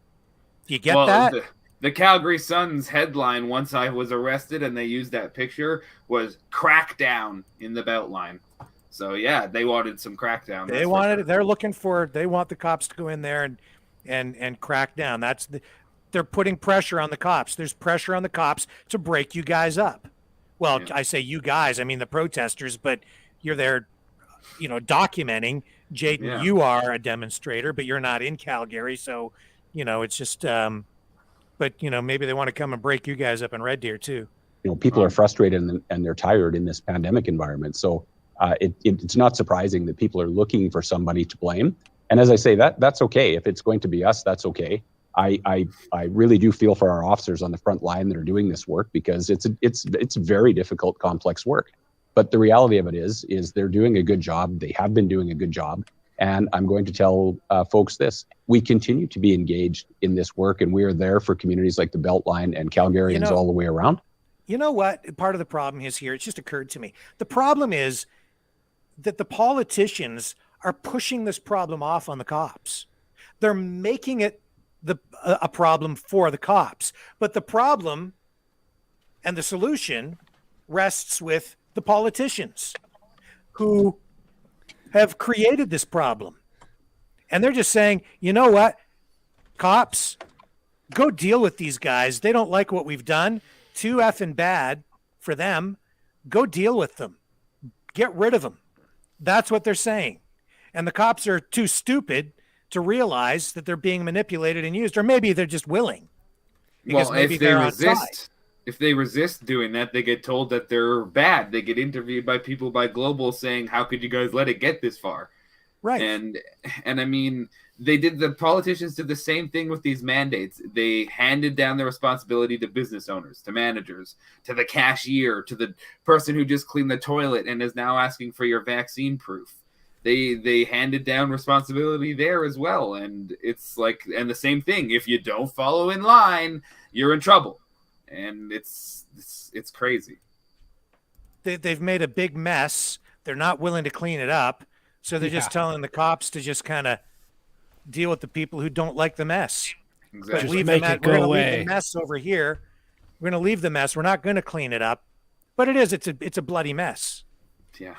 Do you get that? The Calgary Sun's headline, once I was arrested and they used that picture, was Crackdown in the Beltline. So yeah, they wanted some crackdown. They wanted it. They're looking for. They want the cops to go in there and crack down. They're putting pressure on the cops. There's pressure on the cops to break you guys up. Well, yeah. I say you guys, I mean the protesters, but you're there, documenting. Jayden, yeah. You are a demonstrator, but you're not in Calgary, so it's just. But maybe they want to come and break you guys up in Red Deer too. People are frustrated and they're tired in this pandemic environment. So it's not surprising that people are looking for somebody to blame. And as I say, that's okay. If it's going to be us, that's okay. I really do feel for our officers on the front line that are doing this work, because it's very difficult, complex work. But the reality of it is they're doing a good job. They have been doing a good job. And I'm going to tell folks this: we continue to be engaged in this work, and we are there for communities like the Beltline and Calgarians all the way around. You know what? Part of the problem is here. It's just occurred to me. The problem is that the politicians are pushing this problem off on the cops. They're making it a problem for the cops. But the problem and the solution rests with the politicians who have created this problem. And they're just saying, you know what, cops, go deal with these guys. They don't like what we've done. Too effing bad for them. Go deal with them. Get rid of them. That's what they're saying. And the cops are too stupid to realize that they're being manipulated and used, or maybe they're just willing. Well, if they resist doing that, they get told that they're bad. They get interviewed by people by Global saying, how could you guys let it get this far? Right. And I mean, the politicians did the same thing with these mandates. They handed down the responsibility to business owners, to managers, to the cashier, to the person who just cleaned the toilet and is now asking for your vaccine proof. they handed down responsibility there as well. And it's like, and the same thing, if you don't follow in line, you're in trouble. And it's crazy. They've made a big mess. They're not willing to clean it up. So they're just telling the cops to just kind of deal with the people who don't like the mess. Exactly. We're going to leave the mess over here. We're going to leave the mess. We're not going to clean it up. But it's a bloody mess. Yeah.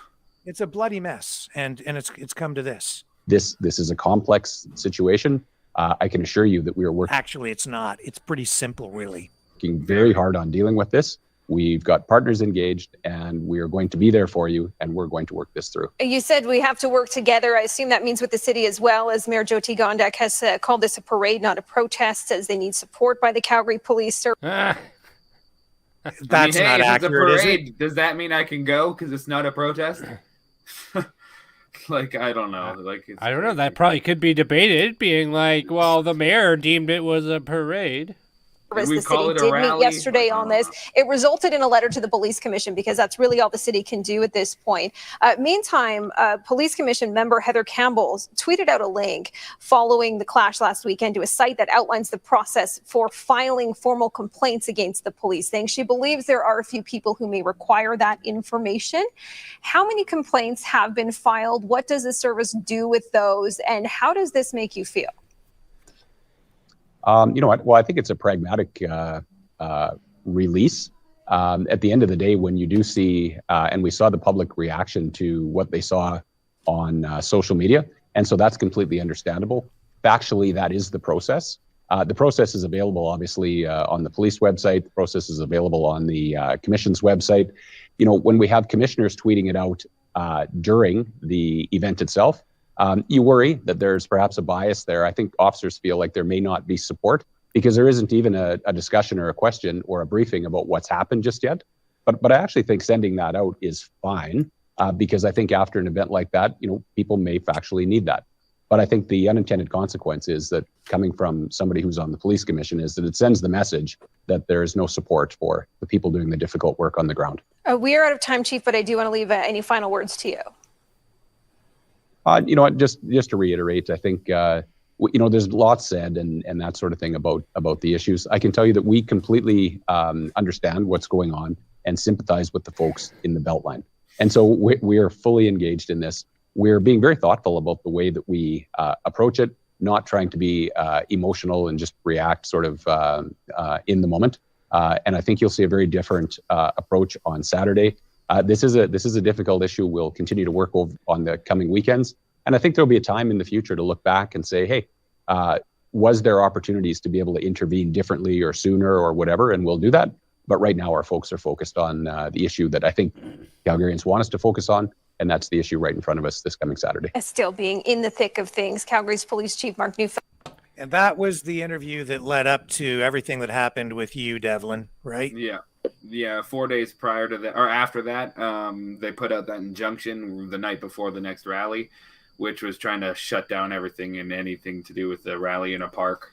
It's a bloody mess. And it's come to this. This is a complex situation. I can assure you that we are working. Actually, it's not. It's pretty simple, really. Working very hard on dealing with this. We've got partners engaged, and we are going to be there for you, and we're going to work this through. You said we have to work together. I assume that means with the city as well, as Mayor Jyoti Gondek has called this a parade, not a protest, says they need support by the Calgary Police Service. That's not accurate, is it? Does that mean I can go because it's not a protest? Like, I don't know. Like, I don't know. That probably could be debated, being like, well, the mayor deemed it was a parade. The city did meet yesterday on this. It resulted in a letter to the police commission because that's really all the city can do at this point. Meantime, police commission member Heather Campbell tweeted out a link following the clash last weekend to a site that outlines the process for filing formal complaints against the police, saying she believes there are a few people who may require that information. How many complaints have been filed? What does the service do with those? And how does this make you feel? You know what? Well, I think it's a pragmatic release. At the end of the day, when you do see, and we saw the public reaction to what they saw on social media, and so that's completely understandable. Factually, that is the process. The process is available, obviously, on the police website. The process is available on the commission's website. You know, when we have commissioners tweeting it out during the event itself, you worry that there's perhaps a bias there. I think officers feel like there may not be support because there isn't even a discussion or a question or a briefing about what's happened just yet. But I actually think sending that out is fine because I think after an event like that, you know, people may factually need that. But I think the unintended consequence is that coming from somebody who's on the police commission is that it sends the message that there is no support for the people doing the difficult work on the ground. We are out of time, Chief, but I do want to leave any final words to you. You know what, just to reiterate, I think, you know, there's lots said and that sort of thing about the issues. I can tell you that we completely understand what's going on and sympathize with the folks in the Beltline. And so we are fully engaged in this. We're being very thoughtful about the way that we approach it, not trying to be emotional and just react sort of in the moment. And I think you'll see a very different approach on Saturday. This is a difficult issue. We'll continue to work on the coming weekends. And I think there'll be a time in the future to look back and say, hey, was there opportunities to be able to intervene differently or sooner or whatever? And we'll do that. But right now our folks are focused on the issue that I think Calgarians want us to focus on. And that's the issue right in front of us this coming Saturday. Still being in the thick of things, Calgary's Police Chief Mark Neufeld. And that was the interview that led up to everything that happened with you, Devlin, right? Yeah, 4 days prior to that, or after that, they put out that injunction the night before the next rally, which was trying to shut down everything and anything to do with the rally in a park.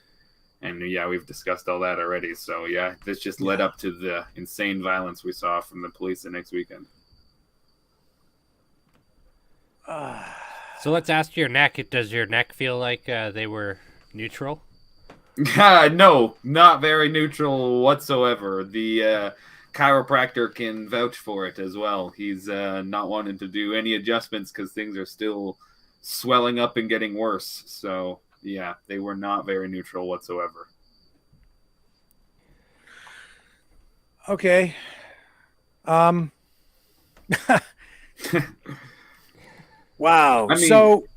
And yeah, we've discussed all that already. So yeah, this just led up to the insane violence we saw from the police the next weekend. So let's ask your neck. Does your neck feel like they were neutral? No, not very neutral whatsoever. The chiropractor can vouch for it as well. He's not wanting to do any adjustments because things are still swelling up and getting worse. So yeah, they were not very neutral whatsoever. Okay. Wow. I mean, so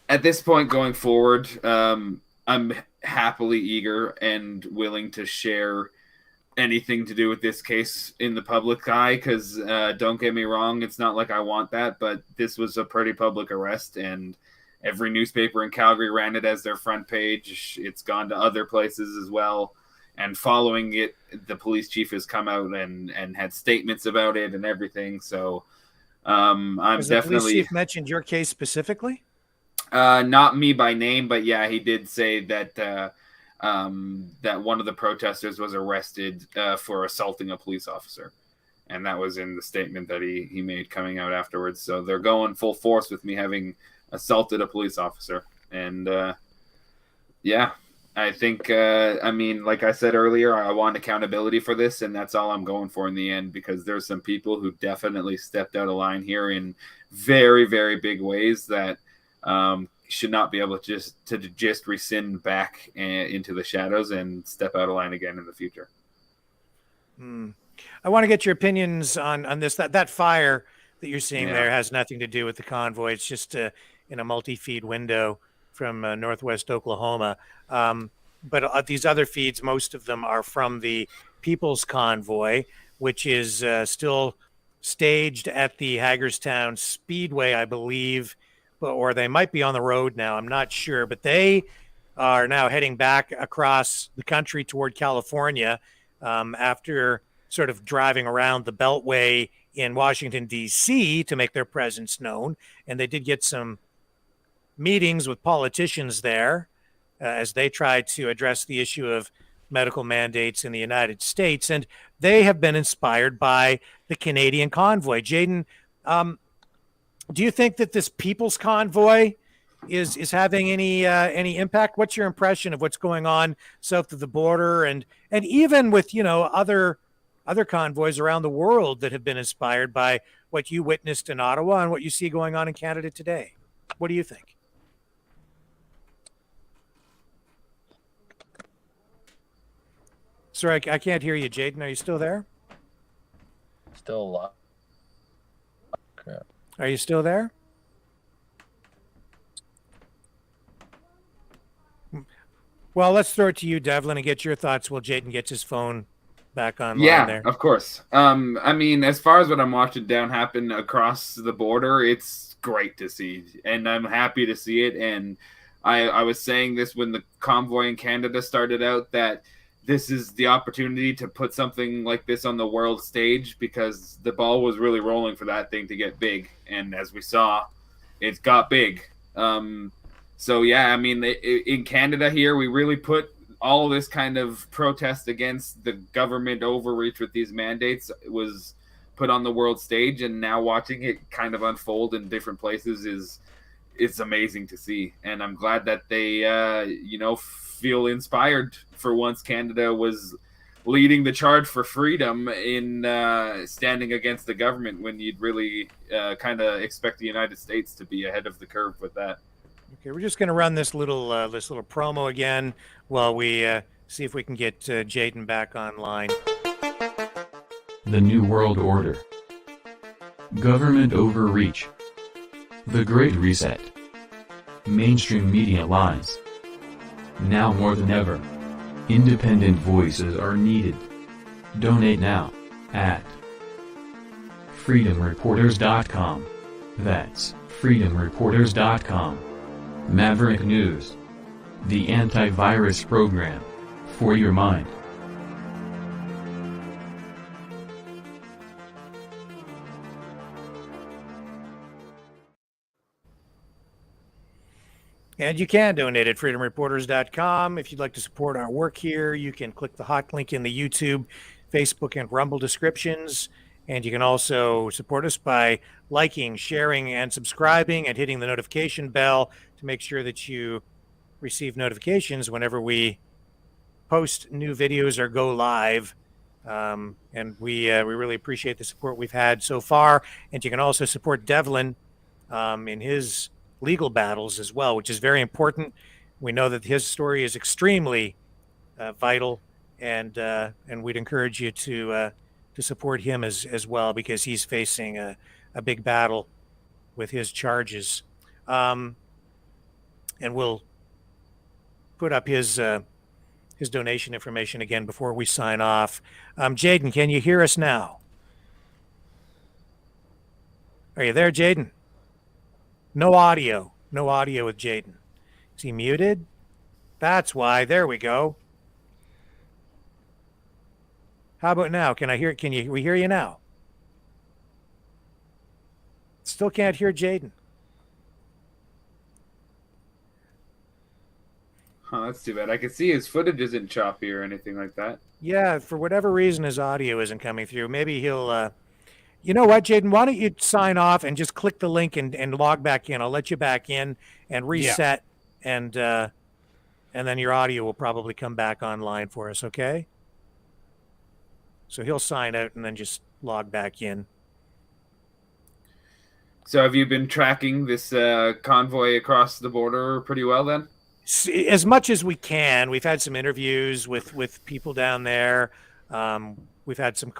at this point going forward, I'm happily eager and willing to share anything to do with this case in the public eye because don't get me wrong, it's not like I want that, but this was a pretty public arrest and every newspaper in Calgary ran it as their front page. It's gone to other places as well. And following it, the police chief has come out and had statements about it and everything. So I'm has definitely... the police chief mentioned your case specifically? Not me by name, but yeah, he did say that that one of the protesters was arrested for assaulting a police officer. And that was in the statement that he made coming out afterwards. So they're going full force with me having assaulted a police officer. And yeah, I think, I mean, like I said earlier, I want accountability for this, and that's all I'm going for in the end, because there's some people who definitely stepped out of line here in very, very big ways that should not be able to just rescind back into the shadows and step out of line again in the future. I want to get your opinions on this. That fire that you're seeing there has nothing to do with the convoy. It's just in a multi-feed window from northwest Oklahoma. But these other feeds, most of them are from the People's Convoy, which is still staged at the Hagerstown Speedway, I believe, or they might be on the road now. I'm not sure, but they are now heading back across the country toward California after sort of driving around the Beltway in Washington, D.C. to make their presence known. And they did get some meetings with politicians there as they tried to address the issue of medical mandates in the United States. And they have been inspired by the Canadian convoy. Jayden, do you think that this People's Convoy is having any impact? What's your impression of what's going on south of the border, and even with other convoys around the world that have been inspired by what you witnessed in Ottawa and what you see going on in Canada today? What do you think? Sorry, I can't hear you, Jayden. Are you still there? Still alive. Crap. Are you still there? Well, let's throw it to you, Devlin, and get your thoughts while Jayden gets his phone back online there. Of course. I mean, as far as what I'm watching down happen across the border, it's great to see, and I'm happy to see it. And I was saying this when the convoy in Canada started out, that this is the opportunity to put something like this on the world stage, because the ball was really rolling for that thing to get big. And as we saw, it got big. So, yeah, I mean, in Canada here, we really put all this kind of protest against the government overreach with these mandates was put on the world stage. And now watching it kind of unfold in different places it's amazing to see. And I'm glad that they, feel inspired for once. Canada was leading the charge for freedom in standing against the government, when you'd really kind of expect the United States to be ahead of the curve with that. Okay, we're just going to run this little promo again while we see if we can get Jayden back online. The New World Order. Government overreach. The Great Reset. Mainstream media lies. Now more than ever, independent voices are needed. Donate now at freedomreporters.com. That's freedomreporters.com. Maverick News. The antivirus program for your mind. And you can donate at freedomreporters.com. If you'd like to support our work here, you can click the hot link in the YouTube, Facebook, and Rumble descriptions. And you can also support us by liking, sharing, and subscribing, and hitting the notification bell to make sure that you receive notifications whenever we post new videos or go live. And we really appreciate the support we've had so far. And you can also support Devlin in his legal battles as well, which is very important. We know that his story is extremely vital, and we'd encourage you to support him as well, because he's facing a big battle with his charges. And we'll put up his donation information again before we sign off. Jayden, can you hear us now? Are you there, Jayden? No audio with Jayden. Is he muted? That's why. There we go. How about now? We hear you now? Still can't hear Jayden. Oh, that's too bad. I can see his footage isn't choppy or anything like that. Yeah, for whatever reason, his audio isn't coming through. Maybe he'll. You know what, Jayden? Why don't you sign off and just click the link and log back in? I'll let you back in and reset, and then your audio will probably come back online for us. Okay. So he'll sign out and then just log back in. So have you been tracking this convoy across the border pretty well then? As much as we can. We've had some interviews with people down there. We've had some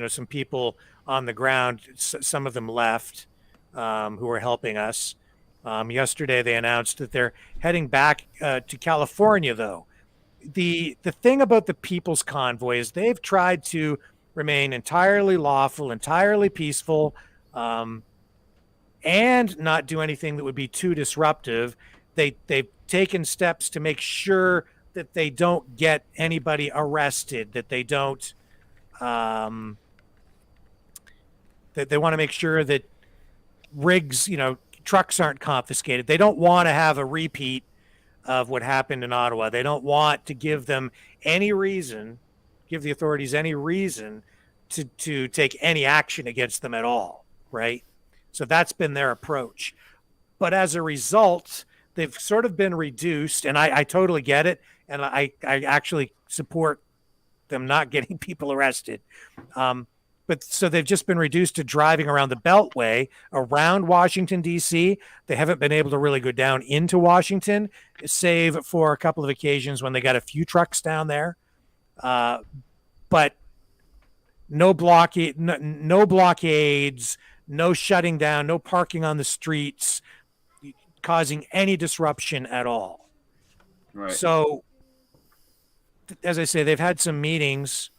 some people on the ground. Some of them left who are helping us. Yesterday they announced that they're heading back to California, though. The thing about the People's Convoy is they've tried to remain entirely lawful, entirely peaceful, and not do anything that would be too disruptive. They've taken steps to make sure that they don't get anybody arrested, that they don't that they want to make sure that rigs, trucks aren't confiscated. They don't want to have a repeat of what happened in Ottawa. They don't want to give the authorities any reason to take any action against them at all, right? So that's been their approach. But as a result, they've sort of been reduced, and I totally get it, and I actually support them not getting people arrested. But so they've just been reduced to driving around the Beltway around Washington, D.C. They haven't been able to really go down into Washington, save for a couple of occasions when they got a few trucks down there. But no blockades, no shutting down, no parking on the streets, causing any disruption at all. Right. So, as I say, they've had some meetings,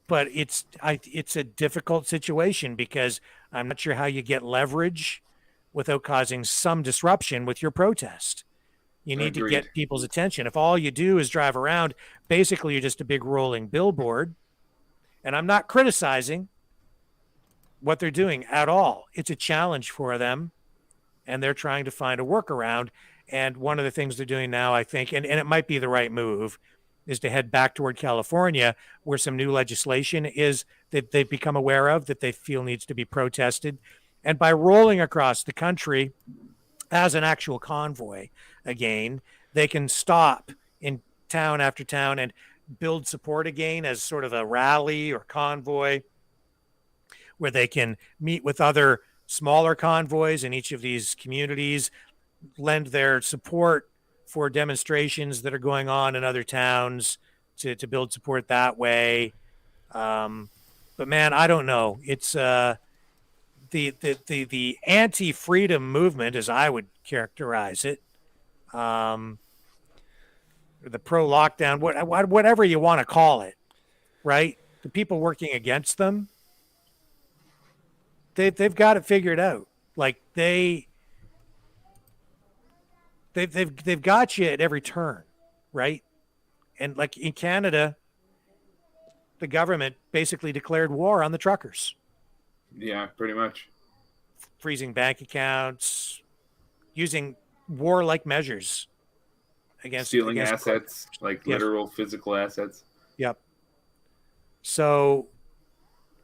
but it's a difficult situation because I'm not sure how you get leverage without causing some disruption with your protest. You need to get people's attention. If all you do is drive around, basically you're just a big rolling billboard. And I'm not criticizing what they're doing at all. It's a challenge for them, and they're trying to find a workaround. And one of the things they're doing now, I think, and it might be the right move, is to head back toward California, where some new legislation is that they've become aware of, that they feel needs to be protested. And by rolling across the country as an actual convoy again, they can stop in town after town and build support again as sort of a rally or convoy, where they can meet with other smaller convoys in each of these communities, lend their support for demonstrations that are going on in other towns to build support that way. But man, I don't know. It's the anti-freedom movement, as I would characterize it, the pro-lockdown, whatever you want to call it, right? The people working against them, they've got it figured out. Like they've got you at every turn, right? And like in Canada, the government basically declared war on the truckers. Yeah, pretty much. Freezing bank accounts, using war-like measures against stealing assets, like literal physical assets. Yep. So,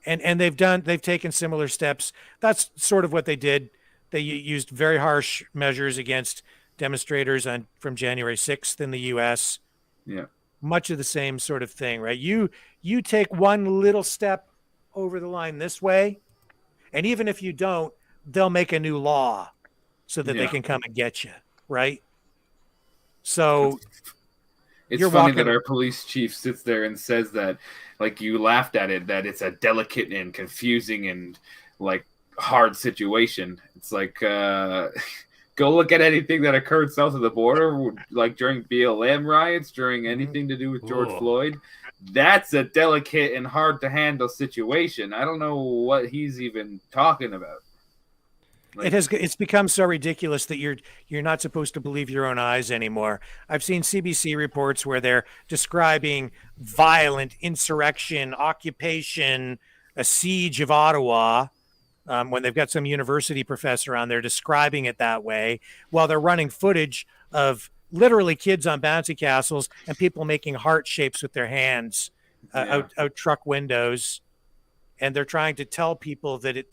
and they've taken similar steps. That's sort of what they did. They used very harsh measures against demonstrators from January 6th in the U.S. Yeah. Much of the same sort of thing, right? You take one little step over the line this way, and even if you don't, they'll make a new law so that they can come and get you, right? So it's funny that our police chief sits there and says that, like, you laughed at it, that it's a delicate and confusing and like hard situation. It's like, go look at anything that occurred south of the border, like during BLM riots, during anything to do with George Floyd. That's a delicate and hard to handle situation. I don't know what he's even talking about. Like, it's become so ridiculous that you're not supposed to believe your own eyes anymore. I've seen CBC reports where they're describing violent insurrection, occupation, a siege of Ottawa, when they've got some university professor on there describing it that way, while they're running footage of literally kids on bouncy castles and people making heart shapes with their hands out truck windows. And they're trying to tell people that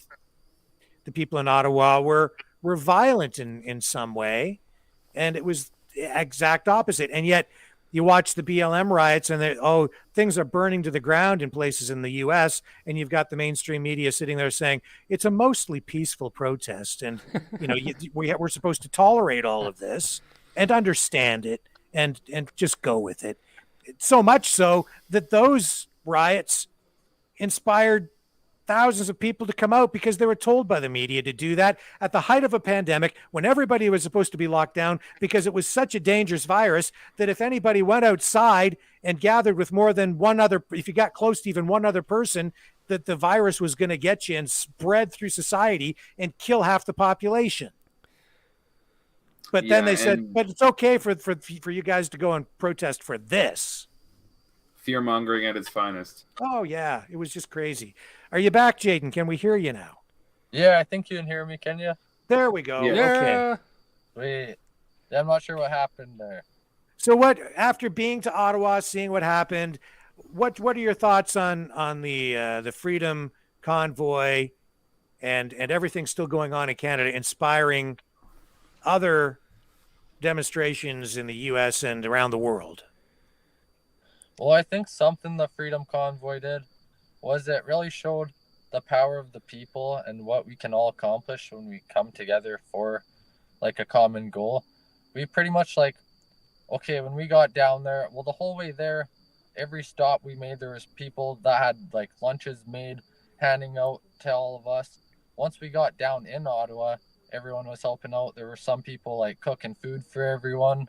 the people in Ottawa were violent in some way. And it was the exact opposite. And yet you watch the BLM riots and things are burning to the ground in places in the US. And you've got the mainstream media sitting there saying it's a mostly peaceful protest. And, we're supposed to tolerate all of this and understand it and just go with it. So much so that those riots inspired thousands of people to come out because they were told by the media to do that at the height of a pandemic when everybody was supposed to be locked down because it was such a dangerous virus that if anybody went outside and gathered with more than if you got close to even one other person, that the virus was going to get you and spread through society and kill half the population. But then they said, but it's okay for you guys to go and protest for this. Fear mongering at its finest. Oh yeah, it was just crazy. Are you back, Jayden? Can we hear you now? Yeah, I think you can hear me. Can you? There we go. Yeah. Okay. Wait, I'm not sure what happened there. So after being to Ottawa, seeing what happened, what are your thoughts on the Freedom Convoy and everything still going on in Canada, inspiring other demonstrations in the U.S. and around the world? Well, I think something the Freedom Convoy did was it really showed the power of the people and what we can all accomplish when we come together for like a common goal. We pretty much when we got down there, well, the whole way there, every stop we made, there was people that had like lunches made, handing out to all of us. Once we got down in Ottawa, everyone was helping out. There were some people like cooking food for everyone.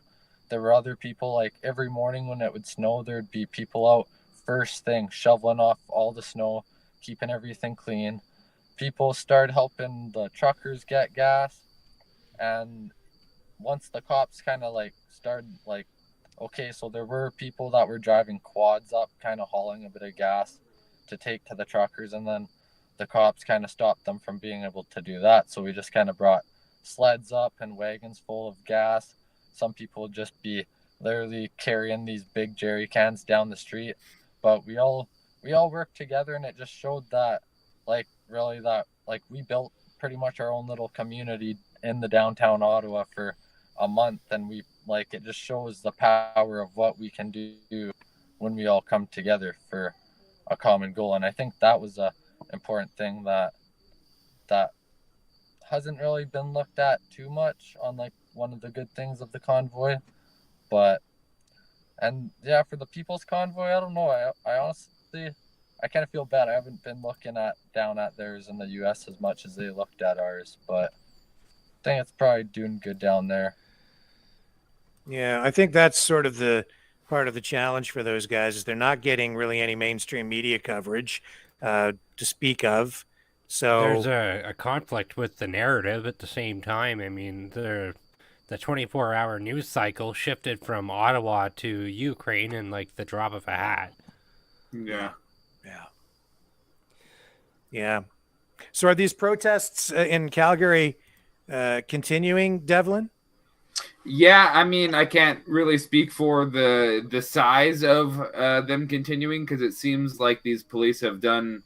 There were other people like every morning when it would snow, there'd be people out first thing shoveling off all the snow, keeping everything clean. People started helping the truckers get gas. And once the cops kind of started so there were people that were driving quads up, kind of hauling a bit of gas to take to the truckers. And then the cops kind of stopped them from being able to do that. So we just kind of brought sleds up and wagons full of gas. Some people would just be literally carrying these big jerry cans down the street. But we all worked together, and it just showed that we built pretty much our own little community in the downtown Ottawa for a month. And it just shows the power of what we can do when we all come together for a common goal. And I think that was a important thing that hasn't really been looked at too much on one of the good things of the convoy. For the People's Convoy, I don't know. I honestly kind of feel bad. I haven't been looking down at theirs in the US as much as they looked at ours, but I think it's probably doing good down there. Yeah, I think that's sort of the part of the challenge for those guys is they're not getting really any mainstream media coverage to speak of. So there's a conflict with the narrative at the same time. I mean, the 24-hour news cycle shifted from Ottawa to Ukraine in the drop of a hat. Yeah. So are these protests in Calgary continuing, Devlin? Yeah, I mean, I can't really speak for the size of them continuing because it seems like these police have done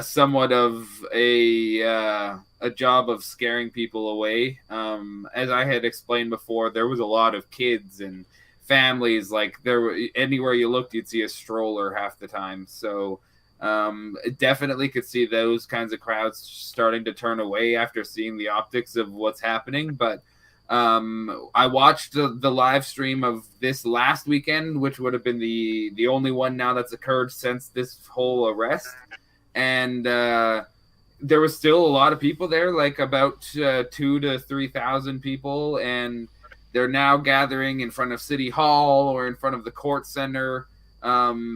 somewhat of a job of scaring people away. As I had explained before, there was a lot of kids and families. Anywhere you looked, you'd see a stroller half the time. So definitely could see those kinds of crowds starting to turn away after seeing the optics of what's happening. But I watched the live stream of this last weekend, which would have been the only one now that's occurred since this whole arrest. And there was still a lot of people there, about 2,000 to 3,000 people. And they're now gathering in front of City Hall or in front of the court center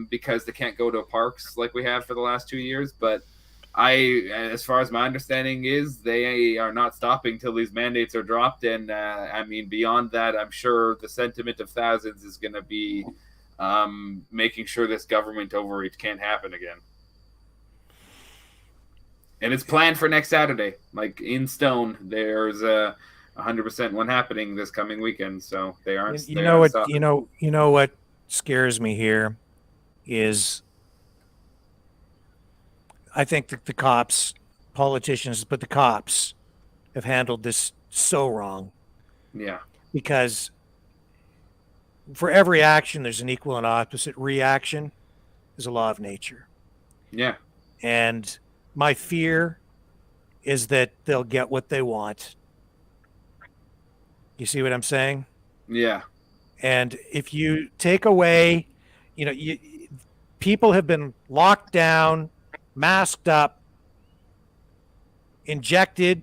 because they can't go to parks like we have for the last 2 years. But as far as my understanding is, they are not stopping till these mandates are dropped. And beyond that, I'm sure the sentiment of thousands is going to be making sure this government overreach can't happen again. And it's planned for next Saturday, like in stone. There's 100% one happening this coming weekend, so they aren't. You know what? You know what scares me here is I think that the cops, politicians, but the cops have handled this so wrong. Yeah. Because for every action, there's an equal and opposite reaction. Is a law of nature. Yeah. And my fear is that they'll get what they want. You see what I'm saying? Yeah. And if you take away, people have been locked down, masked up, injected.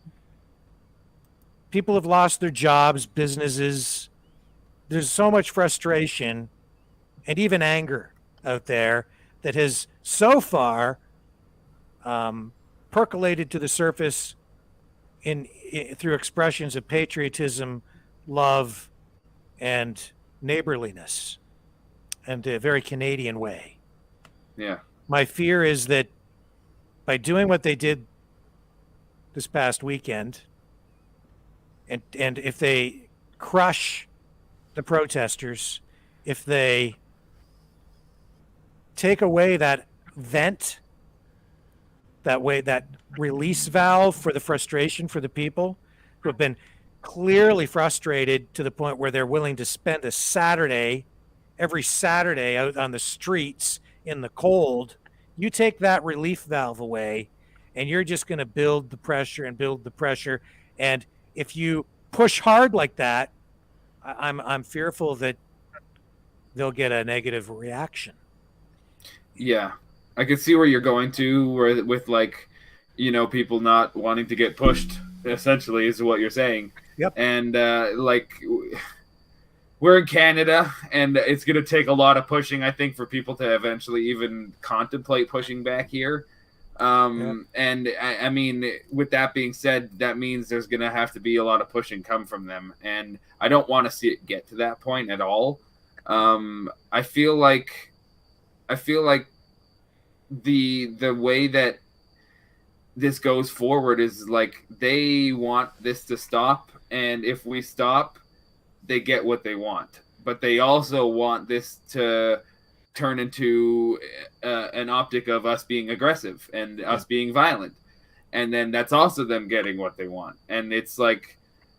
People have lost their jobs, businesses. There's so much frustration and even anger out there that has so far percolated to the surface through expressions of patriotism, love, and neighborliness, and a very Canadian way. Yeah. My fear is that by doing what they did this past weekend, and if they crush the protesters, if they take away that vent, that release valve for the frustration for the people who have been clearly frustrated to the point where they're willing to spend every Saturday out on the streets in the cold, you take that relief valve away and you're just going to build the pressure. And if you push hard like that, I'm fearful that they'll get a negative reaction. Yeah, I could see where you're going to, with people not wanting to get pushed. Essentially, is what you're saying. Yep. And we're in Canada, and it's going to take a lot of pushing, I think, for people to eventually even contemplate pushing back here. And I mean, with that being said, that means there's going to have to be a lot of pushing come from them, and I don't want to see it get to that point at all. I feel like the way that this goes forward is like they want this to stop, and if we stop, they get what they want. But they also want this to turn into an optic of us being aggressive and us being violent, and then that's also them getting what they want. And it's like,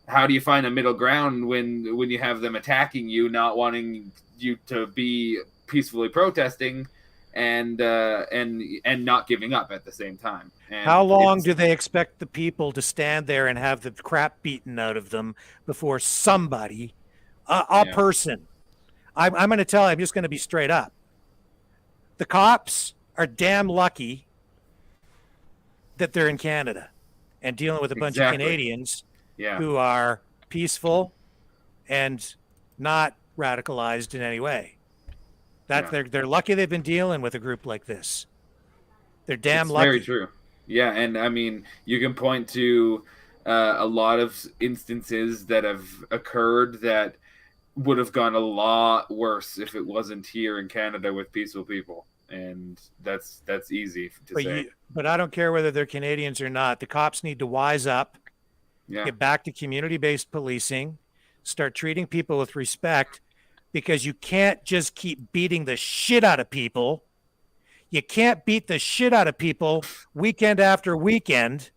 how do you find a middle ground when you have them attacking you, not wanting you to be peacefully protesting, and not giving up at the same time? And how long do they expect the people to stand there and have the crap beaten out of them before somebody, person? I'm going to tell you, I'm just going to be straight up. The cops are damn lucky that they're in Canada and dealing with a bunch of Canadians who are peaceful and not radicalized in any way. They're lucky they've been dealing with a group like this. They're damn lucky. Very true. Yeah, and I mean, you can point to a lot of instances that have occurred that would have gone a lot worse if it wasn't here in Canada with peaceful people, and that's easy to say. But I don't care whether they're Canadians or not. The cops need to wise up, get back to community-based policing, start treating people with respect, because you can't just keep beating the shit out of people. You can't beat the shit out of people weekend after weekend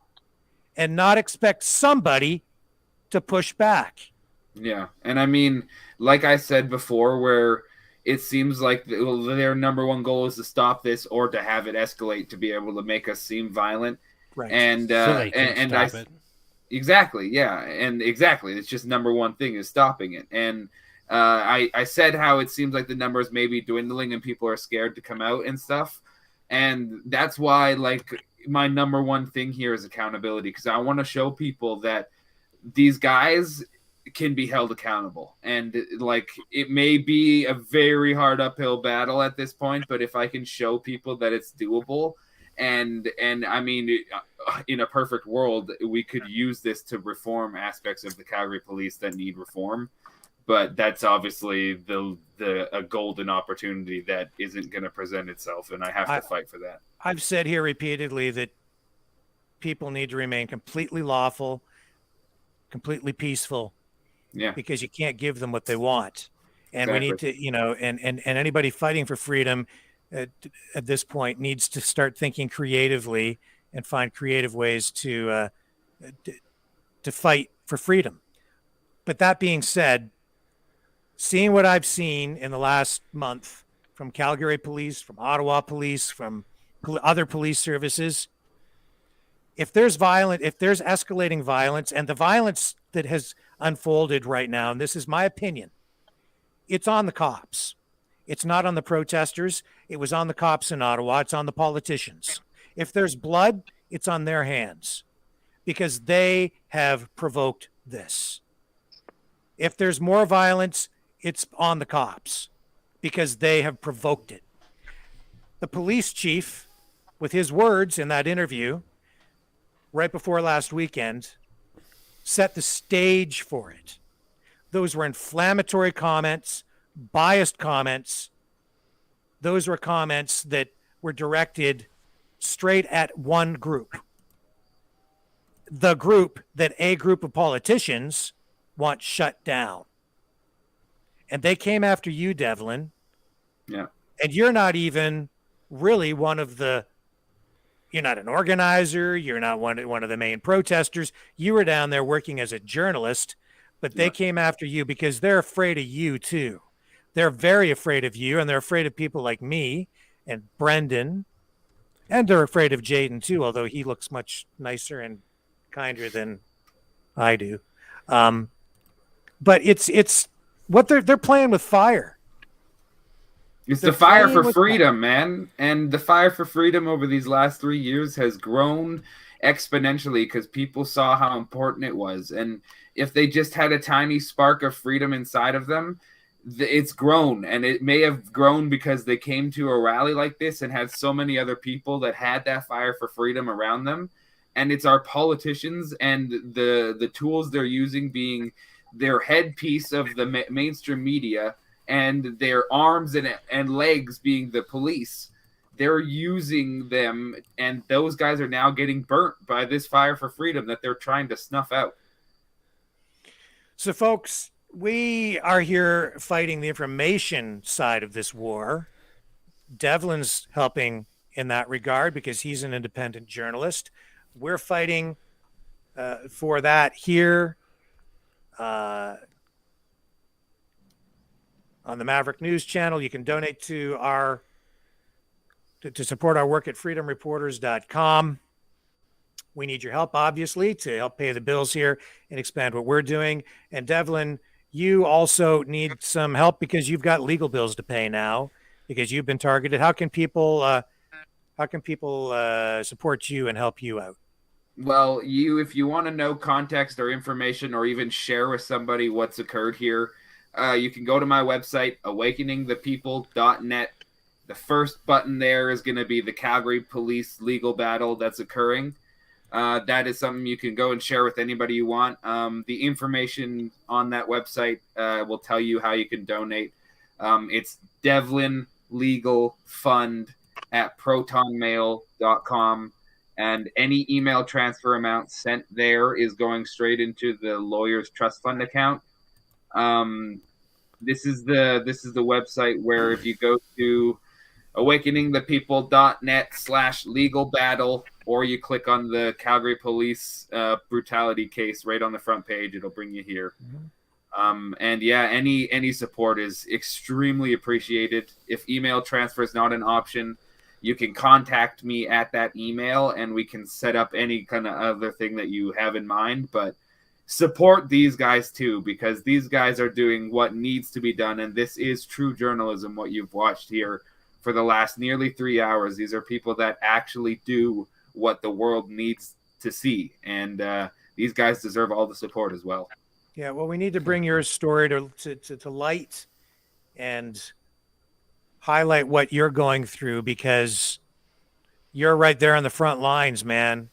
and not expect somebody to push back. Yeah, and I mean, like I said before, where it seems like their number one goal is to stop this or to have it escalate to be able to make us seem violent. Right. And exactly, yeah, and exactly, it's just number one thing is stopping it. And I said how it seems like the numbers may be dwindling and people are scared to come out and stuff, and that's why my number one thing here is accountability, because I want to show people that these guys can be held accountable. And it may be a very hard uphill battle at this point, but if I can show people that it's doable, and I mean, in a perfect world, we could use this to reform aspects of the Calgary police that need reform, but that's obviously a golden opportunity that isn't going to present itself, and I have to fight for that. I've said here repeatedly that people need to remain completely lawful, completely peaceful. Yeah. Because you can't give them what they want. And Exactly. we need to, and anybody fighting for freedom at this point needs to start thinking creatively and find creative ways to fight for freedom. But that being said, seeing what I've seen in the last month from Calgary Police, from Ottawa Police, from other police services, if there's escalating violence, and the violence that has unfolded right now, and this is my opinion, it's on the cops. It's not on the protesters. It was on the cops in Ottawa. It's on the politicians. If there's blood, it's on their hands because they have provoked this. If there's more violence, it's on the cops because they have provoked it. The police chief, with his words in that interview right before last weekend, set the stage for it. Those were inflammatory comments, biased comments. Those were comments that were directed straight at one group. The group that a group of politicians want shut down. And they came after you, Devlin. Yeah. And you're not even really you're not an organizer. You're not one of the main protesters. You were down there working as a journalist, but they came after you because they're afraid of you too. They're very afraid of you, and they're afraid of people like me and Brenden, and they're afraid of Jayden too, although he looks much nicer and kinder than I do. But it's what they're playing with fire. It's the fire for freedom, man. And the fire for freedom over these last 3 years has grown exponentially because people saw how important it was. And if they just had a tiny spark of freedom inside of them, it's grown. And it may have grown because they came to a rally like this and had so many other people that had that fire for freedom around them. And it's our politicians and the tools they're using being their headpiece of the mainstream media and their arms and legs being the police. They're using them, and those guys are now getting burnt by this fire for freedom that they're trying to snuff out. So, folks, we are here fighting the information side of this war. Devlin's helping in that regard because he's an independent journalist. We're fighting for that here on the Maverick News channel. You can donate to support our work at freedomreporters.com. We need your help, obviously, to help pay the bills here and expand what we're doing. And Devlin, you also need some help because you've got legal bills to pay now because you've been targeted. How can people support you and help you out? Well, if you want to know context or information or even share with somebody what's occurred here, you can go to my website, awakeningthepeople.net. The first button there is going to be the Calgary police legal battle that's occurring. That is something you can go and share with anybody you want. The information on that website will tell you how you can donate. It's Devlin Legal Fund at protonmail.com. And any email transfer amount sent there is going straight into the lawyer's trust fund account. This is the website where if you go to awakeningthepeople.net/legal battle, or you click on the Calgary police brutality case right on the front page, it'll bring you here. Mm-hmm. And yeah, any support is extremely appreciated. If email transfer is not an option, you can contact me at that email and we can set up any kind of other thing that you have in mind. But support these guys too, because these guys are doing what needs to be done. And this is true journalism, what you've watched here for the last nearly 3 hours. These are people that actually do what the world needs to see. And these guys deserve all the support as well. Yeah, well, we need to bring your story to light and highlight what you're going through because you're right there on the front lines, man.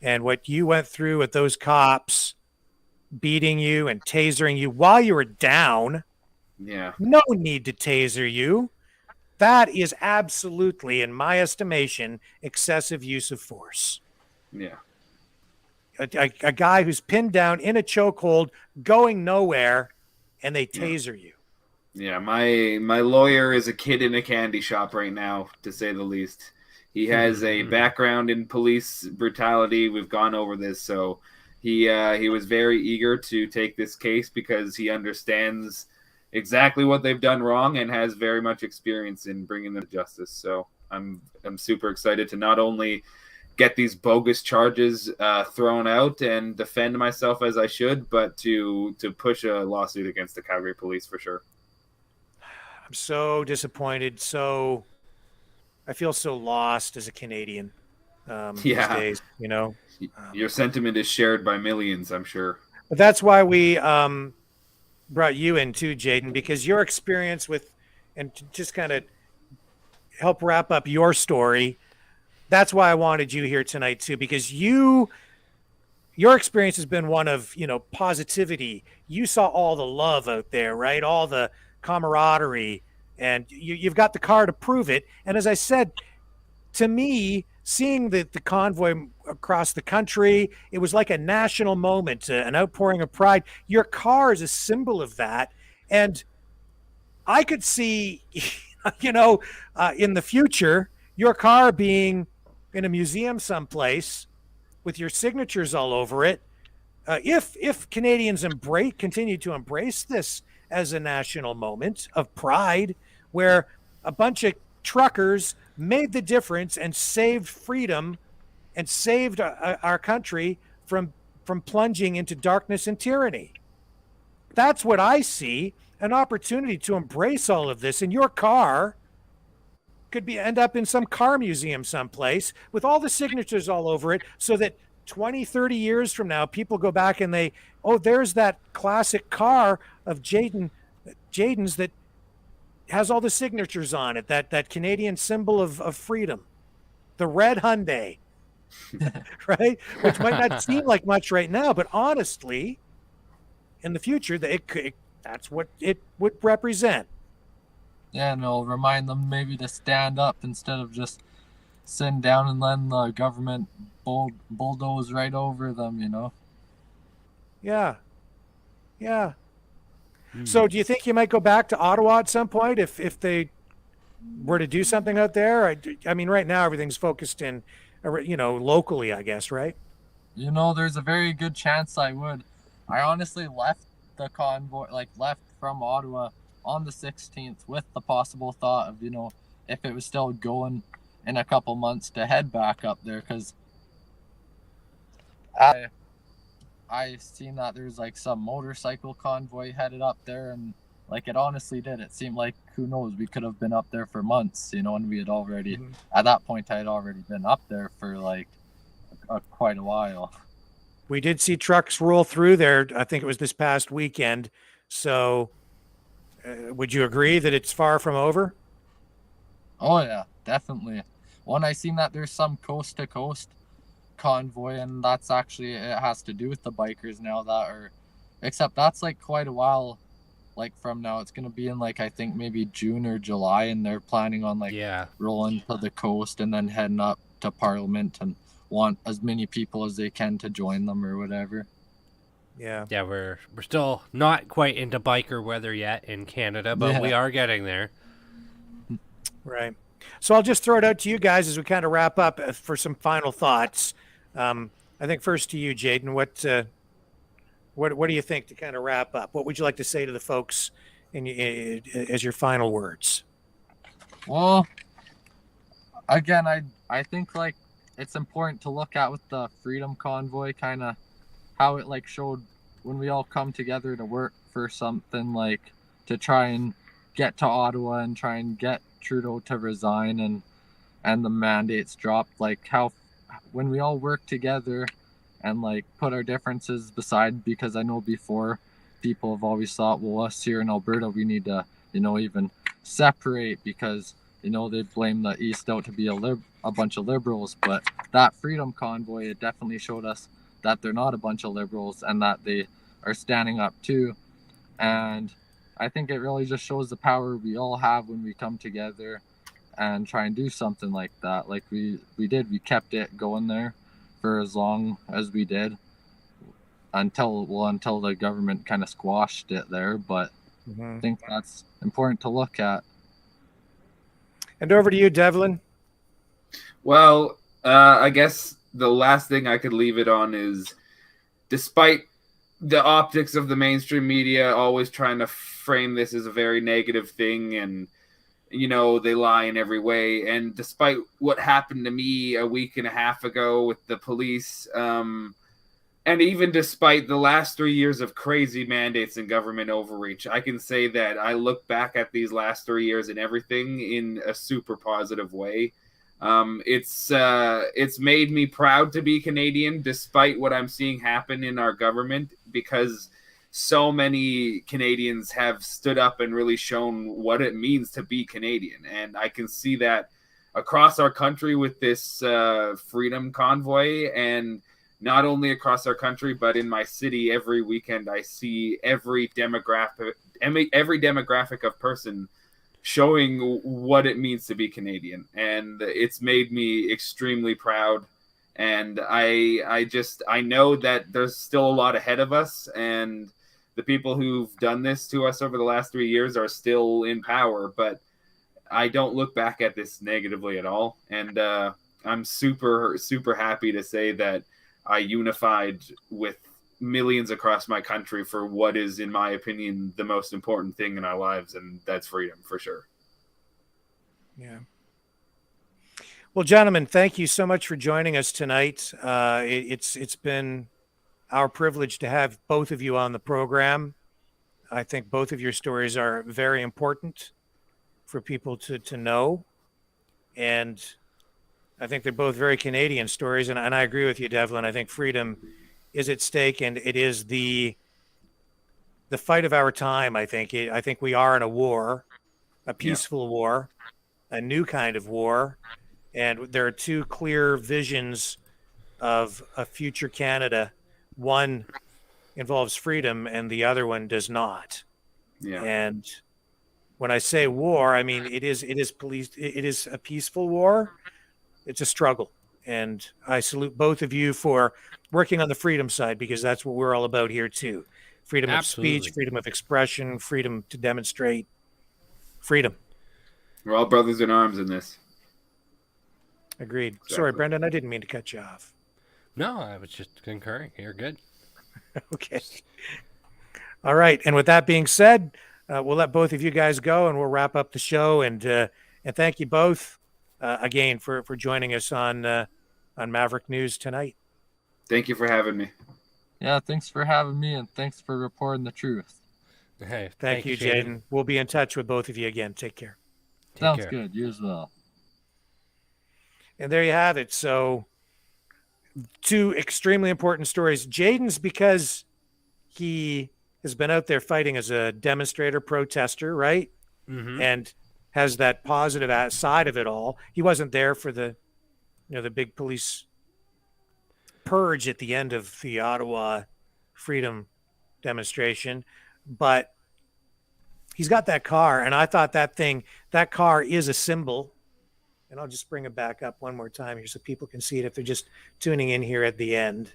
And what you went through with those cops beating you and tasering you while you were down. Yeah. No need to taser you. That is absolutely, in my estimation, excessive use of force. Yeah. A guy who's pinned down in a chokehold, going nowhere, and they taser you. Yeah, my lawyer is a kid in a candy shop right now, to say the least. He has a background in police brutality. We've gone over this, so he was very eager to take this case because he understands exactly what they've done wrong and has very much experience in bringing them to justice. So I'm super excited to not only get these bogus charges thrown out and defend myself as I should, but to push a lawsuit against the Calgary police for sure. I'm so disappointed. I feel so lost as a Canadian these days, you know. Your sentiment is shared by millions, I'm sure. But that's why we brought you in too, Jayden, because your experience with, and to just kind of help wrap up your story, that's why I wanted you here tonight too, because your experience has been one of, you know, positivity. You saw all the love out there, right? All the camaraderie, and you've got the car to prove it. And as I said, to me, seeing the convoy across the country, it was like a national moment, an outpouring of pride. Your car is a symbol of that. And I could see, you know, in the future, your car being in a museum someplace with your signatures all over it. If Canadians continue to embrace this as a national moment of pride, where a bunch of truckers made the difference and saved freedom and saved our country from plunging into darkness and tyranny. That's what I see, an opportunity to embrace all of this. And your car could end up in some car museum someplace with all the signatures all over it, so that 20, 30 years from now, people go back and there's that classic car of Jayden's that has all the signatures on it, that Canadian symbol of freedom, the red Hyundai, right? Which might not seem like much right now, but honestly, in the future, that's what it would represent. Yeah, and it'll remind them maybe to stand up instead of just sitting down and letting the government bulldoze right over them, you know? Yeah. So do you think you might go back to Ottawa at some point if they were to do something out there? I mean, right now everything's focused in, you know, locally, I guess, right? You know, there's a very good chance I would. I honestly left the convoy, left from Ottawa on the 16th with the possible thought of, you know, if it was still going in a couple months, to head back up there, because I seen that there's some motorcycle convoy headed up there, and it honestly did. It seemed like, who knows, we could have been up there for months, you know, and we had already, at that point, I had already been up there for quite a while. We did see trucks roll through there. I think it was this past weekend. So would you agree that it's far from over? Oh yeah, definitely. When I seen that there's some coast to coast convoy, and that's actually, it has to do with the bikers now that are, except that's quite a while from now. It's gonna be in I think maybe June or July, and they're planning on rolling to the coast and then heading up to Parliament and want as many people as they can to join them or whatever. Yeah, we're still not quite into biker weather yet in Canada, but we are getting there. Right. So I'll just throw it out to you guys as we kind of wrap up for some final thoughts. I think first to you, Jayden, what do you think to kind of wrap up? What would you like to say to the folks as your final words? Well, again, I think it's important to look at with the Freedom Convoy, kind of how it showed when we all come together to work for something, to try and get to Ottawa and try and get Trudeau to resign and the mandates dropped, how when we all work together and put our differences beside, because I know before people have always thought, well, us here in Alberta, we need to, even separate because, they blame the East out to be a bunch of liberals. But that Freedom Convoy, it definitely showed us that they're not a bunch of liberals and that they are standing up too. And I think it really just shows the power we all have when we come together and try and do something like that. We kept it going there for as long as we did until the government kind of squashed it there. But I think that's important to look at. And over to you, Devlin. Well, I guess the last thing I could leave it on is, despite the optics of the mainstream media always trying to frame this as a very negative thing, and they lie in every way, and despite what happened to me a week and a half ago with the police, and even despite the last 3 years of crazy mandates and government overreach, I can say that I look back at these last 3 years and everything in a super positive way. It's made me proud to be Canadian, despite what I'm seeing happen in our government, because so many Canadians have stood up and really shown what it means to be Canadian. And I can see that across our country with this Freedom Convoy, and not only across our country, but in my city every weekend, I see every demographic of person showing what it means to be Canadian. And it's made me extremely proud. And I know that there's still a lot ahead of us, and the people who've done this to us over the last 3 years are still in power, but I don't look back at this negatively at all. And I'm super, super happy to say that I unified with millions across my country for what is, in my opinion, the most important thing in our lives, and that's freedom, for sure. Yeah. Well, gentlemen, thank you so much for joining us tonight. It's been our privilege to have both of you on the program. I think both of your stories are very important for people to know, and I think they're both very Canadian stories. And I agree with you, Devlin. I think freedom is at stake, and it is the fight of our time. I think we are in a war, a peaceful war, a new kind of war, and there are two clear visions of a future Canada. One involves freedom, and the other one does not. Yeah. And when I say war, I mean it is a peaceful war. It's a struggle, and I salute both of you for working on the freedom side, because that's what we're all about here too. Freedom of speech, freedom of expression, freedom to demonstrate, freedom. We're all brothers in arms in this. Agreed. Exactly. Sorry, Brenden, I didn't mean to cut you off. No, I was just concurring. You're good. Okay. All right. And with that being said, we'll let both of you guys go, and we'll wrap up the show. And thank you both again for joining us on Maverick News tonight. Thank you for having me. Yeah, thanks for having me, and thanks for reporting the truth. Hey, thank you, Jayden. We'll be in touch with both of you again. Take care. Sounds good. You as well. And there you have it. So, two extremely important stories. Jayden's because he has been out there fighting as a demonstrator, protester, right? Mm-hmm. And has that positive side of it all. He wasn't there for the big police purge at the end of the Ottawa Freedom demonstration, but he's got that car, and I thought that car is a symbol. And I'll just bring it back up one more time here so people can see it if they're just tuning in here at the end.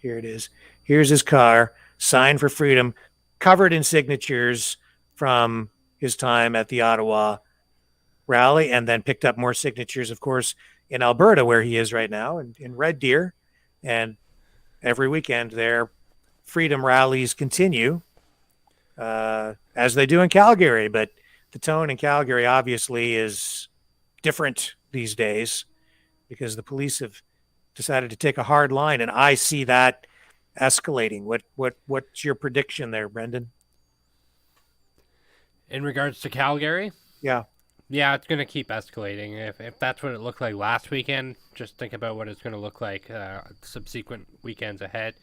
Here it is. Here's his car, Sign for Freedom, covered in signatures from his time at the Ottawa rally, and then picked up more signatures, of course, in Alberta, where he is right now, in Red Deer. And every weekend their freedom rallies continue, as they do in Calgary. But the tone in Calgary obviously is different these days, because the police have decided to take a hard line, and I see that escalating. What's your prediction there, Brenden? In regards to Calgary? Yeah, it's going to keep escalating. If that's what it looked like last weekend, just think about what it's going to look like subsequent weekends ahead.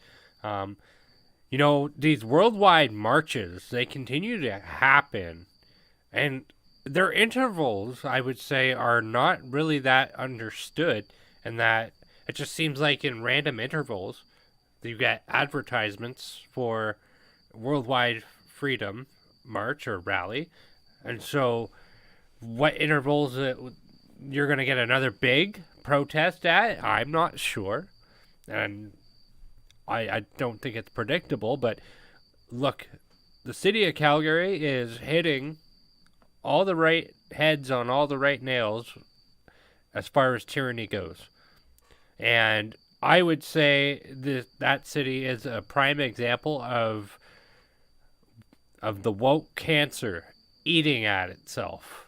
These worldwide marches, they continue to happen, and their intervals, I would say, are not really that understood, and that it just seems like in random intervals you get advertisements for Worldwide Freedom March or rally, and so what intervals you're going to get another big protest at? I'm not sure. And I don't think it's predictable, but look, the city of Calgary is hitting all the right heads on all the right nails as far as tyranny goes. And I would say that city is a prime example of the woke cancer eating at itself.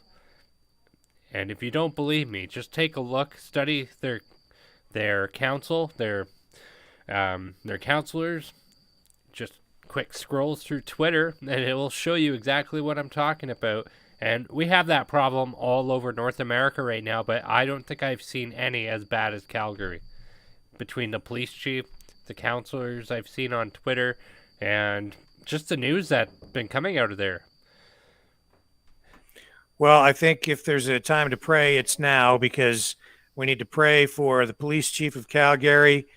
And if you don't believe me, just take a look, study their council, their counselors. Just quick scrolls through Twitter, and it will show you exactly what I'm talking about. And we have that problem all over North America right now, but I don't think I've seen any as bad as Calgary. Between the police chief, the counselors I've seen on Twitter, and just the news that's been coming out of there. Well, I think if there's a time to pray, it's now, because we need to pray for the police chief of Calgary,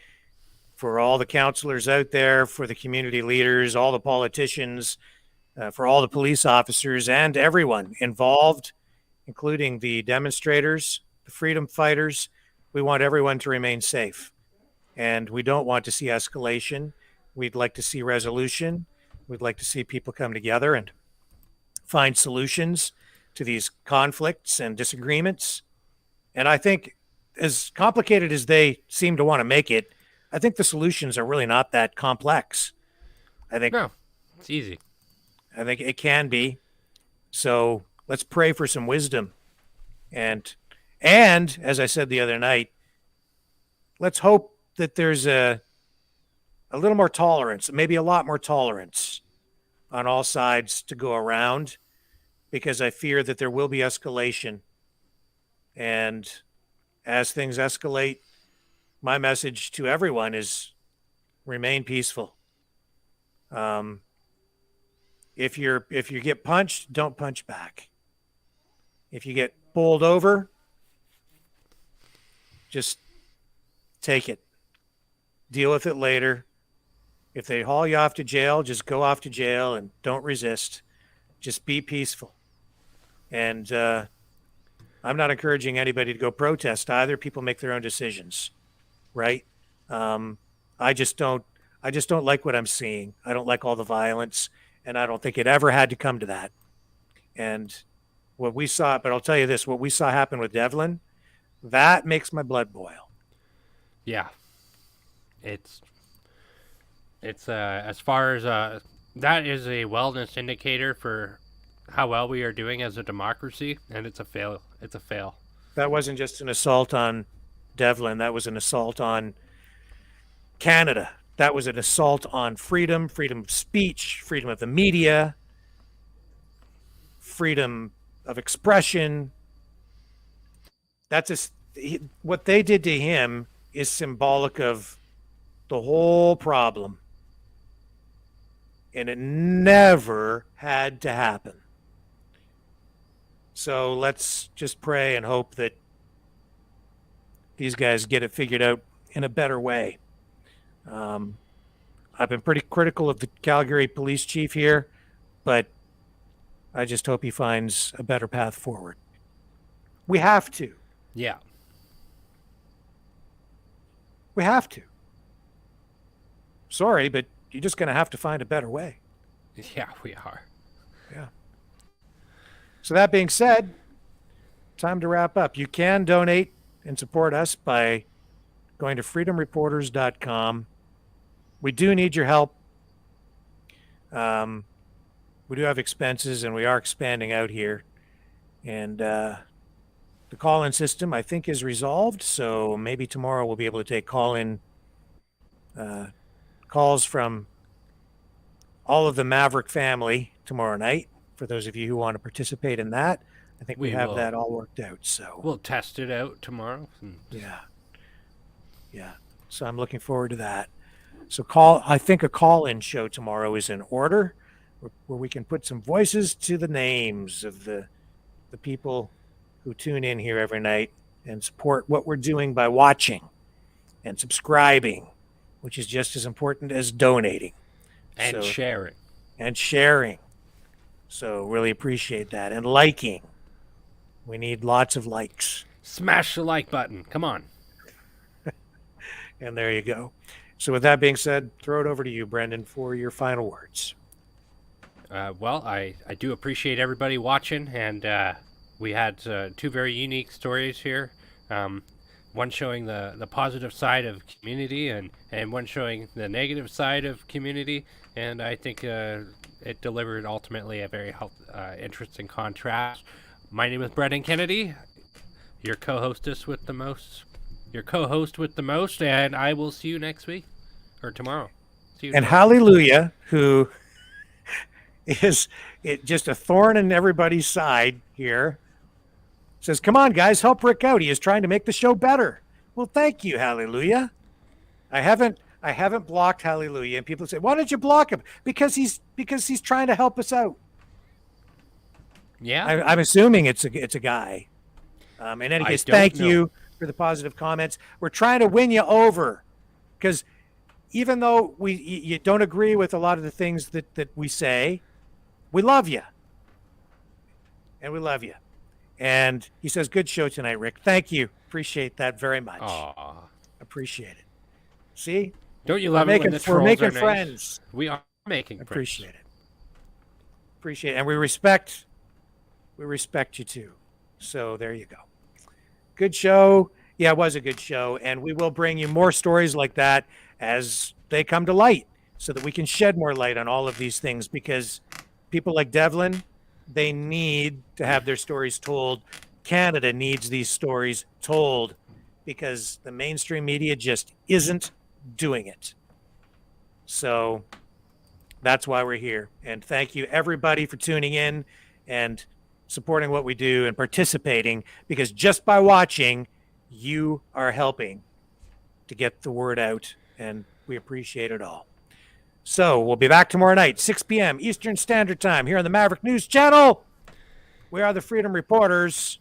for all the counselors out there, for the community leaders, all the politicians, for all the police officers, and everyone involved, including the demonstrators, the freedom fighters. We want everyone to remain safe, and we don't want to see escalation. We'd like to see resolution. We'd like to see people come together and find solutions to these conflicts and disagreements. And I think, as complicated as they seem to want to make it, I think the solutions are really not that complex. I think no, it's easy. I think it can be. So let's pray for some wisdom. And as I said the other night, let's hope that there's a little more tolerance, maybe a lot more tolerance on all sides to go around, because I fear that there will be escalation. And as things escalate, my message to everyone is remain peaceful. If you get punched, don't punch back. If you get bowled over, just take it. Deal with it later. If they haul you off to jail, just go off to jail and don't resist. Just be peaceful. And I'm not encouraging anybody to go protest either. People make their own decisions, right? I just don't like what I'm seeing. I don't like all the violence, and I don't think it ever had to come to that. And what we saw, but I'll tell you this, what we saw happen with Devlin, that makes my blood boil. Yeah. It's as far as that is a wellness indicator for how well we are doing as a democracy, and it's a fail. It's a fail. That wasn't just an assault on Devlin. That was an assault on Canada. That was an assault on freedom of speech, freedom of the media, freedom of expression. What they did to him is symbolic of the whole problem. And it never had to happen. So let's just pray and hope that these guys get it figured out in a better way. I've been pretty critical of the Calgary police chief here, but I just hope he finds a better path forward. We have to. Yeah. We have to. Sorry, but you're just going to have to find a better way. Yeah, we are. Yeah. So that being said, time to wrap up. You can donate and support us by going to freedomreporters.com. We do need your help. We do have expenses, and we are expanding out here. And the call-in system, I think, is resolved. So maybe tomorrow we'll be able to take call-in calls from all of the Maverick family tomorrow night. For those of you who want to participate in that, I think we have that all worked out. So we'll test it out tomorrow. Yeah. So I'm looking forward to that. So I think a call-in show tomorrow is in order, where we can put some voices to the names of the people who tune in here every night and support what we're doing by watching and subscribing, which is just as important as donating. And sharing. And sharing. So really appreciate that. And liking. We need lots of likes. Smash the like button. Come on. And there you go. So with that being said, throw it over to you, Brenden, for your final words. Well, I do appreciate everybody watching, and we had two very unique stories here. One showing the positive side of community and one showing the negative side of community. And I think it delivered ultimately a very interesting contrast. My name is Brenden Kennedy, your co-hostess with the most, and I will see you next week or tomorrow. See you and tomorrow. Hallelujah, who is just a thorn in everybody's side here, says, come on, guys, help Rick out. He is trying to make the show better. Well, thank you, Hallelujah. I haven't blocked Hallelujah. And people say, why did you block him? Because he's trying to help us out. Yeah. I'm assuming it's a guy. In any case, thank you for the positive comments. We're trying to win you over, because even though you don't agree with a lot of the things that we say, we love you. And we love you. And he says, good show tonight, Rick. Thank you. Appreciate that very much. Aww. Appreciate it. See? Don't you love it when the trolls we're making are nice? friends. We are making friends. Appreciate it. Appreciate it. And we respect you too. So there you go. Good show. Yeah, it was a good show. And we will bring you more stories like that as they come to light, so that we can shed more light on all of these things, because people like Devlin, they need to have their stories told. Canada needs these stories told, because the mainstream media just isn't doing it. So that's why we're here. And thank you, everybody, for tuning in and supporting what we do and participating, because just by watching, you are helping to get the word out, and we appreciate it all. So we'll be back tomorrow night, 6 p.m. Eastern Standard Time, here on the Maverick News Channel. We are the Freedom Reporters.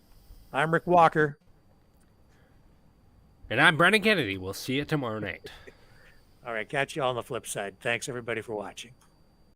I'm Rick Walker. And I'm Brenden Kennedy. We'll see you tomorrow night. All right, catch you all on the flip side. Thanks, everybody, for watching.